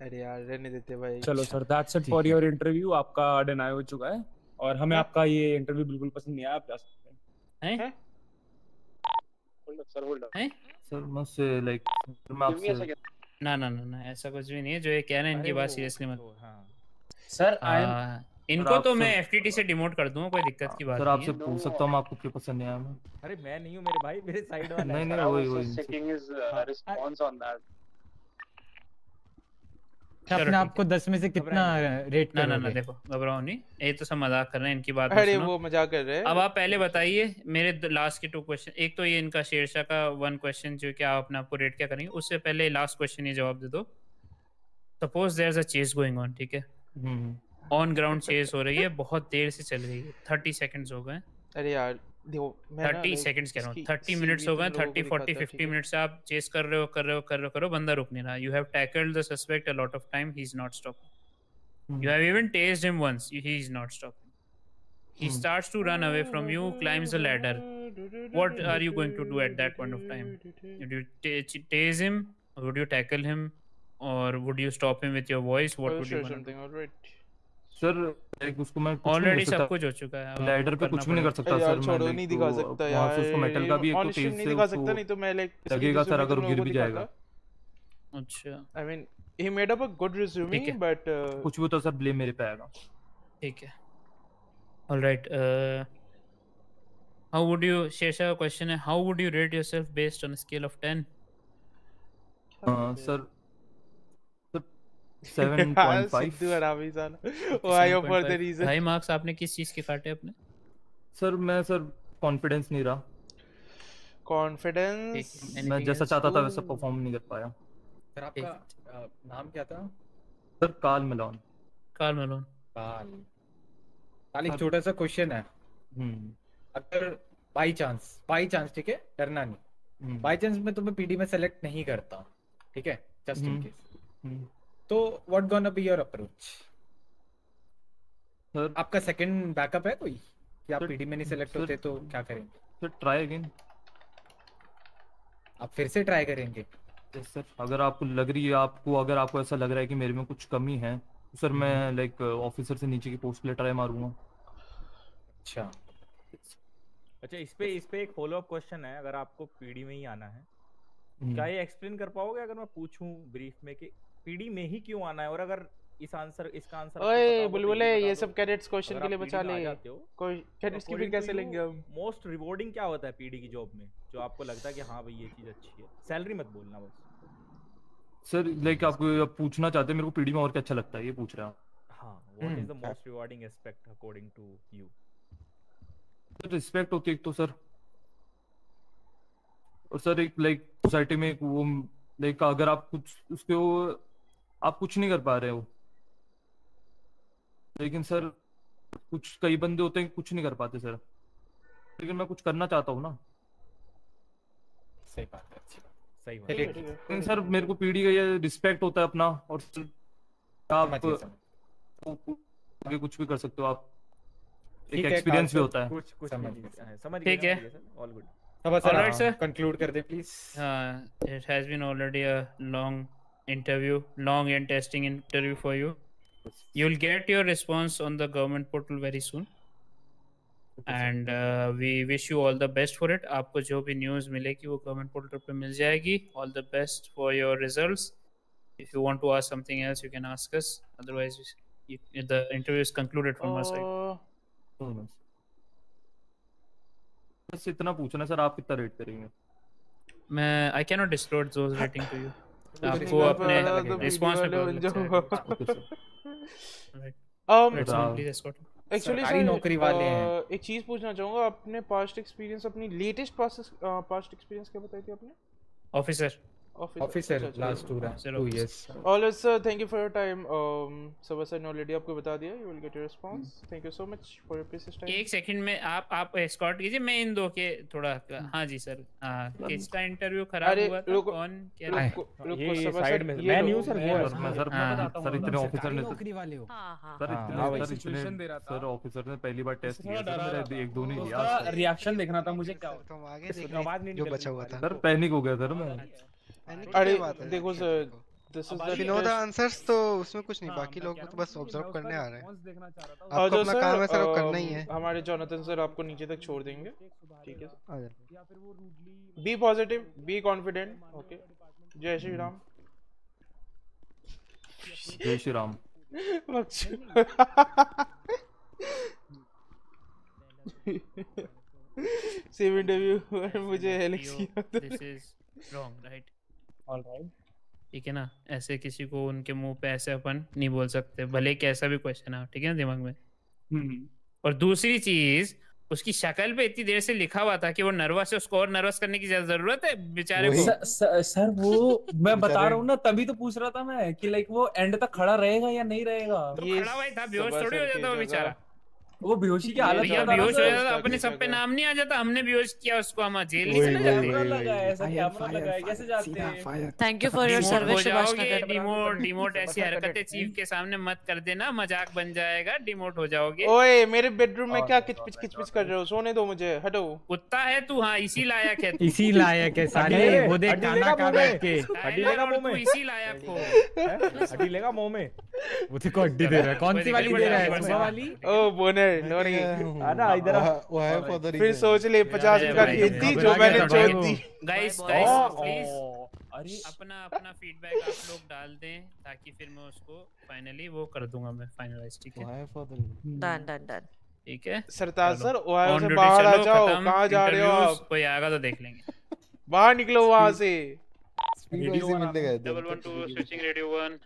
अरे यार रहने देते भाई। चलो sir that's it for your interview, आपका डिनाई हो चुका है और हमें आपका ये इंटरव्यू बिल्कुल पसंद नहीं आया, आप जा सकते हैं। सर मुझसे लाइक मैं आपसे ना ऐसा कुछ भी नहीं है, जो ये कह रहे हैं इनकी बात सीरियसली मत। सर इनको तो मैं एफटीटी से डिमोट कर दूंगा, कोई दिक्कत की बात सर नहीं आपसे पूछ सकता हूँ आपको क्यों पसंद नहीं आया? मैं अरे मैं नहीं हूँ मेरे भाई, मेरे साइड वाला नहीं नहीं वही रिस्पांस ऑन दैट। अपने आप को 10 में से कितना रेट करोगे? ना देखो घबराओ नहीं, ये तो सब मजाक कर रहे हैं, इनकी बात अरे वो मजाक कर रहे हैं। अब आप पहले बताइए मेरे लास्ट के 2 क्वेश्चन, एक तो ये इनका शेरशाह का 1 क्वेश्चन जो कि आप अपने आपको रेट क्या करेंगे, उससे पहले लास्ट क्वेश्चन ये जवाब दे दो। Suppose there is a chase going on, ठीक है, ऑन ग्राउंड चेस हो रही है, बहुत देर से चल रही है, 30 सेकंड्स हो गए। अरे यार देखो 30 सेकंड्स कह रहा हूँ, 30 मिनट्स हो गए, 30 40 50 मिनट्स से आप चेस कर रहे हो, बंदा रुक नहीं रहा। You have tackled the suspect a lot of time, he is not stopping. You have even tased him once, he is not stopping. He starts to run away from you, climbs the ladder. What are you going to do at that point of time? Would you tase him, or would you tackle him, or would you stop him with your voice? What would you do? Sir एक उसको मैं already सब कुछ हो चुका है, ladder पे कुछ भी नहीं कर सकता सर। छोड़ो नहीं दिखा सकता यार, उसको मेटल का भी एक तो तेज नहीं दिखा सकता, नहीं तो मैं लाइक लगेगा सर अगर गिर भी जाएगा। अच्छा I mean he made up a good resume but कुछ भी तो सर ब्लेम मेरे पे आएगा। ठीक है all right. How would you, Shesha question है, how would you rate yourself based on a scale of 10? Sir 7.5 why for the reason भाई मार्क्स आपने किस चीज के काटे अपने? सर मैं सर कॉन्फिडेंस नहीं रहा, कॉन्फिडेंस मैं जैसा चाहता था वैसा परफॉर्म नहीं कर पाया। सर आपका नाम क्या था? सर काल मेलोन। काल एक छोटा सा क्वेश्चन है, अगर बाई चांस ठीक है, डरना नहीं, बाई चांस मैं तुम्हें पीडी में सेलेक्ट नहीं करता, ठीक है, जस्ट इन केस, तो what gonna be your approach? Sir आपका सेकंड बैकअप है कोई कि आप पीडी में नहीं सेलेक्ट होते तो क्या करेंगे? सर ट्राई अगेन, आप फिर से ट्राई करेंगे? यस सर, अगर आपको लग रही है, अगर आपको ऐसा लग रहा है कि मेरे में कुछ कमी है तो सर मैं लाइक ऑफिसर से नीचे की पोस्ट के लिए ट्राई मारूंगा। अच्छा इस पे एक फॉलो अप क्वेश्चन है, अगर आपको पीडी में ही आना है क्या ये एक्सप्लेन कर पाओगे अगर मैं पूछूं ब्रीफ में कि पीडी में ही क्यों आना है, और अगर इसका आंसर आपको पता ओए हो बुलबुले, तो ये सब कैडेट्स क्वेश्चन अगर के लिए आप बचा PD में ले। आ जाते हो कोई कैडेट्स की फिर कैसे लेंगे हम? मोस्ट रिवॉर्डिंग क्या होता है पीडी की जॉब में, जो आपको लगता है कि हाँ भाई ये चीज अच्छी है? सैलरी मत बोलना बस। सर लाइक आपको पूछना चाहते हैं मेरे को पीडी में और क्या अच्छा लगता है, ये पूछ रहे हैं आप? हाँ, what is the most rewarding aspect according to you? Respect होती है एक तो सर, और सर एक लाइक सोसाइटी में वो लाइक अगर आप कुछ उसके आप कुछ नहीं कर पा रहे हो, लेकिन सर कुछ कई बंदे होते हैं कुछ नहीं कर पाते सर, लेकिन मैं कुछ करना चाहता हूँ ना। सही बात है, अच्छी बात, सही बात लेकिन है। सर मेरे को पीढ़ी का ये रिस्पेक्ट होता है अपना, और सर आप आगे कुछ भी कर सकते हो आप, एक एक्सपीरियंस भी होता है। कुछ समझ ठीक है। All good. Alright, sir. Conclude कर दे please. It has been already a long interview, long and testing interview for you. You'll get your response on the government portal very soon. And we wish you all the best for it. आपको जो भी news मिलेगी वो government portal पे मिल जाएगी. All the best for your results. If you want to ask something else, you can ask us. Otherwise, the interview is concluded from our side. बस इतना पूछना सर, आप कितना रेट करेंगे? मैं I cannot disclose those rating to you. आपको अपने response पे पता लग जाएगा। एक्चुअली सरकारी नौकरी वाले हैं। एक चीज पूछना चाहूंगा, अपने पास्ट एक्सपीरियंस, अपनी लेटेस्ट पास्ट एक्सपीरियंस क्या बताई थी आपने? Officer last 2 years. Always sir, thank you for your time. Sabha sir ने already आपको बता दिया, you will get your response. Thank you so much for your precious time. एक सेकंड में आप एस्कॉर्ट कीजिए, मैं इन दो के थोड़ा। हाँ जी सर, किसका इंटरव्यू खराब हुआ था? कौन क्या? रुको ये साइड में मैं नहीं हूं सर, सर इतने ऑफिसर ने नौकरी वाले हो। सर सर ऑफिसर ने पहली बार टेस्ट किया सर, मेरा एक दो नहीं लिया। रिएक्शन देखना था मुझे, क्या तुम आगे आवाज नहीं बचा हुआ था सर, पैनिक हो गया सर मैं। अरे देखो sir, this is the you know the answers, तो उसमें कुछ नहीं, बाकी लोग तो बस ऑब्जर्व करने आ रहे हैं। आपको अपना काम है सर, अब करना ही है। हमारे जोनाथन सर आपको नीचे तक छोड़ देंगे, ठीक है sir? Be positive, be confident, okay? जय श्री राम। जय श्री राम। सेम इंटरव्यू मुझे एलेक्स किया था। This is wrong, right? Alright, ठीक है ना? ऐसे किसी को उनके मुंह पे ऐसे अपन नहीं बोल सकते, भले कैसा भी क्वेश्चन है, ठीक है ना, दिमाग में। और दूसरी चीज, उसकी शक्ल पे इतनी देर से लिखा हुआ था कि वो नर्वस है, उसको और नर्वस करने की जरूरत है बेचारे को? सर वो मैं बता रहा हूँ ना, तभी तो पूछ रहा था मैं कि लाइक वो एंड तक खड़ा रहेगा या नहीं रहेगा। तो खड़ा हुआ ही था, बेहोश थोड़ी हो जाता वो बेचारा। वो बेहोशी की हालत भैया बेहोश हो जाता, अपने सब पे नाम नहीं आ जाता, हमने बेहोश किया उसको, हम जेल नहीं चले जाते। ऐसा कैमरा लगा है, कैसे जाते हैं? Thank you for your service Subhash Nagar. Demote ऐसी हरकतें चीफ के सामने मत कर देना, मजाक बन जाएगा, डिमोट हो जाओगे। ओए मेरे बेडरूम में क्या किचपिच किचपिच कर रहे हो? सोने दो मुझे, हटो। कुत्ता है तू, हाँ इसी लायक है तू। इसी लायक है साले, वो देख खाना खा बैठ के हड्डी लेगा मुंह में, इसी लायक हो। हड्डी लेगा मुंह में। वो देखो हड्डी दे रहा है, कौन सी वाली दे रहा है? सुबह वाली? ओ बोनर नोरी, आना इधर वो है फॉर द फिर सोच ले 50 का खेती जो मैंने छोड़ दी। गाइस प्लीज अपना फीडबैक आप लोग डाल दें, ताकि फिर मैं उसको फाइनली वो कर दूंगा, मैं फाइनलाइज, ठीक है? डन। ठीक है सरताज सर, ओहायो से बाहर आ जाओ। कहाँ जा रहे हो आप? कोई आएगा तो देख लेंगे। बाहर निकलो वहाँ से। Radio 1 112 switching radio 1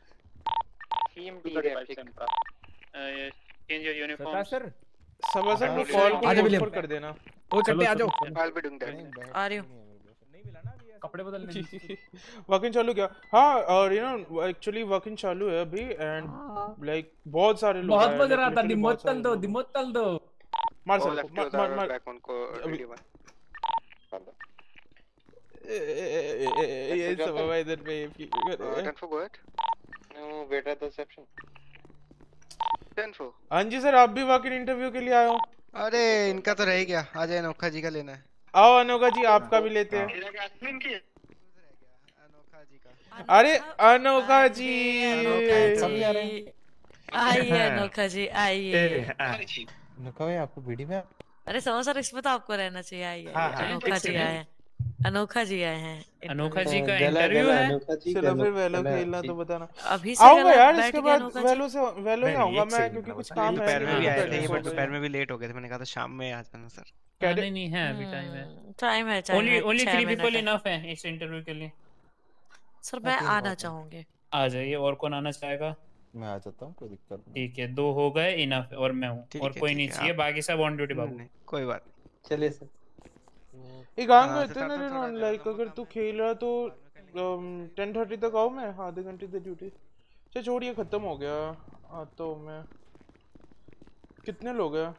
team change your uniform. Sir समझ सर को कॉल को कर देना। ओ चट्टे आ जाओ। I'll be doing that. आ रही हूँ। नहीं मिला ना अभी, कपड़े बदलने। वर्किंग चालू क्या? हाँ, और यू नो एक्चुअली वर्किंग चालू है अभी, एंड लाइक बहुत सारे लोग बहुत मजा रहा था। डिमोटल दो मार सकते मार बैक उनको रेडियो 1। ये सब भाई इधर पे Done for good. No, wait at the reception. Done for. हाँ जी सर, आप भी वर्किंग इंटरव्यू के लिए आए हो? अरे इनका तो रह ही गया, आ जाए, अनोखा जी का लेना है। आओ अनोखा जी, आपका भी लेते हैं। अरे अनोखा जी आइए, अनोखा जी आइए। अनोखा भाई आपको बीडी में? अरे समझ सर, इसमें तो आपको रहना चाहिए। आइए अनोखा जी आए। अनोखा जी आए हैं अनोखा जी का गला इंटरव्यू गला है। अनोखा जी चलो गला फिर वेलो गला खेलना जी। तो बताना। अभी से आऊंगा गला यार बैठ इसके गया बाद अनोखा जी। वेलो ही आऊंगा मैं, क्योंकि कुछ काम है दोपहर में भी नहीं आए तो थे कैडेट बट हो दोपहर गए। में भी लेट हो गए थे, मैंने कहा था शाम में आ जाना सर। नहीं नहीं है, अभी टाइम है। टाइम है ओनली 6 3 मिनट पीपल है। इनफ है इस इंटरव्यू के लिए। सर मैं आना चाहूंगी। आ जाइए, और कौन आना चाहेगा? मैं आ जाता हूँ, कोई दिक्कत नहीं। ठीक है, 2 हो गए, इनफ है, और मैं हूँ, और कोई नहीं चाहिए, आप बाकी सब ऑन ड्यूटी बाबू। नहीं कोई बात नहीं। चलिए सर। एक काम हाँ, करते हैं ना रेनॉन, लाइक अगर तू खेल रहा तो 10:30 तक आओ, मैं आधे घंटे की ड्यूटी। चल छोड़िए, खत्म हो गया। आता हूँ मैं। कितने लोग हैं?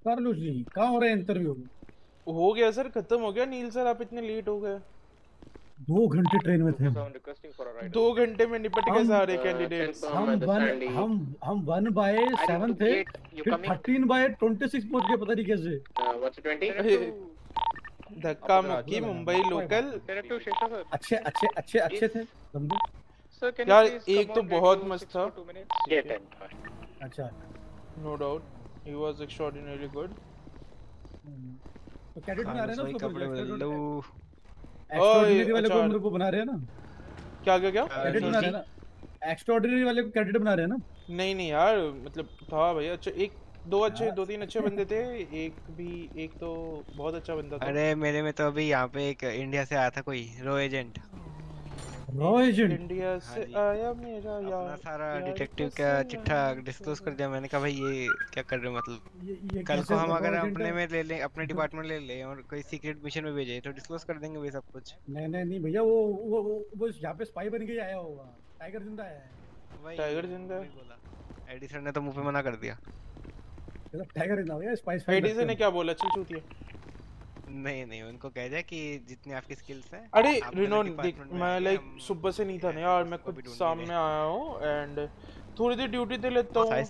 कर लो जी, कहाँ हो रहा है इंटरव्यू? हो गया सर, खत्म हो गया। नील सर आप इतने लेट हो गए। 2 घंटे ट्रेन में थे। 2 घंटे में निपट गए सारे कैंडिडेट्स। हम 1/7 थे, फिर 13/26 पहुंच गए पता नहीं कैसे। धक्का मुक्की मुंबई लोकल। अच्छे थे बंदे। यार एक तो बहुत मस्त था। अच्छा, no doubt he was extraordinary good. तो कैडेट बना रहे हैं ना उसको, कपड़े बदल लो। एक्स्ट्राऑर्डिनरी वाले को मेरे को बना रहे हैं ना। क्या कैडेट बना रहे हैं ना, एक्स्ट्राऑर्डिनरी वाले को कैडेट बना रहे हैं ना। नहीं यार, मतलब था भाई अच्छा। दो तीन अच्छे बंदे थे। एक तो बहुत अच्छा बंदा था। अरे मेरे में तो अभी यहाँ पे एक इंडिया से आया था कोई रो एजेंट। इंडिया से आया मेरा यार। अपना सारा डिटेक्टिव का चिट्ठा डिस्क्लोज कर दिया। मैंने कहा भाई ये क्या कर रहे हो, मतलब कल को हम अगर अपने में ले लें, अपने डिपार्टमेंट ले लें और कोई सीक्रेट मिशन में भेजे तो डिस्क्लोज कर देंगे भाई सब कुछ। नहीं भैया, वो यहाँ पे स्पाई बन के आया होगा। टाइगर जिंदा है। टाइगर जिंदा है। एडी सर ने तो मुंह पे मना कर दिया। टाइगर जिंदा है, स्पाई। एडी सर ने क्या बोला? चल चूतिया। नहीं उनको कह दिया कि जितनी आपकी स्किल्स हैं। अरे रिनोन देख, मैं लाइक सुबह से नहीं था ना यार, मैं खुद सामने आया हूँ एंड थोड़ी देर ड्यूटी दे लेता हूँ, like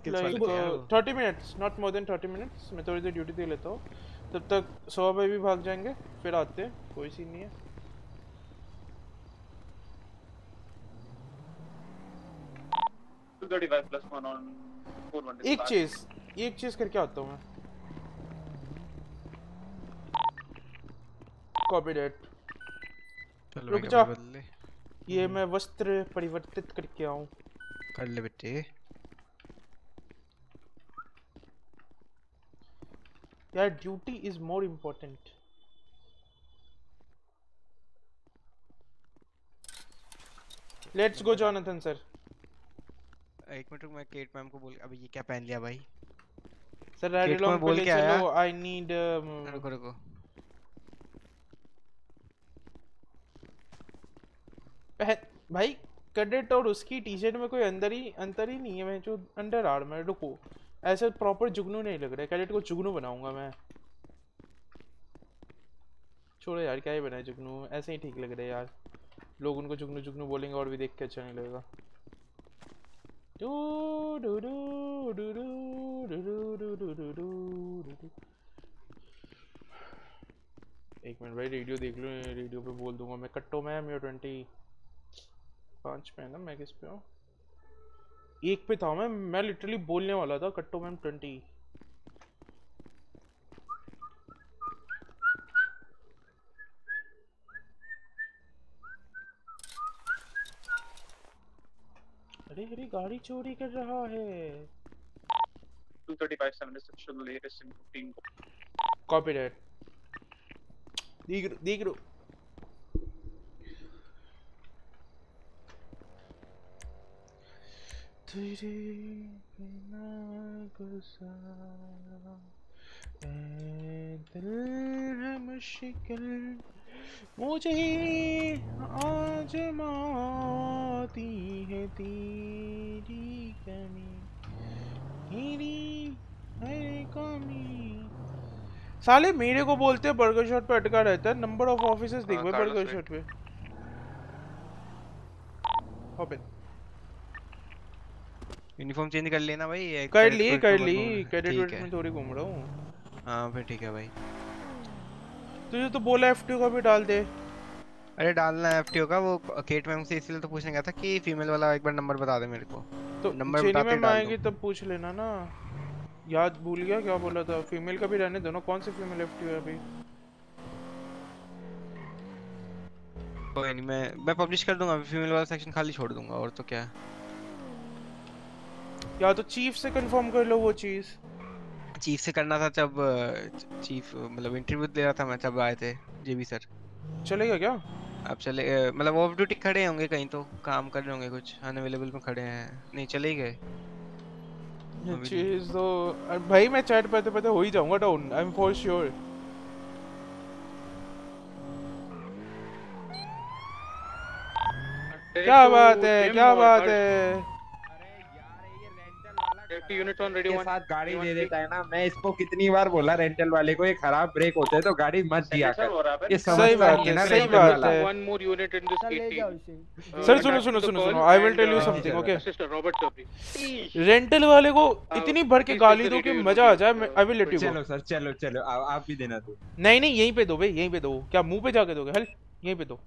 30 minutes, not more than 30 minutes. मैं थोड़ी देर ड्यूटी दे लेता हूँ, तब तक 100 भाई भी भाग जाएंगे, फिर आते हैं, कोई सीन नहीं है। एक चीज करके आता हूँ मैं। Copy that. रुक जा, ये मैं वस्त्र परिवर्तित करके आऊँ। कर ले बेटे। यार duty is more important. Let's go Jonathan sir. एक मिनट मैं केट मैम को बोल, अभी ये क्या पहन लिया भाई? सर राइड अलोंग पे ले चलो। आई नीड रुको भाई कैडेट और उसकी टी-शर्ट में कोई अंतर ही नहीं है। मैं जो अंडर आर्मर, रुको ऐसे प्रॉपर जुगनू नहीं लग रहा है। कैडेट को जुगनू बनाऊंगा मैं। छोड़ो यार, क्या ही बनाए जुगनू, ऐसे ही ठीक लग रहे हैं यार। लोग उनको जुगनू जुगनू बोलेंगे और भी देख के अच्छा नहीं लगेगा। एक मिनट भाई, रेडियो देख लो। रेडियो पे बोल दूंगा मैं, कट्टो मैम या 25 पे है ना। मैं किस पे हूँ? एक पे था मैं लिटरली बोलने वाला था कट्टो मैम 20। अरे गाड़ी चोरी कर रहा है। 235 latest in 15 कॉपी डेट। देख रो तेरे बिना गुजारा दिल है मुश्किल मुझे आजमाती है तेरी कमी, तेरी है कमी। साले मेरे को बोलते हैं बर्गर शॉट पे अटका रहता है। नंबर ऑफ ऑफिसर्स देख भाई बर्गर शॉट पे। ओपन यूनिफॉर्म चेंज कर लेना भाई। कर ली कैडेट में थोड़ी घूम रहा हूँ। हाँ फिर ठीक है भाई। तुझे तो बोला एफटीओ का भी डाल दे। अरे डालना है एफटीओ का। वो केट मैम से इसलिए तो पूछने गया था कि फीमेल वाला एक बार नंबर बता दे मेरे को। तो नंबर बताते डाल आएगी तब पूछ लेना ना। याद भूल गया क्या बोला था। फीमेल का भी रहने दो ना। कौन सी फीमेल एफटीओ है अभी? कोई नहीं, मैं पब्लिश कर दूंगा, फीमेल वाला सेक्शन खाली छोड़ दूंगा, और तो क्या है। या तो चीफ से कंफर्म कर लो वो चीज। चीफ से करना था जब चीफ मतलब इंटरव्यू दे रहा था मैं, जब आए थे जेबी सर। चलेगा क्या? अब चले मतलब ऑफ ड्यूटी खड़े होंगे कहीं, तो काम कर रहे होंगे, कुछ अनअवेलेबल में खड़े हैं, नहीं चले गए चीज तो भाई मैं चैट पढ़ते पढ़ते हो ही जाऊंगा down, I am for sure. क्या बात है, क्या बात है। यूनिट ऑन रेडी के साथ गाड़ी दे देता है ना। मैं इसको कितनी बार बोला रेंटल वाले को, ये खराब ब्रेक होते हैं तो गाड़ी मत दिया कर। ये सही बात है, सही बात है। One more unit in this sir सुनो सुनो सुनो सुनो, I will tell you something, okay? Rental वाले को इतनी भर के गाली दो कि मजा आ जाए। I will let you go. चलो सर, चलो चलो, आप भी देना दो। नहीं नहीं, यहीं पे दो भाई, यहीं पे दो। क्या मुंह पे जाके दोगे? हल यहीं पे दो।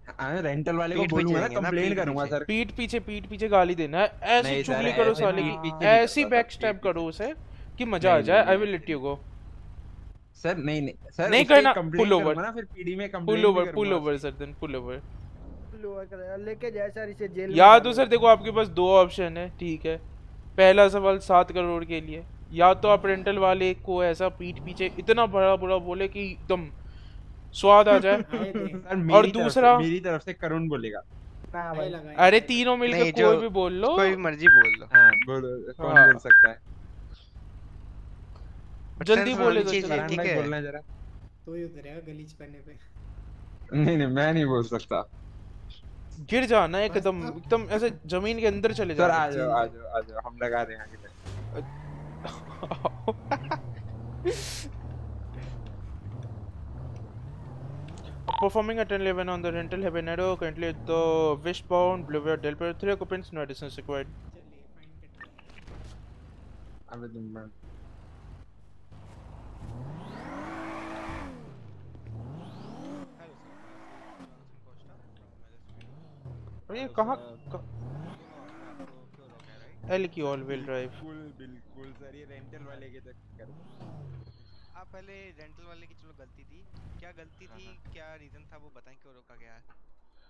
रेंटल वाले को बोलूंगा ना, कंप्लेन करूंगा सर। पीठ पीछे गाली देना है, ऐसी चुगली करो साले की, ऐसी बैक स्टैप करो उसे कि मजा आ जाए। I will let you go. Sir नहीं नहीं सर, नहीं करना। पुल ओवर ना, फिर पीडी में pull over sir, then pull over लेके जाए सर इसे जेल में। या तो सर देखो आपके पास दो ऑप्शन है, ठीक है? पहला सवाल 7 करोड़ के लिए, या तो आप रेंटल वाले को ऐसा पीठ पीछे इतना बड़ा बुरा बोले कि एकदम स्वाद आ जाए, और दूसरा मेरी तरफ से करुण बोलेगा। अरे तीनों मिलकर कोई भी बोल लो, कोई भी मर्जी बोल लो। हाँ बोलो, कौन बोल सकता है? जल्दी बोले तो ठीक है। बोलना जरा। तो ही उतरेगा गलीच करने पे। नहीं नहीं, मैं नहीं बोल सकता। गिर जाना एकदम एकदम ऐसे जमीन के अंदर चले जाना। सर आ जाओ आ जाओ आ जाओ, हम लगा रहे हैं आगे। Performing at 10-11 on the rental habanero, currently at the westbound Bluebear Delpire, 3 occupants, no additions required. ये कहाँ एल की ऑल व्हील ड्राइव? बिल्कुल सर, ये रेंटल वाले के चक्कर। आप पहले रेंटल वाले की चलो गलती थी, क्या गलती थी, क्या रीजन था वो बताएं, क्यों रोका गया?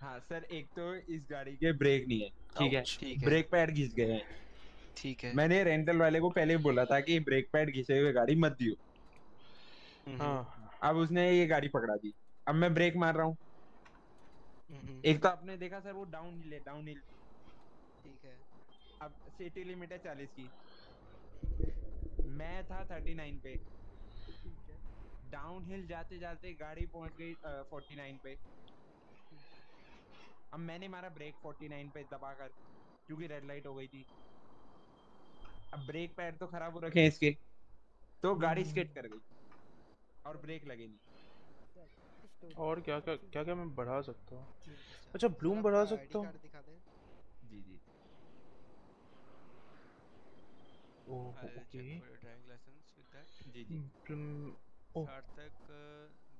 हाँ सर, एक तो इस गाड़ी के ब्रेक नहीं है, ठीक है? ब्रेक पैड घिस गए हैं, ठीक है? मैंने रेंटल वाले को पहले बोला था कि ब्रेक पैड घिसे हुए गाड़ी मत दियो। अब उसने ये गाड़ी पकड़ा दी, अब मैं ब्रेक मार रहा हूँ। एक तो आपने देखा सर वो डाउन हिल, ठीक है? अब सिटी लिमिट है 40 की, मैं था 39 पे, डाउन हिल जाते जाते गाड़ी पहुंच गई 49 पे। अब मैंने मारा ब्रेक 49 पे दबाकर, क्योंकि रेड लाइट हो गई थी। अब ब्रेक पैड तो खराब हो रखे हैं इसके, तो गाड़ी स्किड कर गई और ब्रेक लगे नहीं। और क्या क्या क्या क्या मैं बढ़ा सकता हूँ? अच्छा ब्लूम बढ़ा सकता हूँ। जी जी। Okay driving license with that. जी जी। Sarthak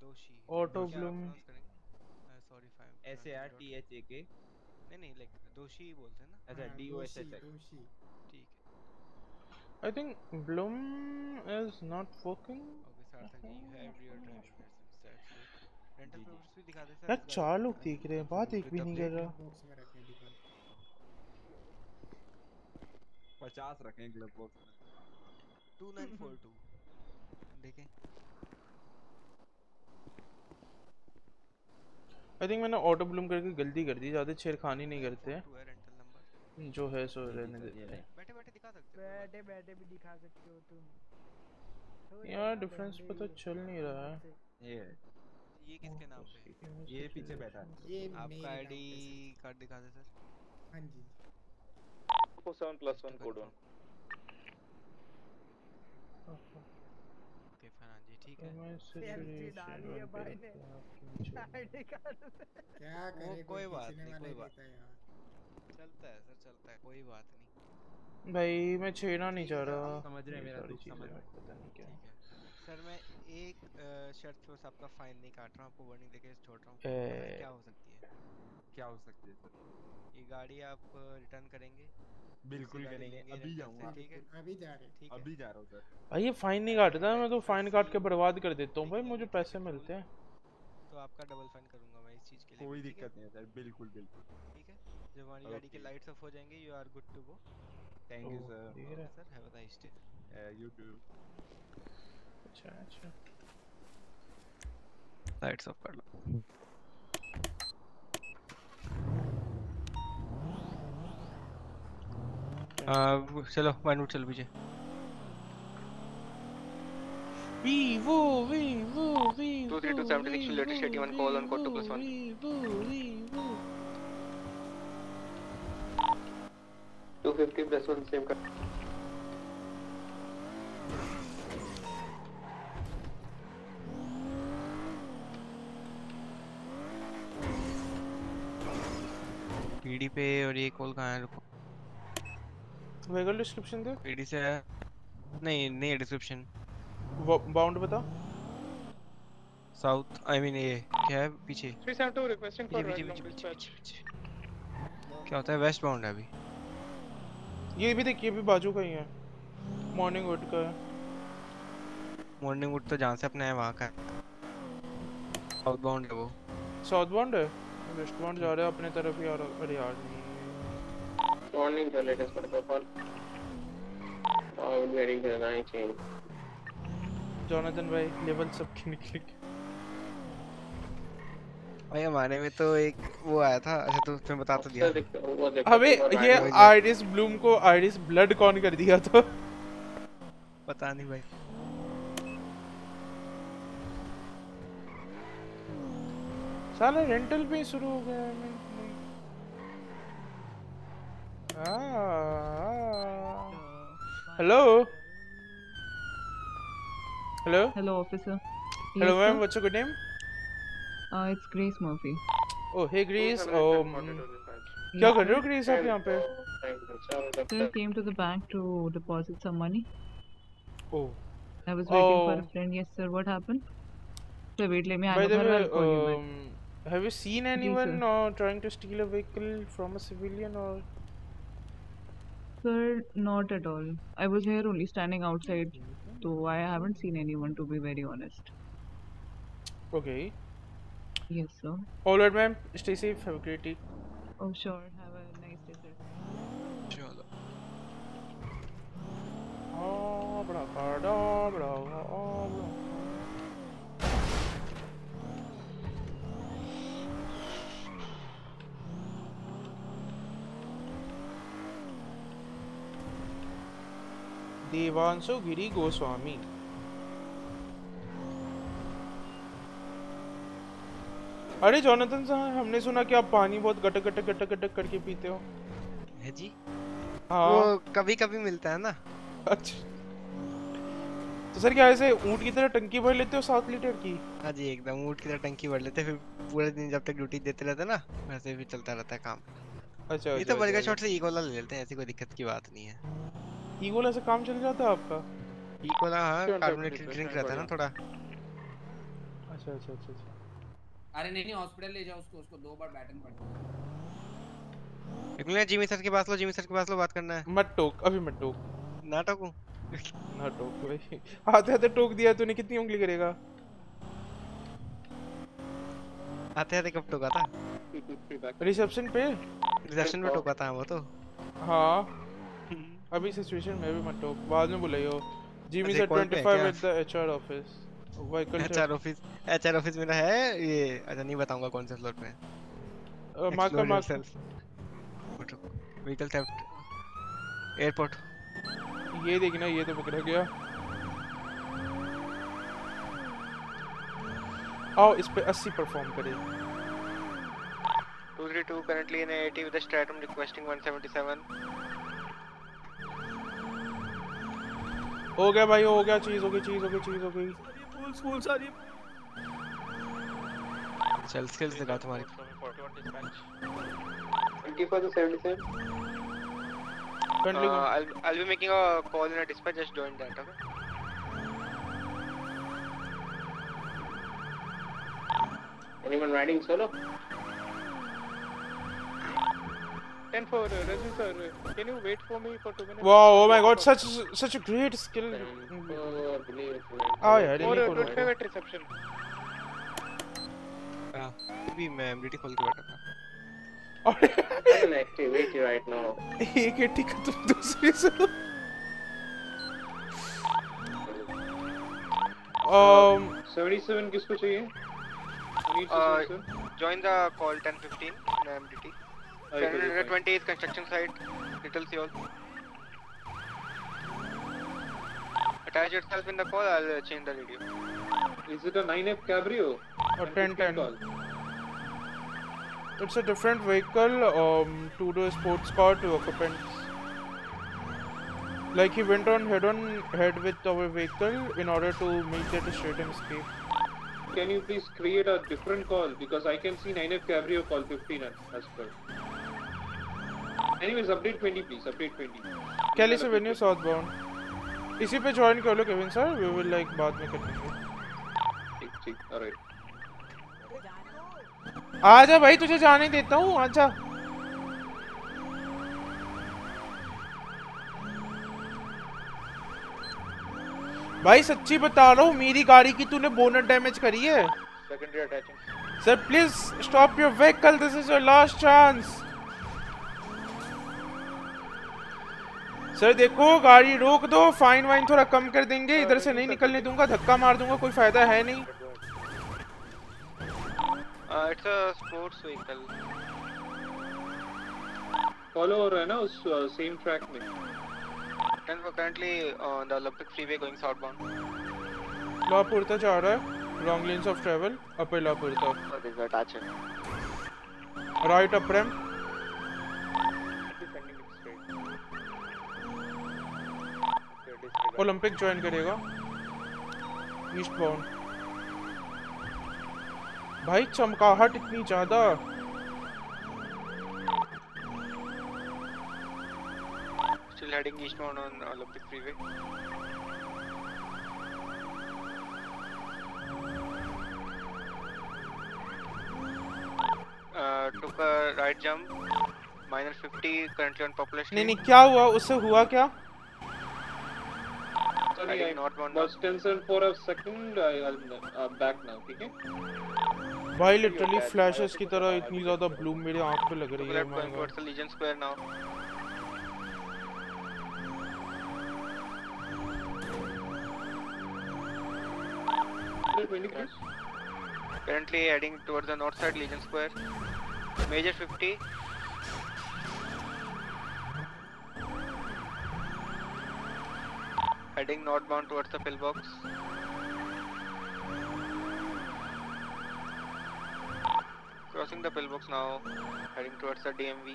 Doshi. Auto bloom. Sorry five. SARTHAK। नहीं लाइक दोषी बोलते हैं ना। अच्छा DOSH। ठीक है। I think Bloom is not working. Okay, Sarthak ji, you have your driving license. That's good. Rental papers भी दिखा दे सर। यार 4 लोग देख रहे हैं, बात एक भी नहीं कर रहा। 50 रखें ग्लव बॉक्स में। 2942 देखें। I think मैंने ऑटो ब्लूम करके गलती कर दी, ज्यादा छेड़खानी नहीं करते हैं, जो है सो रहने देते हैं। बैठे बैठे दिखा सकते हो। बैठे बैठे भी दिखा सकते हो तुम। यार डिफरेंस पता चल नहीं रहा है। ये किसके नाम पे? ये पीछे बैठा है। ये आपका आईडी कार्ड दिखा दे सर। हाँ जी। 7+1 कोड ऑन। ओके हाँ जी ठीक है। क्या करे, कोई बात नहीं, कोई बात चलता है सर, चलता है, कोई बात नहीं भाई। मैं छेड़ना नहीं चाह रहा। समझ रहे हैं मेरा दुख, समझ रहे हैं। पता नहीं क्या। ठीक है सर, मैं एक शर्त पे आपका फाइन नहीं काट रहा हूँ, आपको वार्निंग देके छोड़ रहा हूँ। क्या हो सकती है? क्या हो सकती है सर? ये गाड़ी आप रिटर्न करेंगे? बिल्कुल करेंगे, अभी जाऊंगा। ठीक है, अभी जा रहे, ठीक है, अभी जा रहा हूँ सर। भाई ये फाइन नहीं काटता, मैं तो फाइन काट के बर्बाद कर देता हूँ भाई, मुझे पैसे मिलते हैं। तो आपका डबल फाइन करूंगा मैं इस चीज के लिए। कोई दिक्कत नहीं है सर, बिल्कुल बिल्कुल। ठीक है, जब हमारी गाड़ी के लाइट्स ऑफ हो जाएंगे you are good to go. Thank you sir. Okay sir, have a nice day. You too. अच्छा अच्छा, लाइट्स ऑफ कर लो। चलो माइनूट चल पीछे। Vivo 2376 to latest 81 call on code 2+1. Vivo 250+1 same car. PD पे। और ये कॉल कहाँ है? रुको, व्हीकल डिस्क्रिप्शन दे। पीडी से है? नहीं डिस्क्रिप्शन। बाउंड बता। साउथ, आई मीन ये क्या है पीछे? 372 रिक्वेस्टिंग फॉर पीछे, राइट लॉन्ग पीछे, डिस्पैच। क्या होता है? वेस्ट बाउंड है अभी। ये भी देखिए, अभी बाजू का ही है, मॉर्निंग वुड का है। मॉर्निंग वुड तो जहाँ से अपना है वहाँ का है। साउथ बाउंड है वो। साउथ बाउंड है, वेस्ट बाउंड जा रहा है अपने तरफ ही। यार अरे यार नहीं, morning the latest protocol. I will waiting for the night change. Jonathan भाई लेवल सबके निकले। भाई हमारे में तो एक वो आया था। अच्छा तो तुम्हें बता तो दिया हमें ये आइरिस ब्लूम को आइरिस ब्लड कौन कर दिया तो पता नहीं भाई। साला रेंटल पे शुरू हो गया है। Hello hello Hello, officer. Hello Yes, ma'am, sir. What's your good name? It's Grace Murphy. Oh hey Grace, क्या कर रहे हो ग्रेस आप यहाँ पे? Sir, I came to the bank to deposit some money. Oh. I was waiting for a friend. Yes, sir. What happened? Sir, wait, let me hang By up. the way, I'll call you back. have you seen Ji, anyone sir. trying to steal a vehicle from a civilian or? Sir, not at all. I was here only standing outside, so I haven't seen anyone, to be very honest. Okay. Yes, sir. All right, ma'am. Stay safe. Have a great day. Oh, sure. Have a nice day, sir. चलो। देवांशु गिरी गोस्वामी। अरे Jonathan साहब, हमने सुना कि आप पानी बहुत गटक गटक गटक गटक करके पीते हो। है जी। हाँ। वो कभी कभी मिलता है ना। अच्छा, तो सर क्या ऐसे ऊँट की तरह टंकी भर लेते हो 7 लीटर की? हाँ जी, एकदम ऊँट की तरह टंकी भर लेते, फिर पूरे दिन जब तक ड्यूटी देते रहते ना, वैसे फिर चलता रहता है काम। अच्छा ये तो बर्गर शॉट से ई-कोला ले लेते हैं, ऐसी कोई दिक्कत की बात नहीं है। ई-कोला से काम चल जाता है आपका? ई-कोला हाँ, कार्बोनेटेड ड्रिंक रहता है ना थोड़ा। अच्छा अच्छा अच्छा अच्छा। अरे नहीं हॉस्पिटल ले जाओ उसको 2 बार बैटन पड़। निकलना जिमी सर के पास लो, जिमी सर के पास लो, बात करना है। मत टोक, अभी मत टोक। ना टोकूं? ना टोक भाई, आते आते टोक दिया तूने, कितनी उंगली करेगा? आते आते कब टोका था? रिसेप्शन पे टोका था वो तो। हाँ अभी सिचुएशन में भी मत टोक, बाद में बुलाइयो। Jimmy sir 25 at the HR office. HR office मेरा है ये। अच्छा नहीं बताऊंगा कौन से फ्लोर पे है। Mark vehicle theft airport. ये देखना, ये तो पकड़ा गया। आओ इस पे 80 परफॉर्म करें। 232 currently in 80 with the stratum requesting 177। हो गया भाई, हो गया, चीज हो गई, चीज हो गई, चीज हो गई। फुल सारी चल स्किल्स दिखा तुम्हारी। 24-77। I'll be making a call in a dispatch, just join that, okay? Anyone riding solo? 10 for Rajan sir. Can you wait for me for 2 minutes? Wow, oh my god, such a great skill. Oh yeah, Or 25 at reception. भी मैं MDT खोल के बैठा था। an activity right now. एक eighty का तुम दूसरी सुनो। 77 किसको चाहिए? Join the call 1015 in MDT. 720 is construction site. Details you all. Attach yourself in the call. I'll change the radio. Is it a 9F Cabrio? Or 1010. It's a different vehicle, two-door sports car to occupants. Like he went on head with our vehicle in order to make that straight and escape. Can you please create a different call because I can see 9F Cabrio call 15 as per. Anyways, update 20 please. Update 20. Kelly से venue southbound. इसी पे join कर लो Kevin sir. We will like बाद में कर लेंगे. ठीक. Alright. आजा भाई तुझे जाने देता हूँ आजा। भाई सच्ची बता रहा हूँ मेरी गाड़ी की तूने बोनट डैमेज करी है। Secondary attaching. Sir please stop your vehicle, this is your last chance. Sir देखो गाड़ी रोक दो, फाइन वाइन थोड़ा कम कर देंगे, इधर से नहीं निकलने दूंगा, धक्का मार दूंगा, कोई फायदा है नहीं। It's a sports vehicle. Follow हो रहा है ना उस same track में। Currently on the Olympic freeway going southbound. लापुरता जा रहा है, wrong lanes of travel, upper लापुरता। This is attaching. Right up ramp. Olympic join करेगा ईस्ट बाउंड। भाई चमकाहट इतनी ज्यादा। Still heading eastbound on Olympic freeway. Took a right jump. -50 currently on population. नहीं क्या हुआ उससे, हुआ क्या? Sorry, I was concerned for a second. I'm back now. ठीक है? भाई लिटरली फ्लैशेस की तरह इतनी ज्यादा ब्लूम मेरे आंख पे लग रही है। Going towards the Legion Square now. Currently heading towards the north side Legion Square. Major 50. Heading northbound towards the pillbox. Crossing the pillbox now, heading towards the DMV.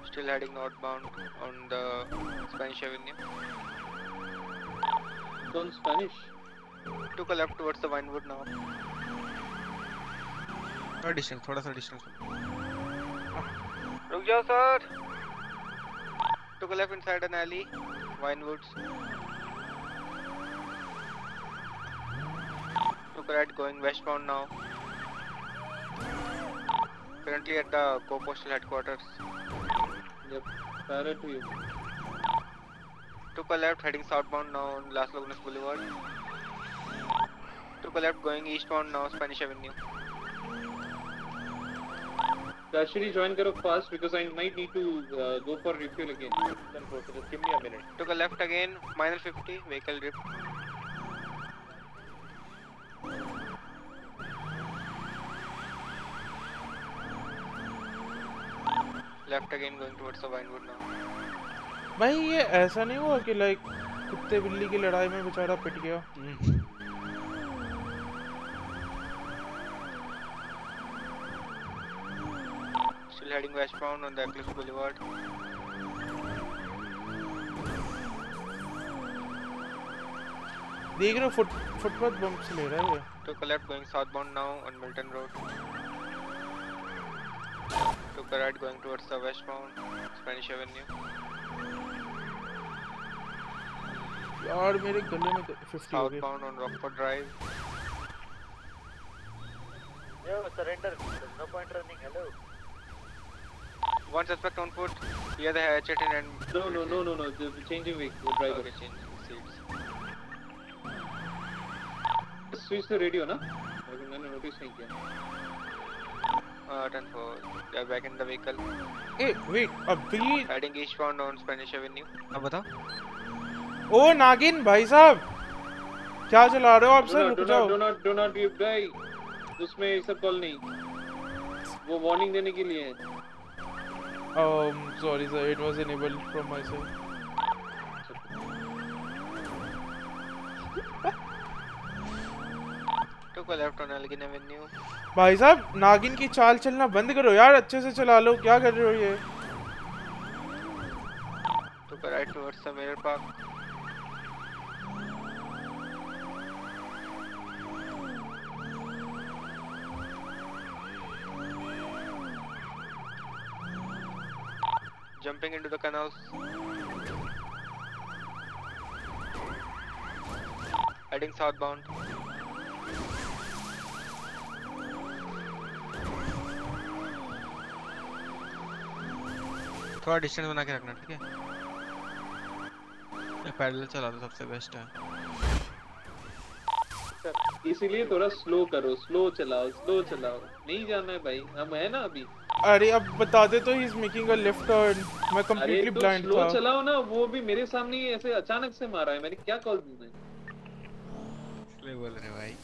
Still heading northbound on the Spanish Avenue. On Spanish. Took a left towards the Winewood now. थोड़ा सा distance. रुक जाओ sir. Took a left inside an alley, Winewoods. Took a right going westbound now. Currently at the Co-Postal headquarters. Yep, parallel to you. Took a left heading southbound now on Las Lagunas Boulevard. Took a left going eastbound now Spanish Avenue. Actually join karo fast because I might need to go for refuel again. Just give me a minute. Took a left again, -50, vehicle drift. Left again going towards the Winewood now. भाई ये ऐसा नहीं हुआ कि like कुत्ते बिल्ली की लड़ाई में बेचारा पिट गया। Still heading westbound on the Eclipse Boulevard. देख रहे हो फुटपाथ बम्प्स ले रहा है ये। Took a left going southbound now on Milton Road. Took a right going towards the westbound Spanish Avenue. यार मेरे गले में 50 हो गए। Southbound on Rockford Drive. Yo, surrender. There's no point running. Hello. One suspect on foot. Here the hatchet in and. No. The changing vehicle driver. Okay, changing seats. switch the radio ना? मैंने notice नहीं किया. 10-4. They are back in the vehicle. Hey, wait, अभी Heading eastbound on Spanish Avenue. अब बताओ. ओ नागिन भाई साहब, क्या चला रहे हो आप सर? रुक जाओ. Do not give guy. उसमें ये सब कॉल नहीं. वो वार्निंग देने के लिए है. Sorry sir, it was enabled from my side. Took a left on Elgin Avenue. भाई साहब, नागिन की चाल चलना बंद करो यार, अच्छे से चला लो. क्या कर रहे हो ये? Took a right towards the Mirror Park. Jumping into the canals. Heading southbound. थोड़ा डिस्टेंस बना के रखना, ठीक है? पैरेलल चला दो, सबसे बेस्ट है. इसीलिए थोड़ा स्लो करो, स्लो चलाओ. नहीं जाना है भाई, हम है ना अभी. अरे अब बता दे तो, he is making a left turn. मैं कंप्लीटली ब्लाइंड था. स्लो चलाओ ना, वो भी मेरे सामने ही ऐसे अचानक से मारा है. मैंने क्या कॉल दी? मैं इसलिए बोल रहे भाई,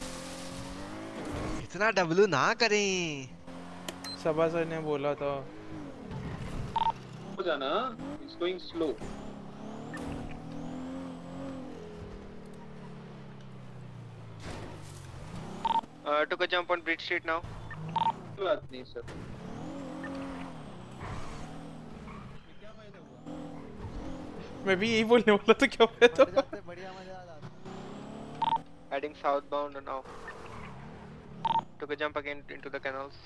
इतना डब्लू ना करें. सबा सर ने बोला था हो जाना. It's going slow. Took a jump on Bridge Street now. बात नहीं सर. मैं भी यही बोलने वाला था. क्या हुआ तो? Heading southbound now. Took a jump again into the canals.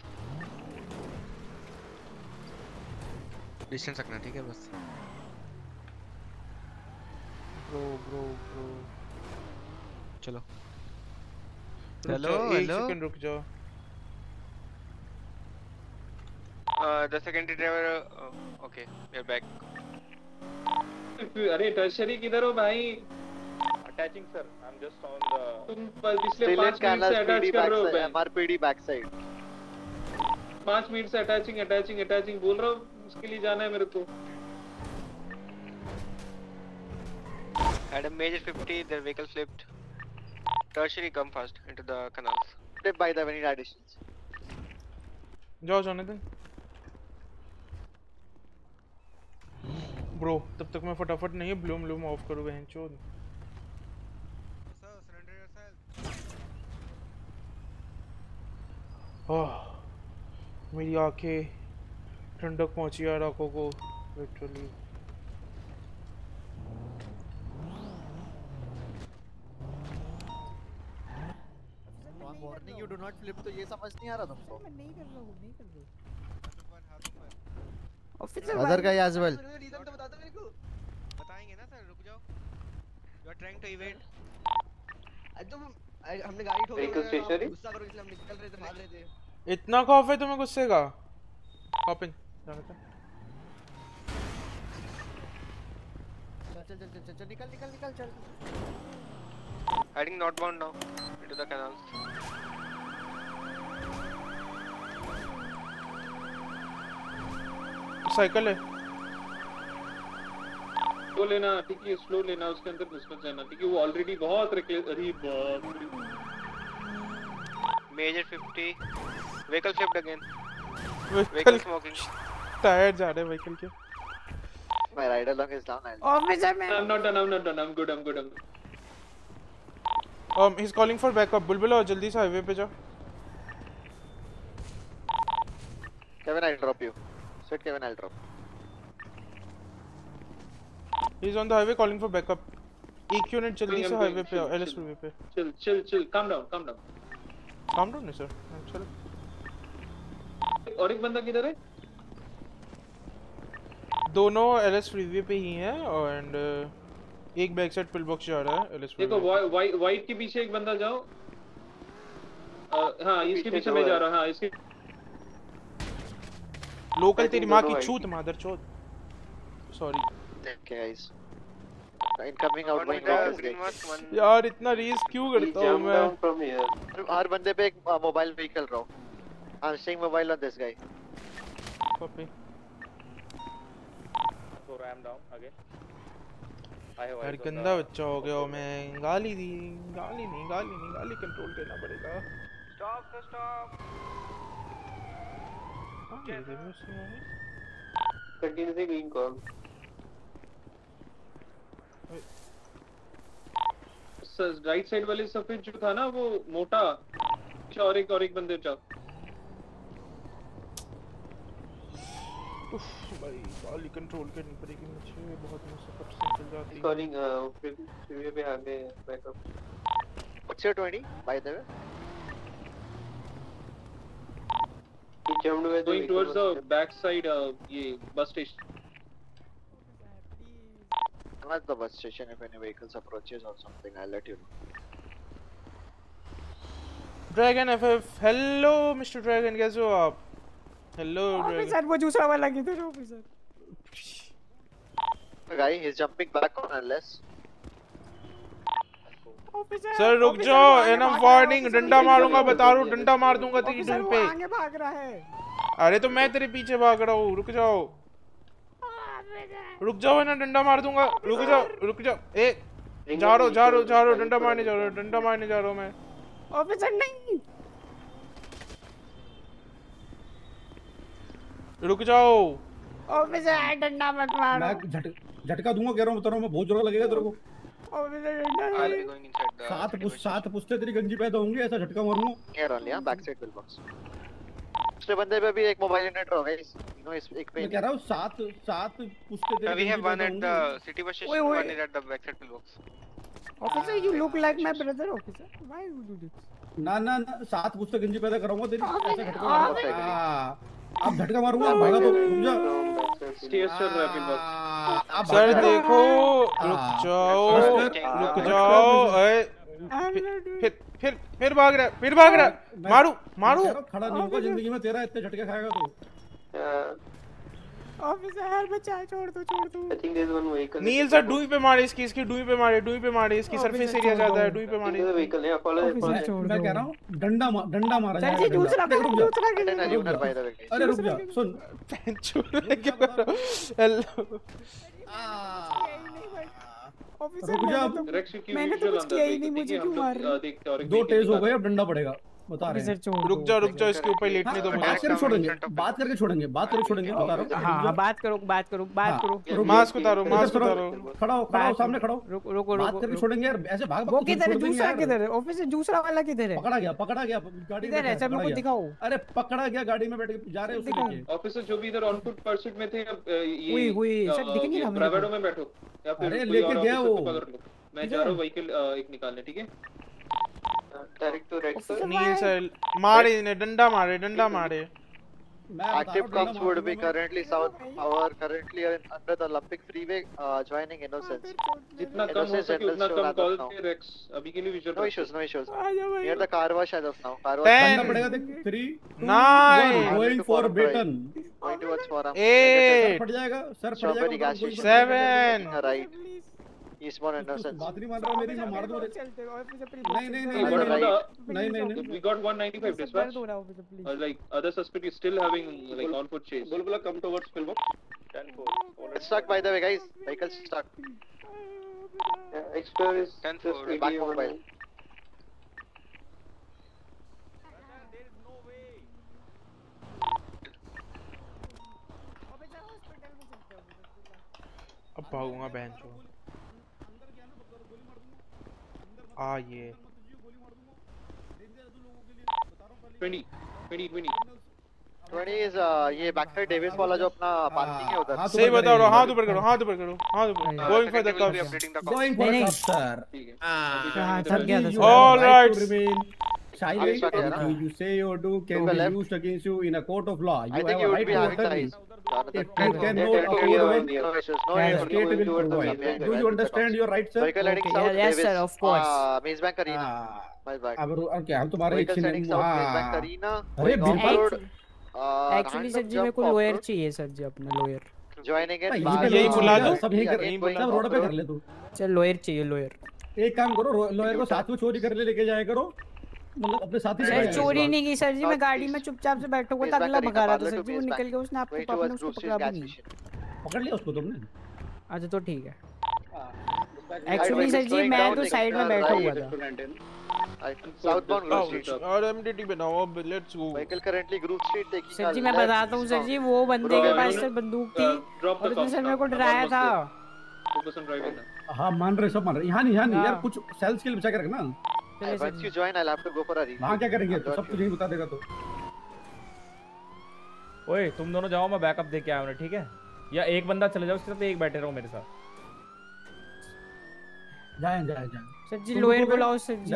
Distance रखना, ठीक है बस. Bro. चलो. हेलो. एक सेकंड रुक जाओ. The secondary driver. Okay, we are back. अरे टर्शरी किधर हो भाई? Attaching sir, I'm just on the. तुम पिछले 5 मिनट से अटैच कर रहे हो भाई. MRPD back side. 5 मिनट से अटैचिंग बोल रहा हूँ. उसके लिए जाना है मेरे को. At a major 50, their vehicle flipped. Tertiary, come fast into the canals. Flip by the avenue additions. जाओ जाने दे. ब्रो तब तक मैं फटाफट नहीं है ब्लूम ऑफ करूँ बहनचोद. मेरी आंखें ठंडक पहुंची यार आंखों को literally. Warning you do not flip, तो ये समझ नहीं आ रहा तुमको? मैं नहीं कर रहा हूं. Other guy as well. Reason तो बता दो मेरे को. बताएंगे ना सर, रुक जाओ. You are trying to evade. हमने गाड़ी ठोकी, गुस्सा करो इसलिए हम निकल रहे थे, भाग रहे थे. इतना खौफ है तुम्हें गुस्से का? Hop in. चल निकल चल. Heading northbound now into the canals. Cycle है. स्लो लेना, ठीक है. स्लो लेना, उसके अंदर घुस मत जाना, ठीक है. वो ऑलरेडी बहुत रिक्लेस. अरे बाप रे. Major 50. Vehicle flipped again. Vehicle smoking. Tyre जा रहे हैं व्हीकल के. My rider log is down. Officer man. I'm not done. I'm good. He's calling for backup. बुलबुल और जल्दी से हाईवे पे जाओ. Kevin, I'll drop you. Sit Kevin, I'll drop. He's on the highway calling for backup. एक unit जल्दी से highway पे आओ. एलएस हाईवे पे. Chill. Calm down. Calm down है सर. चलो. और एक बंदा किधर है? दोनों एलएस फ्रीवे पे ही हैं एंड एक बैक साइड पिल बॉक्स जा रहा है एलएस. देखो वाइट के पीछे एक बंदा जाओ. हाँ इसके पीछे मैं जा रहा. हाँ इसके लोकल तेरी माँ की छूत मादर चोद. Sorry. Okay guys. Incoming outgoing vehicles guys. यार इतना रेस क्यों करता हूँ मैं? हर बंदे पे एक मोबाइल व्हीकल रहो. I'm seeing mobile on this guy. Copy. So ram down again. यार गंदा बच्चा हो गया हूँ मैं. गाली कंट्रोल करना पड़ेगा. Stop. Continuously being called. Sir right side वाले सफेद जो था ना वो मोटा और एक बंदे जा. भाई गाली कंट्रोल करनी पड़ेगी मुझे. बहुत मुश्किल से चल जाती है. Calling freeway पे आगे backup. What's your 20 by the way? He jumped where the Going vehicle towards was the back side ये bus station. I'm at the bus station. If any vehicles approaches or something, I'll let you know. Dragon FF, hello Mr. Dragon, कैसे हो आप? Hello Dragon. Officer वो दूसरा वाला किधर है officer? The guy is jumping back on unless. Sir रुक जाओ. Annum warning. डंडा मारूंगा बता रहा हूँ. डंडा मार दूंगा तेरी ऑफिसर धुन वो पे. आगे भाग रहा है. अरे तो मैं तेरे पीछे भाग रहा हूँ. रुक जाओ है ना. डंडा मार दूंगा. रुक जाओ. ए जा रहा हूँ. डंडा मारने जा रहा हूँ मैं. ऑफिसर नहीं. रुक जाओ. ऑफिसर डंडा मत मारो. मैं झटका दूंगा कह रहा हूँ. बता रहा हूँ मैं. बहुत जोर लगेगा तेरे को. ऑफिसर डंडा. सात पुश्ते तेरी गंजी पैदा होंगे. ऐसा झटका मारूंगा. Here only, हाँ बैक साइड बिल बॉक्स. दूसरे बंदे पे भी एक मोबाइल यूनिट होगा. इस एक पे मैं कह रहा हूँ सात पुश्ते तेरी. We have one at the city bus station, one is at the back side pillbox. Officer you look like my brother officer. Why you do this? ना सात पुश्ते गंजी पैदा कराऊंगा तेरी. ऐसा झटका मारूंगा. अब झटका मारूंगा. भागा तो रुक जा. स्टेयर्स चल रहा है पिलबॉक्स. सर देखो. रुक जाओ. फिर भाग रहा. मारू. खड़ा नहीं होगा जिंदगी में तेरा. इतने झटके खाएगा तो. ऑफिसर बचा. छोड़ दो. I think there's one vehicle. Nil sir डूई पे मारे. इसकी डूई पे मारे. इसकी सरफेस एरिया ज्यादा है. डूई पे मारे. vehicle है. follow. मैं कह रहा हूँ डंडा मारा सर जी दूसरा अरे रुक जा. सुन क्या कर रहा हूँ. हेलो ऑफिसर मैंने तो कुछ किया ही नहीं. मुझे क्यों मार रहे हो? 2 टेज हो गए. अब डंडा पड़ेगा. बता रहे हैं. रुक जाओ. इसके ऊपर लेटने दो. बात करके छोड़ेंगे. बात करके छोड़ेंगे. बता रहा हूँ. हाँ बात करो. मास्क उतारो. खड़ा हो सामने खड़ा हो. रुको. बात करके छोड़ेंगे यार. ऐसे भाग. वो किधर है? दूसरा किधर है? ऑफिसर दूसरा वाला किधर है? पकड़ा गया गाड़ी किधर है? सब लोग को दिखाओ. अरे पकड़ा गया. गाड़ी में बैठ के जा रहे हैं. ऑफिसर जो भी इधर ऑन फुट परसूट में थे ये सर दिख नहीं रहा. प्राइवेटो में बैठो या फिर अरे लेके गया वो. मैं जा रहा हूँ व्हीकल एक निकालने. ठीक है. Direct to right sir. नील सर मारे. डंडा मारे. Active comms would be currently under the Olympic freeway, joining Innocence. जितना कम हो सके उतना कम कॉल पे रेक्स. अभी के लिए visual. No issues. Near the car wash as of now. Car wash. 10 पड़ेगा. देख 3 9 going for Baton. Going towards forum. 8 फट जाएगा. सर फट जाएगा. 7 right. Eastbound Innocence. बात नहीं मान रहा मेरी. मैं मार दूँ. नहीं. We got 195 dispatch. Like other suspect is still having like on foot chase. Bulbula come towards pillbox. 10-4. It's stuck by the way guys. Vehicle stuck. Explorer is 10-4. Back mobile. अब भागूंगा बहन चो. ये 20 is ये बैक साइड डेविस वाला जो अपना parking है उधर. सही बता रहा हूँ. हाथ ऊपर करो. Going for the cup. sir. थक गया था. All right. Silent. Anything you say or do can be used against you in a court of law. You have a right to attorney. If you cannot afford it, state will provide. Do you understand your rights, sir? Yes sir, of course. Maze Bank Arena. My bad. अब क्या हम तुम्हारे एक Maze Bank Arena. अरे बिल्कुल. Actually sir जी मेरे को lawyer चाहिए. सर जी अपना लॉयर. joining it. यही बुला दो, सब यही कर, सब रोड पे कर ले तू। चल लॉयर चाहिए लॉयर। एक काम करो, लॉयर को साथ में चोरी कर लेके जाया करो, मतलब अपने साथ ही। सर चोरी नहीं की सर जी, मैं गाड़ी में चुपचाप से बैठा था, अगला भगा रहा था सर जी, वो निकल गया, उसने आपको पापा ने उसको पकड़ा भी नहीं। पकड़ लिया उसको तुमने? अच्छा तो ठीक है। एक्चुअली सर जी मैं तो साइड में बैठा हुआ था। साउथबाउंड ग्रुप स्ट्रीट और एमडीटी बनाओ, let's go. Vehicle currently group street taking. Sir ji मैं बताता हूँ सर जी, वो बंदे के पास सर बंदूक थी और उसने सर मेरे को डराया था। Focus on driving. हाँ मान रहे, सब मान रहे। यहाँ नहीं यार, कुछ सेल्स के लिए बचा के रखना। Once you join, I'll have to go for a review. वहाँ क्या करेंगे? तो सब कुछ यही बता देगा तो। ओए तुम दोनों जाओ, मैं बैकअप दे के आया हूँ, ठीक है? या एक बंदा चले जाओ उसके साथ, एक बैठे रहो मेरे साथ। जाए। सर जी लॉयर बुलाओ सर जी।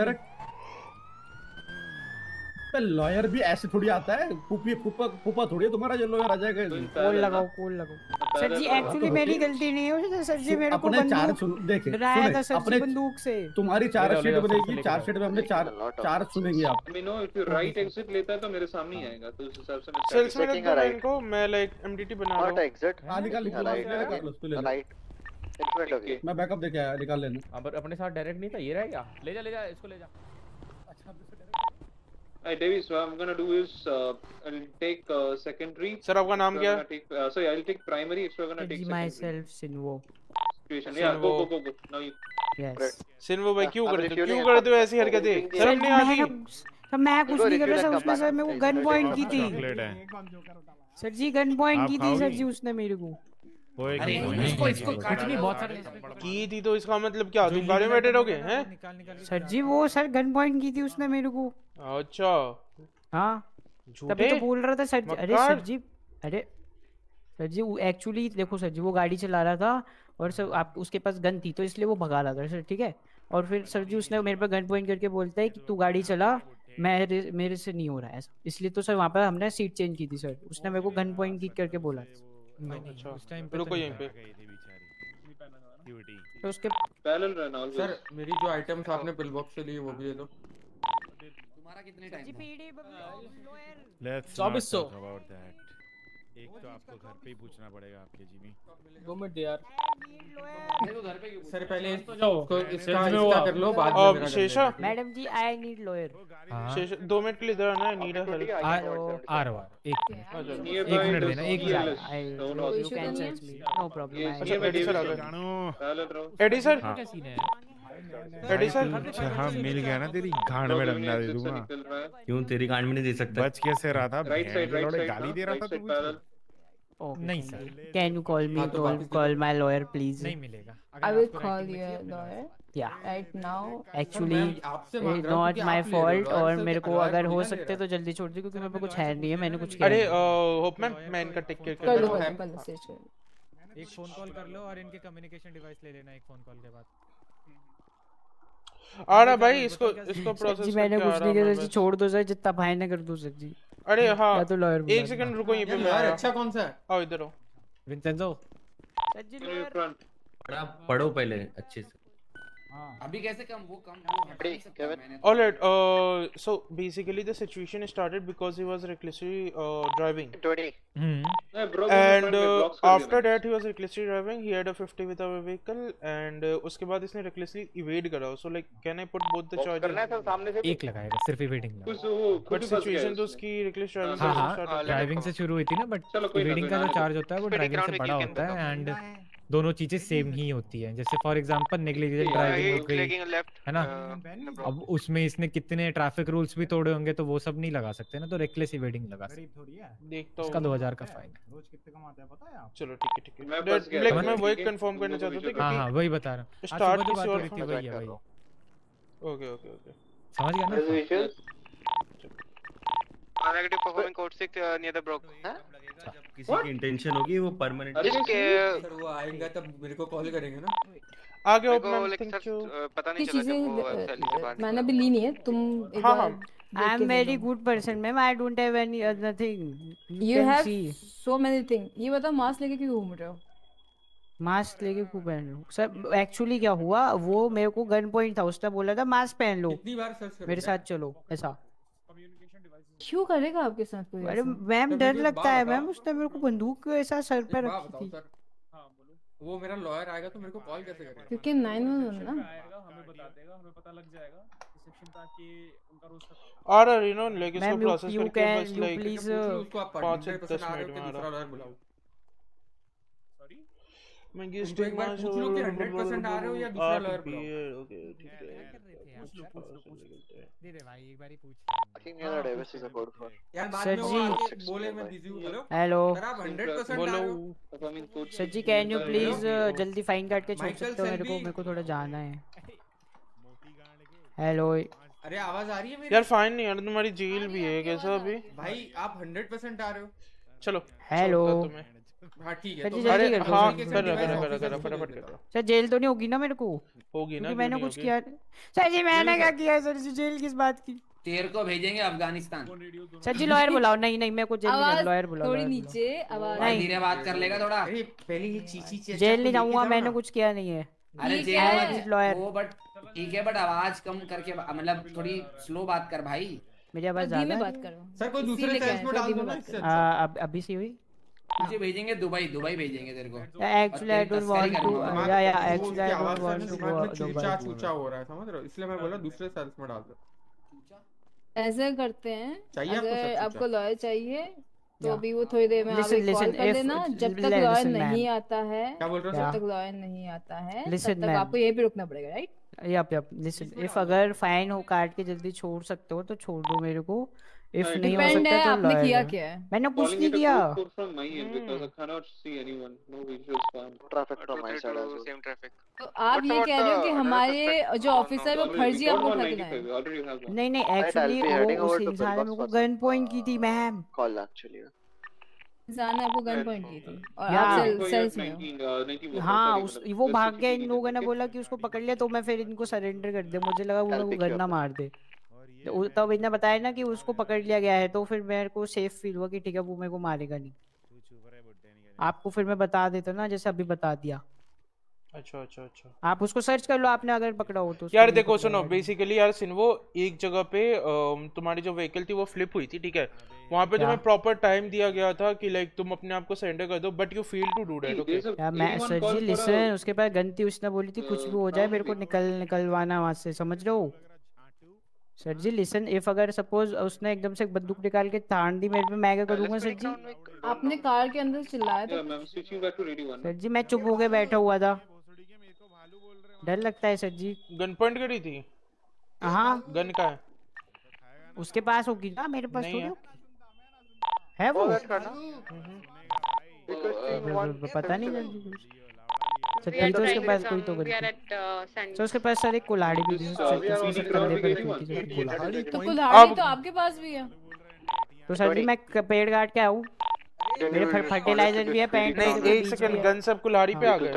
लॉयर भी ऐसे थोड़ी आता है, फूफा थोड़ी है तुम्हारा जो लॉयर आ जाएगा। कॉल लगाओ। सर जी एक्चुअली मेरी गलती नहीं है सर जी, मेरे को डराया था सर जी बंदूक से। तुम्हारी चार्जशीट बनेगी, चार्जशीट में हमने चार सुनेंगे आप। I mean, if you right exit लेता है तो मेरे सामने ही आएगा, तो उस हिसाब से मैं सेल्स में रख दो इनको, मैं लाइक एमडीटी बना रहा हूं। Not exit. निकाल Right. In front of you. मैं बैकअप देके आया, निकाल लेना। अब अपने साथ डायरेक्ट नहीं था, ये रहेगा। ले जा इसको ले जा। Hi Davis, what I'm gonna do is I'll take secondary. Sir, आपका नाम क्या है? Sorry, I'll take primary. So I'm gonna take secondary. Myself Sinwo. Situation. Yeah, go. Now you. Yes. सिन्वो भाई क्यों करते हो ऐसी हरकतें? सर हमने आ गई। मैं कुछ नहीं कर रहा सर, उसने सर मेरे को गन पॉइंट की थी। सर जी गन पॉइंट की थी सर जी उसने मेरे को। इसको कुछ नहीं, बहुत सारे की थी तो इसका मतलब क्या? तुम गाड़ी में बैठे रहोगे हैं? सर जी वो सर गन पॉइंट की थी उसने मेरे को। अच्छा हाँ तभी तो बोल रहा था सर जी। अरे सर जी एक्चुअली देखो सर जी, वो गाड़ी चला रहा था और सर आप उसके पास गन थी तो इसलिए वो भगा रहा था सर, ठीक है? और फिर सर जी उसने मेरे पर गन पॉइंट करके बोलता है कि तू गाड़ी चला, मेरे से नहीं हो रहा है ऐसा, इसलिए तो सर वहाँ पर हमने सीट चेंज की थी सर। उसने मेरे को गन पॉइंट की करके बोला। अच्छा रुको यहीं पे। तो उसके पैरेलल रहना ऑलवेज। सर मेरी जो आइटम्स आपने पिल बॉक्स से ली वो भी ले लो। तुम्हारा कितने टाइम? लेट्स 2400। एक तो आपको घर पे ही पूछना पड़ेगा आपके जिमी। 2 मिनट यार। मैं तो घर पे क्यों? सर पहले इसका कर लो, बाद में मेरा Shesha. Madam ji I need lawyer. Shesha 2 minute के लिए इधर आना है, नीड हेल्प। आ रहा है, एक मिनट देना, एक you can search me, no problem. Eddie sir आ गए। एडी सर क्या सीन है? एडी सर हाँ मिल गया ना, तेरी गांड में डंडा दे दूंगा। क्यों तेरी गांड में नहीं दे सकता? बच कैसे रहा था? गाली दे रहा था तू। नहीं sir, can you call me, call my lawyer please? नहीं मिलेगा। I will call you a lawyer. Yeah. Right now. Actually, it's not my fault और मेरे को अगर हो सकते तो जल्दी छोड़ दे क्योंकि मेरे पे कुछ है नहीं है, मैंने कुछ किया। अरे होप मैं इनका टेक केयर कर लो। एक फोन कॉल कर लो और इनके कम्युनिकेशन डिवाइस ले लेना एक फोन कॉल के बाद। आ रहा भाई, इसको प्रोसेस जी मैंने कुछ नहीं किया सर जी, छोड़ दो सर, जितना भाई ने कर दो सर जी। अरे हाँ तो लॉयर एक सेकंड रुको यहीं पे। मैं अच्छा कौन सा है? आओ इधर आओ। विंसेंजो सर जी लॉयर पढ़ो पहले अच्छे से। अभी कैसे कम वो Alright, so basically the situation started because he was recklessly driving. 20. And after that he was recklessly driving. He had a 50 with our vehicle and उसके बाद इसने recklessly evade करा. So like can I put both the charges? एक लगाएगा, सिर्फ evading लगा। But situation तो उसकी reckless driving से हाँ ड्राइविंग से शुरू हुई थी ना, बट evading का जो चार्ज होता है वो ड्राइविंग से बड़ा होता है एंड दोनों चीजें सेम ही होती हैं। जैसे फॉर एग्जांपल नेग्लिजेंट ड्राइविंग हो गई है ना, अब उसमें इसने कितने ट्रैफिक रूल्स भी तोड़े होंगे तो वो सब नहीं लगा सकते ना, तो रेकलेस इवेडिंग लगा सकते। इसका 2000 का फाइन है। रोज कितने कमाते हैं पता है आप? चलो ठीक है मैं वही कंफर्म करना चाहता था क्योंकि हां वही बता रहा हूं, स्टार्ट किसी और थी वही है। ओके समझ गया ना? Negative performing code 6 near the broke. किसी की इंटेंशन होगी वो परमानेंट सर वो आएगा तब मेरे को कॉल करेंगे ना। आगे ओपन थैंक यू। पता नहीं चला जब वो सेल से बाहर मैंने भी ली नहीं है, तुम एक बार I am very good person ma'am, I don't have any other thing. You have so many thing. ये बताओ मास्क लेके क्यों घूम रहे हो? मास्क लेके क्यों पहन रहे हो सर? एक्चुअली क्या हुआ, वो मेरे को गन पॉइंट था, उसने बोला था मास्क पहन लो, कितनी बार सर्च मेरे साथ चलो ऐसा। क्यों करेगा आपके साथ कोई? अरे मैम डर लगता है मैम, उसने मेरे को बंदूक ऐसा सर पे रखी थी। वो मेरा लॉयर आएगा तो मेरे को कॉल कैसे करेगा? क्योंकि 911 ना आएगा, हमें बता देगा, हमें पता लग जाएगा रिसेप्शन पे आके उनका रोज और यू नो लाइक इसको मैम प्रोसेस यू करके कैन बस यू लाइक प्लीज उसको आप 5 से 100% 10 आ रहे मिनट हो में कि आ दूसरा रहा। लॉयर बुलाऊं? मैं उनको एक बार पूछ लो कि 100% आ रहे हो या दूसरा लॉयर बुलाऊं? ओके ठीक है। दे दे भाई एक बार ही पूछ। I think near Davis is a code for. यार बाद सर में वो जी आके बोले मैं बिजी हूं। हेलो हेलो सर आप 100% आ रहे हो? Sir ji can you please hello? जल्दी फाइन काट के छोड़ माइकल सकते हो सेल्वी। मेरे को थोड़ा जाना है। हेलो अरे आवाज आ रही है मेरी? यार फाइन नहीं यार तुम्हारी जेल भी है कैसा अभी? भाई आप 100% आ रहे हो? चलो हेलो हाँ ठीक है सर तो जी मैं जल्दी कर दो हाँ सर। करा फटाफट कर। सर जेल तो नहीं होगी ना मेरे को? होगी ना, क्योंकि क्यों मैंने नहीं कुछ होगी? किया। सर जी मैंने क्या किया है सर जी? जेल किस बात की? तेरे को भेजेंगे अफगानिस्तान। सर जी लॉयर बुलाओ। नहीं नहीं मेरे को जेल नहीं आवाज लॉयर बुलाओ। थोड़ी lawyer नीचे आवाज भाई धीरे बात कर लेगा थोड़ा। अरे पहले ये चीची जेल नहीं जाऊंगा मैंने कुछ किया नहीं है। अरे ठीक जेल है। मत लॉयर वो बट ठीक है बट आवाज कम करके मतलब थोड़ी स्लो बात कर भाई। मेरी आवाज धीमे ज्यादा बात करो। सर कोई दूसरे इसीलिए सेल्स में क्या है, डाल दो धीमे ना बात इससे करो। अच्छा। अभी से हुई। तुझे भेजेंगे दुबई भेजेंगे तेरे को। Actually I don't want to yeah actually I don't want to दिमाग गो में चूचा चूचा हो रहा है समझ रहे हो? इसलिए मैं बोला दूसरे सेल्स में डाल दो। ऐसे करते हैं चाहिए आपको अगर सब आपको लॉयर चाहिए तो Yeah. अभी वो थोड़ी देर में आप Listen, एक कॉल listen, कर if- लेना। जब तक listen, लॉयर ma'am. नहीं आता है क्या बोल रहे हो जब सर? तक लॉयर नहीं आता है Listen, तब तक ma'am. आपको यहीं पे रुकना पड़ेगा राइट? यप लिसन इफ अगर फाइन हो काट के जल्दी छोड़ सकते हो तो छोड़ दो मेरे को। इफ नहीं हो डिपेंड सकता है तो आपने लॉयर किया है। क्या है। मैंने कुछ Calling नहीं it a किया। code from my end because I cannot see anyone. No visual spam. Traffic from my side as well. Same traffic. तो आप ये कह रहे हो कि हमारे जो ऑफिसर वो फर्जी Got आपको one ठग रहे 95. हैं? Already have one. नहीं नहीं Right, I'll actually be heading वो over उस to इंसान ने Pillbox मेरे को for गन some पॉइंट की थी मैम। call actually. इंसान ने आपको गन पॉइंट की थी और या आप सेल्स में हो। 90 हाँ sorry, उस मतलब वो just भाग गया। 60 इन लोगों ने okay? बोला कि उसको पकड़ लिया तो मैं फिर इनको सरेंडर कर दिया। मुझे लगा वो मेरे I'll को pick you गन ना up. मार दे। तब इन्हें बताया ना कि उसको पकड़ लिया गया है तो फिर मेरे को सेफ फील हुआ कि ठीक है वो मेरे को मारेगा नहीं। आपको फिर मैं बता देता ना जैसे अभी बता दिया। अच्छा आप उसको सर्च कर लो आपने अगर पकड़ा हो तो। उसको यार नहीं देखो पकड़ा सुनो गाड़ी। बेसिकली यार सिन्वो एक जगह पे तुम्हारी जो व्हीकल थी वो फ्लिप हुई थी ठीक है। वहाँ पे क्या? तुम्हें प्रॉपर टाइम दिया गया था कि लाइक तुम अपने आप को सरेंडर कर दो but you fail to do that okay. यार मैं सर जी लिसन उसके पास गन थी। उसने बोली थी कुछ भी हो जाए मेरे को निकलवाना वहां से समझ रहे हो? सर जी लिसन इफ अगर सपोज उसने एकदम से बंदूक निकाल के तान दी मेरे पे मैं क्या करूंगा सर जी? आपने कार के अंदर चिल्लाया Yeah, तो ma'am. Switching back to ready one. Sir ji मैं चुप होके बैठा हुआ था। डर लगता है सर जी। गन पॉइंट करी थी? हाँ गन का है? उसके पास होगी ना मेरे पास नहीं थोड़ी है। होगी। है वो? पता नहीं सर जी कुछ। सर थी तो उसके पास कोई तो गन थी। सर उसके पास सर एक कुल्हाड़ी भी थी सर कंधे पे रखी हुई थी। कुल्हाड़ी तो आपके पास भी है। तो सर जी मैं पेड़ काट के आऊँ। मेरे फर्टिलाइजर भी है पैंट में नहीं एक सेकंड गन सब कुल्हाड़ी पे आ गए।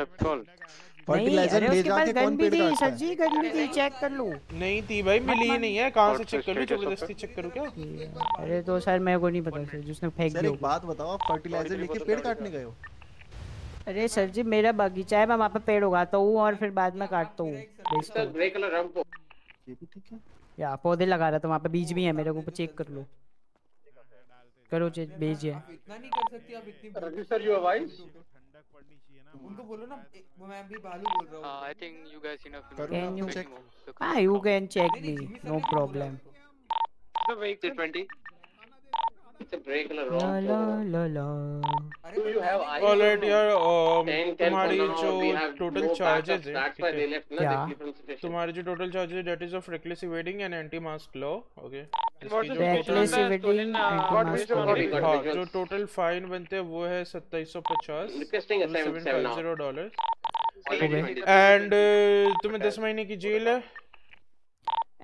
नहीं अरे उसके पास गन भी थी सर जी। गन भी थी चेक कर लो। नहीं थी भाई मिली ही नहीं है। कहाँ से चेक करूँ? जबरदस्ती चेक करूँ क्या? अरे तो सर मेरे को नहीं पता सर जिसने फेंक दिया। एक बात बताओ आप फर्टिलाइजर लेके पेड़ काटने गए हो? अरे सर जी मेरा बगीचा है मैं वहाँ पे पेड़ उगाता हूँ और फिर बाद में काटता हूँ बेचता हूँ। Grey color ramp. ये भी ठीक है। या पौधे लगा रहा था वहाँ पे बीज भी है मेरे को चेक कर लो। करो चेक बीज है। इतना नहीं कर सकती आप इतनी। Raghu sir, you are wise. उनको बोलो ना मैं भी भालू बोल रहा हूँ। I think you guys enough. Can you you can check me no problem. The vehicle 20. It's a grey color La ramp. la la la. Do you have eyes? Alright यार 10 तुम्हारी for now, जो we have total no charges backups, है that's why they left, na, क्या? they different situation. तुम्हारे जो total charges that is of reckless evading and anti mask law okay. Reckless evading anti-mask law। हाँ जो total fine बनते हैं वो है 2750 Requesting assignment 7 now. $750 एंड तुम्हें 10 महीने की जेल है।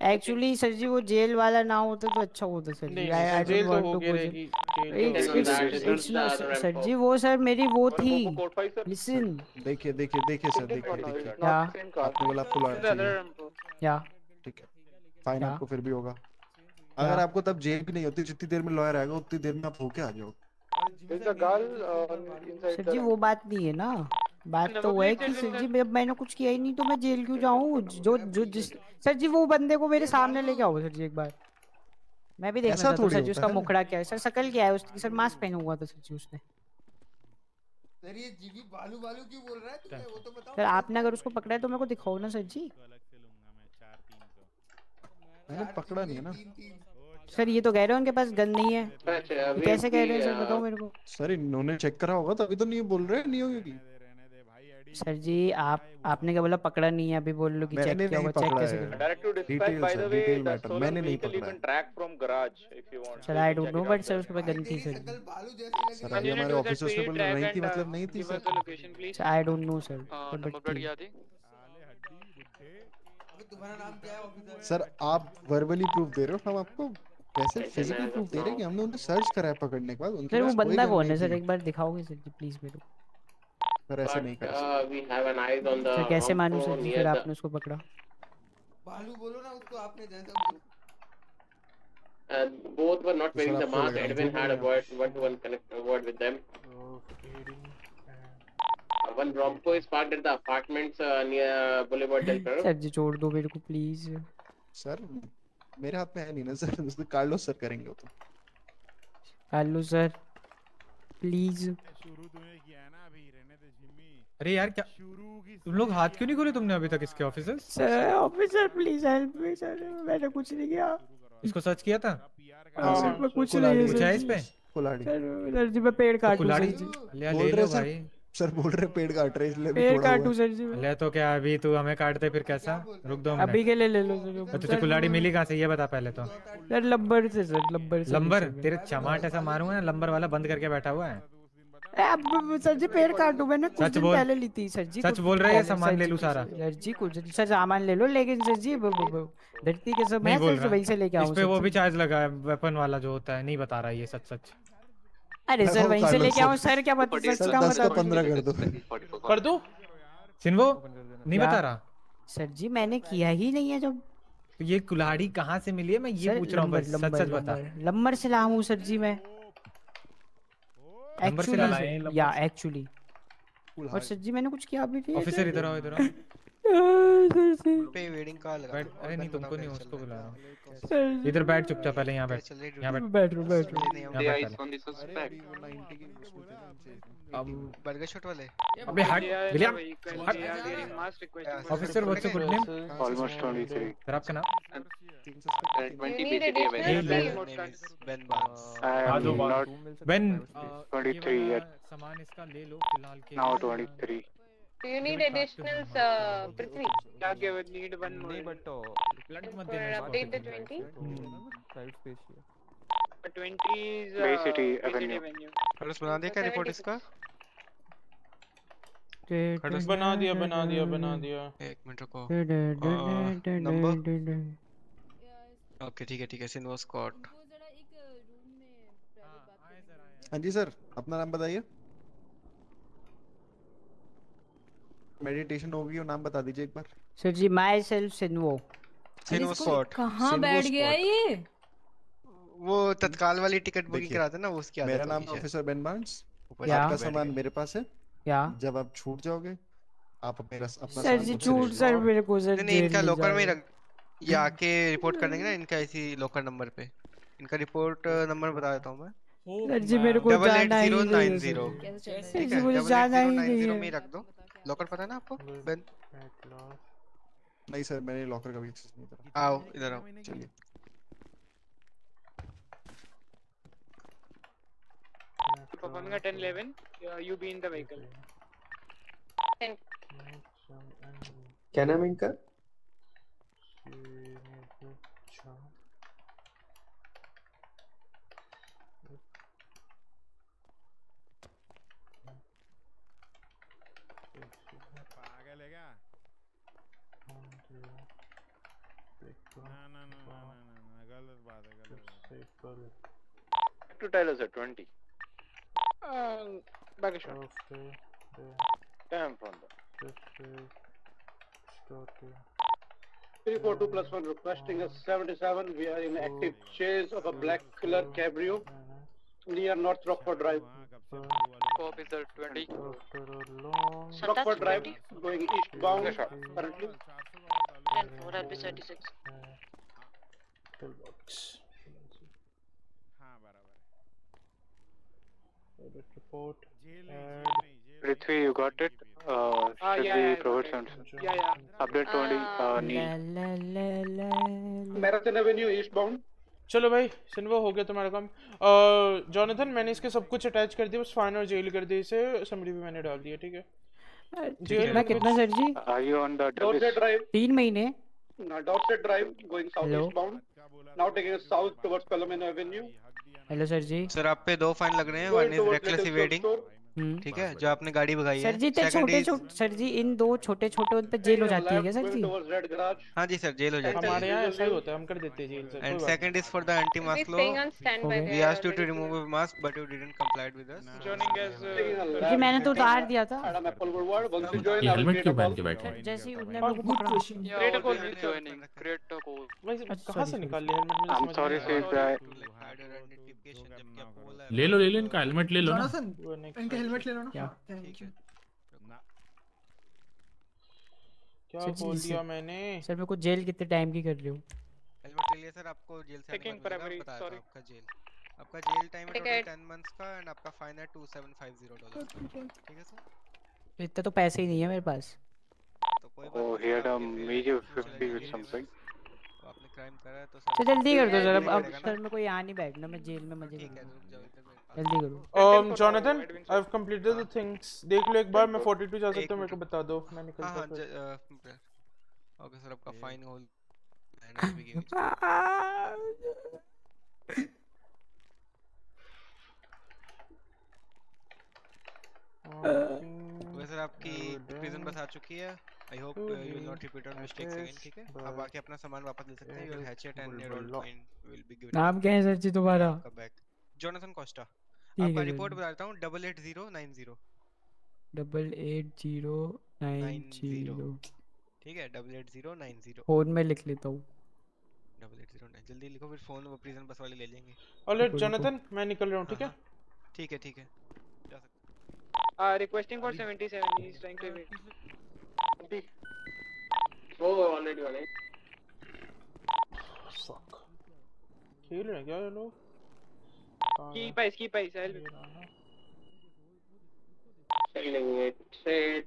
एक्चुअली सर जी वो जेल वाला ना होता तो अच्छा होता सर जी। नहीं आई जेल डोंट तो वांट हो टू गई गो रहेगी। सर जी वो सर मेरी वो थी। लिसन देखिए सर देखिए क्या आपने बोला आपको लॉयर चाहिए। क्या ठीक है फाइन आपको फिर भी होगा। अगर आपको तब जेल भी नहीं होती जितनी देर में लॉयर आएगा उतनी देर में आप होके आ जाओ। सर जी वो बात नहीं है ना। बात तो वो है कि सर जी मैंने कुछ किया ही नहीं तो मैं जेल क्यों जाऊँ? जो जिस सर जी वो बंदे को मेरे सामने लेके आओ सर जी एक बार मैं भी देखना चाहता हूँ सर जी उसका मुखड़ा क्या है। सर शकल क्या है उसकी? सर मास्क पहना हुआ था सर जी उसने। सर ये जीवी बालू बालू क्यों बोल रहा है तुम्हें, वो तो बताओ। सर आपने अगर उसको पकड़ा है तो मेरे को दिखाओ ना सर जी। मैंने पकड़ा नहीं है ना सर ये तो कह रहे हो उनके पास गन नहीं है, ये कैसे कह रहे हैं सर बताओ मेरे को। सर इन्होंने चेक करा होगा तभी तो नहीं बोल रहे नहीं होगी। सर जी आपने क्या बोला पकड़ा नहीं है, अभी बोल लो कि चेक मैंने किया नहीं होगा, चेक पकड़ा कैसे है। करें। Direct to dispatch, detail by sir the way, detail the matter stolen मैंने नहीं vehicle you पकड़ा can है। track from garage if you want. Sir So I you can don't check know it but out sir there. उसके पास gun थी sir ji. Sir अभी हमारे officers के पास नहीं थी मतलब नहीं थी sir. Sir I don't know sir but ठीक। तुम्हारा नाम क्या है ऑफिसर? सर आप वर्बली प्रूफ दे रहे हो, हम आपको कैसे फिजिकल प्रूफ दे रहे हैं कि हमने उन्हें सर्च करा है पकड़ने के बाद उनके सर वो पास कोई बंदा गन कौन नहीं है सर, थी। एक बार दिखाओगे सर जी प्लीज मेरे को। सर ऐसे नहीं कर सकते। We have an eyes on the sir कैसे मानूं सर जी near फिर the आपने उसको पकड़ा। बालू बोलो ना उसको, आपने जैसा बोला। both were not तो सर wearing the आपको लग mask. रहा है Edwin झूठ had a बोल रहे one connect word with them. One Bronco is parked at the apartments near Boulevard Del Perro. Sir ji छोड़ दो मेरे को प्लीज। सर मेरे हाथ में है नहीं ना सर, उसको कार्लोस सर करेंगे वो तो। Hello sir please. अरे यार क्या तुम लोग हाथ क्यों नहीं खोले तुमने अभी तक इसके officers? Sir officer please help me sir, मैंने कुछ नहीं किया। इसको सर्च किया था? मैं कुछ नहीं है कुछ है इस सर पे? जी। कुल्हाड़ी सर जी मैं पेड़ काटूं कुल्हाड़ी सर जी। ले बोल ले रहे लो सर, भाई। सर बोल रहे पेड़ काट रहे इसलिए भी पेड़ थोड़ा हुआ काटूं है। सर जी मैं। ले तो क्या अभी तू हमें काट दे फिर कैसा? रुक दो अभी मिनट। के लिए ले लो सर। तो तुझे कुल्हाड़ी मिली कहाँ से ये बता पहले तो। सर लंबर से सर, लंबर से। लंबर तेरे चमाट ऐसा मारूंगा ना, लंबर वाला बंद करके बैठा हुआ है। अब सर जी पेड़ काटूं, मैंने कुछ सच दिन बोल। पहले ली थी सर जी। सच कुछ बोल दिन रहे हैं, पहले, सामान सर ले जी, लूं सारा? सर जी कुछ सर सामान ले लो, लेकिन सर जी धरती के सब नहीं मैं बोल सर रहा वहीं से लेके इस आऊं पे सर वो जी। भी चार्ज लगा है वेपन वाला जो होता है, नहीं बता रहा ये सच सच। अरे सर वहीं से लेके आऊं सर, क्या बता सच सर का 10 का बता 15 कर दो। कर दो सिन्वो नहीं क्या? बता रहा सर जी मैंने किया ही नहीं है जब। तो ये कुल्हाड़ी कहाँ से मिली है मैं ये सर पूछ रहा हूँ, बस सच सच बता। लंबर से लाया हूँ सर जी मैं नंबर से लाए एक्चुअली, या एक्चुअली। और सर जी मैंने कुछ किया भी नहीं है ऑफिसर सर। इधर आओ इधर आओ। सर जी पे वेडिंग कॉल लगा। बैठ, अरे नहीं तुमको नहीं उसको बुला रहा हूँ। सर जी इधर बैठ चुपचाप, पहले यहाँ बैठ, यहाँ बैठ, बैठ रो बैठ रो। यहाँ बैठ पहले। अब बर्गर शॉट वाले अबे हट विलियम हट। Officer what's your good name? Almost 23. Sir आपका नाम? 20 need BCT additional बेन बांस। I am not Ben 23 yet. सामान इसका ले लो फिलहाल के Now 23. Do you need additionals, Prithvi? Okay, we need one more. Blood मत For देना इसको। update the 20? 20 is Bay City Bay City Avenue. Avenue. खड़ूस बना दिया क्या रिपोर्ट इसका? बना दिया बना दिया बना दिया। एक मिनट रुको। नंबर ओके ठीक है सिन्वो स्कॉट। हाँ जी सर, अपना नाम बताइए। मेडिटेशन होगी और नाम बता दीजिए एक बार। सर जी माई सेल्फ सिन्वो। सिन्वो स्कॉट। कहाँ बैठ गया ये? वो तत्काल वाली टिकट बुकिंग कराते ना, वो उसकी आदत मेरा नाम होगी ऑफिसर बेन बार्न्स। क्या? आपका सामान मेरे पास है। क्या? जब आप छूट जाओगे आप अपना सर जी छूट सर मेरे को सर नहीं इनका लॉकर में रख, ये आके रिपोर्ट कर देंगे ना इनका इसी लॉकर नंबर पे। इनका रिपोर्ट नंबर बता देता हूँ मैं। सर जी मेरे को जाना ही नहीं है। 8890। सर जी मुझे जाना ही नहीं है। में रख दो। लॉकर पता है ना आपको बेन? नहीं सर मैंने लॉकर का भी एक्सेस नहीं करा। आओ इधर आओ। चलिए Performing at 10:11. You be in the vehicle. क्या नाम है इनका? पागल है क्या? ना गलत बात है To Tyler sir 20. Back a shot. Damn from the 342+1 requesting a 77. We are in active chase of a black killer cabrio near North Rockford Drive. Officer 20. Rockford Drive going eastbound currently. 10-4, I'll be 36. report. Prithvi, you got it? Should we provide some update to need? Marathon Avenue eastbound. चलो भाई सिन्वा हो गया तुम्हारा काम। Jonathan मैंने इसके सब कुछ अटैच कर दिया, बस फाइन और जेल कर दिया इसे, समरी भी मैंने डाल दिया, ठीक है? जेल में कितना sir ji? Are you on the Dorset Drive. 3 महीने। Dorset Drive going south eastbound. Now taking us south towards Palomino Avenue. Hello sir ji. Sir आप पे 2 फाइन लग रहे हैं, वन इज रेकलेस इवेडिंग, ठीक है, जो आपने गाड़ी भगाई है। सर जी तो छोटे सर जी इन 2 छोटे उन पे जेल हो जाती है क्या सर जी? हाँ जी सर, जेल हो जाती है। हमारे यहाँ ऐसा ही होता है, हम कर देते हैं jail sir. And second is for the anti mask law, we asked you to remove your mask but you didn't complied with us. जी मैंने तो उतार दिया था। ये हेलमेट क्यों पहन के बैठे हैं? जैसे उन्होंने मेरे को पकड़ा। कहाँ से निकाल लिया हेलमेट? I'm sorry sir, ले लो इनका हेलमेट ले लो ना। इनका हेलमेट ले लो ना। Thank you. क्या बोल दिया मैंने? सर मेरे को जेल कितने टाइम की कर रहे हो? हेलमेट ले लिया सर, आपको जेल से आने का बता रहा हूं। आपका जेल टाइम है टोटल 10 मंथ्स का एंड आपका फाइन है $2750, ठीक है सर? इतना तो पैसे ही नहीं है मेरे पास। तो कोई बात नहीं। he had a major 50 with something. आपने क्राइम करा है तो सर जल्दी कर दो सर, अब सर मेरे को यहाँ नहीं बैठना, मैं जेल में मजे ठीक है, रुक जाओ इधर। जल्दी करो। Jonathan I have completed the things, देख लो एक बार, मैं 42 जा सकता हूं, मेरे को बता दो, मैं निकलता हूं। ओके सर, आपका फाइन होल वैसे आपकी प्रिजन बस आ चुकी है। I hope you will not repeat your mistakes again, ठीक है? आप आके अपना सामान वापस ले सकते हैं। Your hatchet and your all fine will be given. नाम क्या है सर जी तुम्हारा? Jonathan Costa. आपका रिपोर्ट बताता हूं 88090। 88090, ठीक है? 88090 फोन में लिख लेता हूँ। 88090 जल्दी लिखो, फिर फोन वो प्रिजन बस वाले ले लेंगे। ऑलराइट जॉनथन, मैं निकल रहा हूं, ठीक है? ठीक है, ठीक है, जा सकते। Requesting for 77, he is trying to wait. Oh, already. Fuck. खेल रहे हैं क्या ये लोग? Keep ice, I'll Selling it, trade.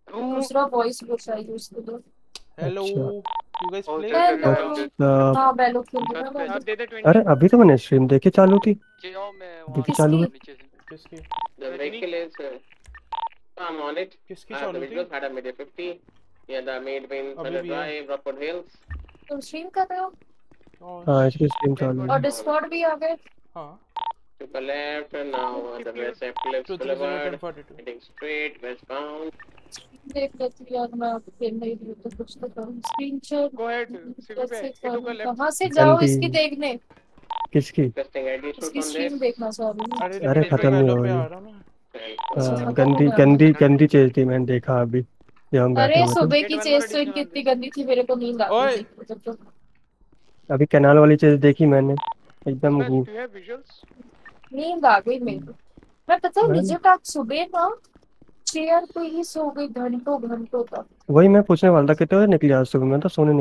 दूसरा वॉइस पूछा है यूज करो। Hello, you guys play? हां बैलो खेल रहा है। अरे अभी तो मैंने स्ट्रीम देखी चालू थी। अभी तो चालू है। किसकी? The vehicle is I'm on it. किसकी चालू थी? The had a mid 50. Yeah, the mid win the drive Rockford Hills. तुम स्ट्रीम कर रहे हो? हाँ इसकी स्ट्रीम चालू है। और डिस्कॉर्ड भी आ गए? हाँ। To the left and now on the west Eclipse Boulevard. Heading straight westbound. देख लेती हूँ यार, मैं खेल नहीं रही तो कुछ तो करूँ। स्क्रीन शेयर go ahead, कहाँ से जाओ इसकी देखने? किसकी? इसकी स्ट्रीम देखना सॉरी। अरे खत्म नहीं हो रही। गंदी चीज थी, मैंने देखा अभी जब हम बैठे अरे हुए थे। सुबह की चेस तो इनकी इतनी गंदी थी, मेरे को नींद आ गई थी। अभी कैनाल वाली चीज देखी मैंने, एकदम नींद आ गई मेरे को। मैं पता है निजी तक सुबह ना चेयर पे ही सो गई घंटों तक। वही मैं पूछने वाला था, कितने बजे निकली आज सुबह? मैं तो सोने निकला।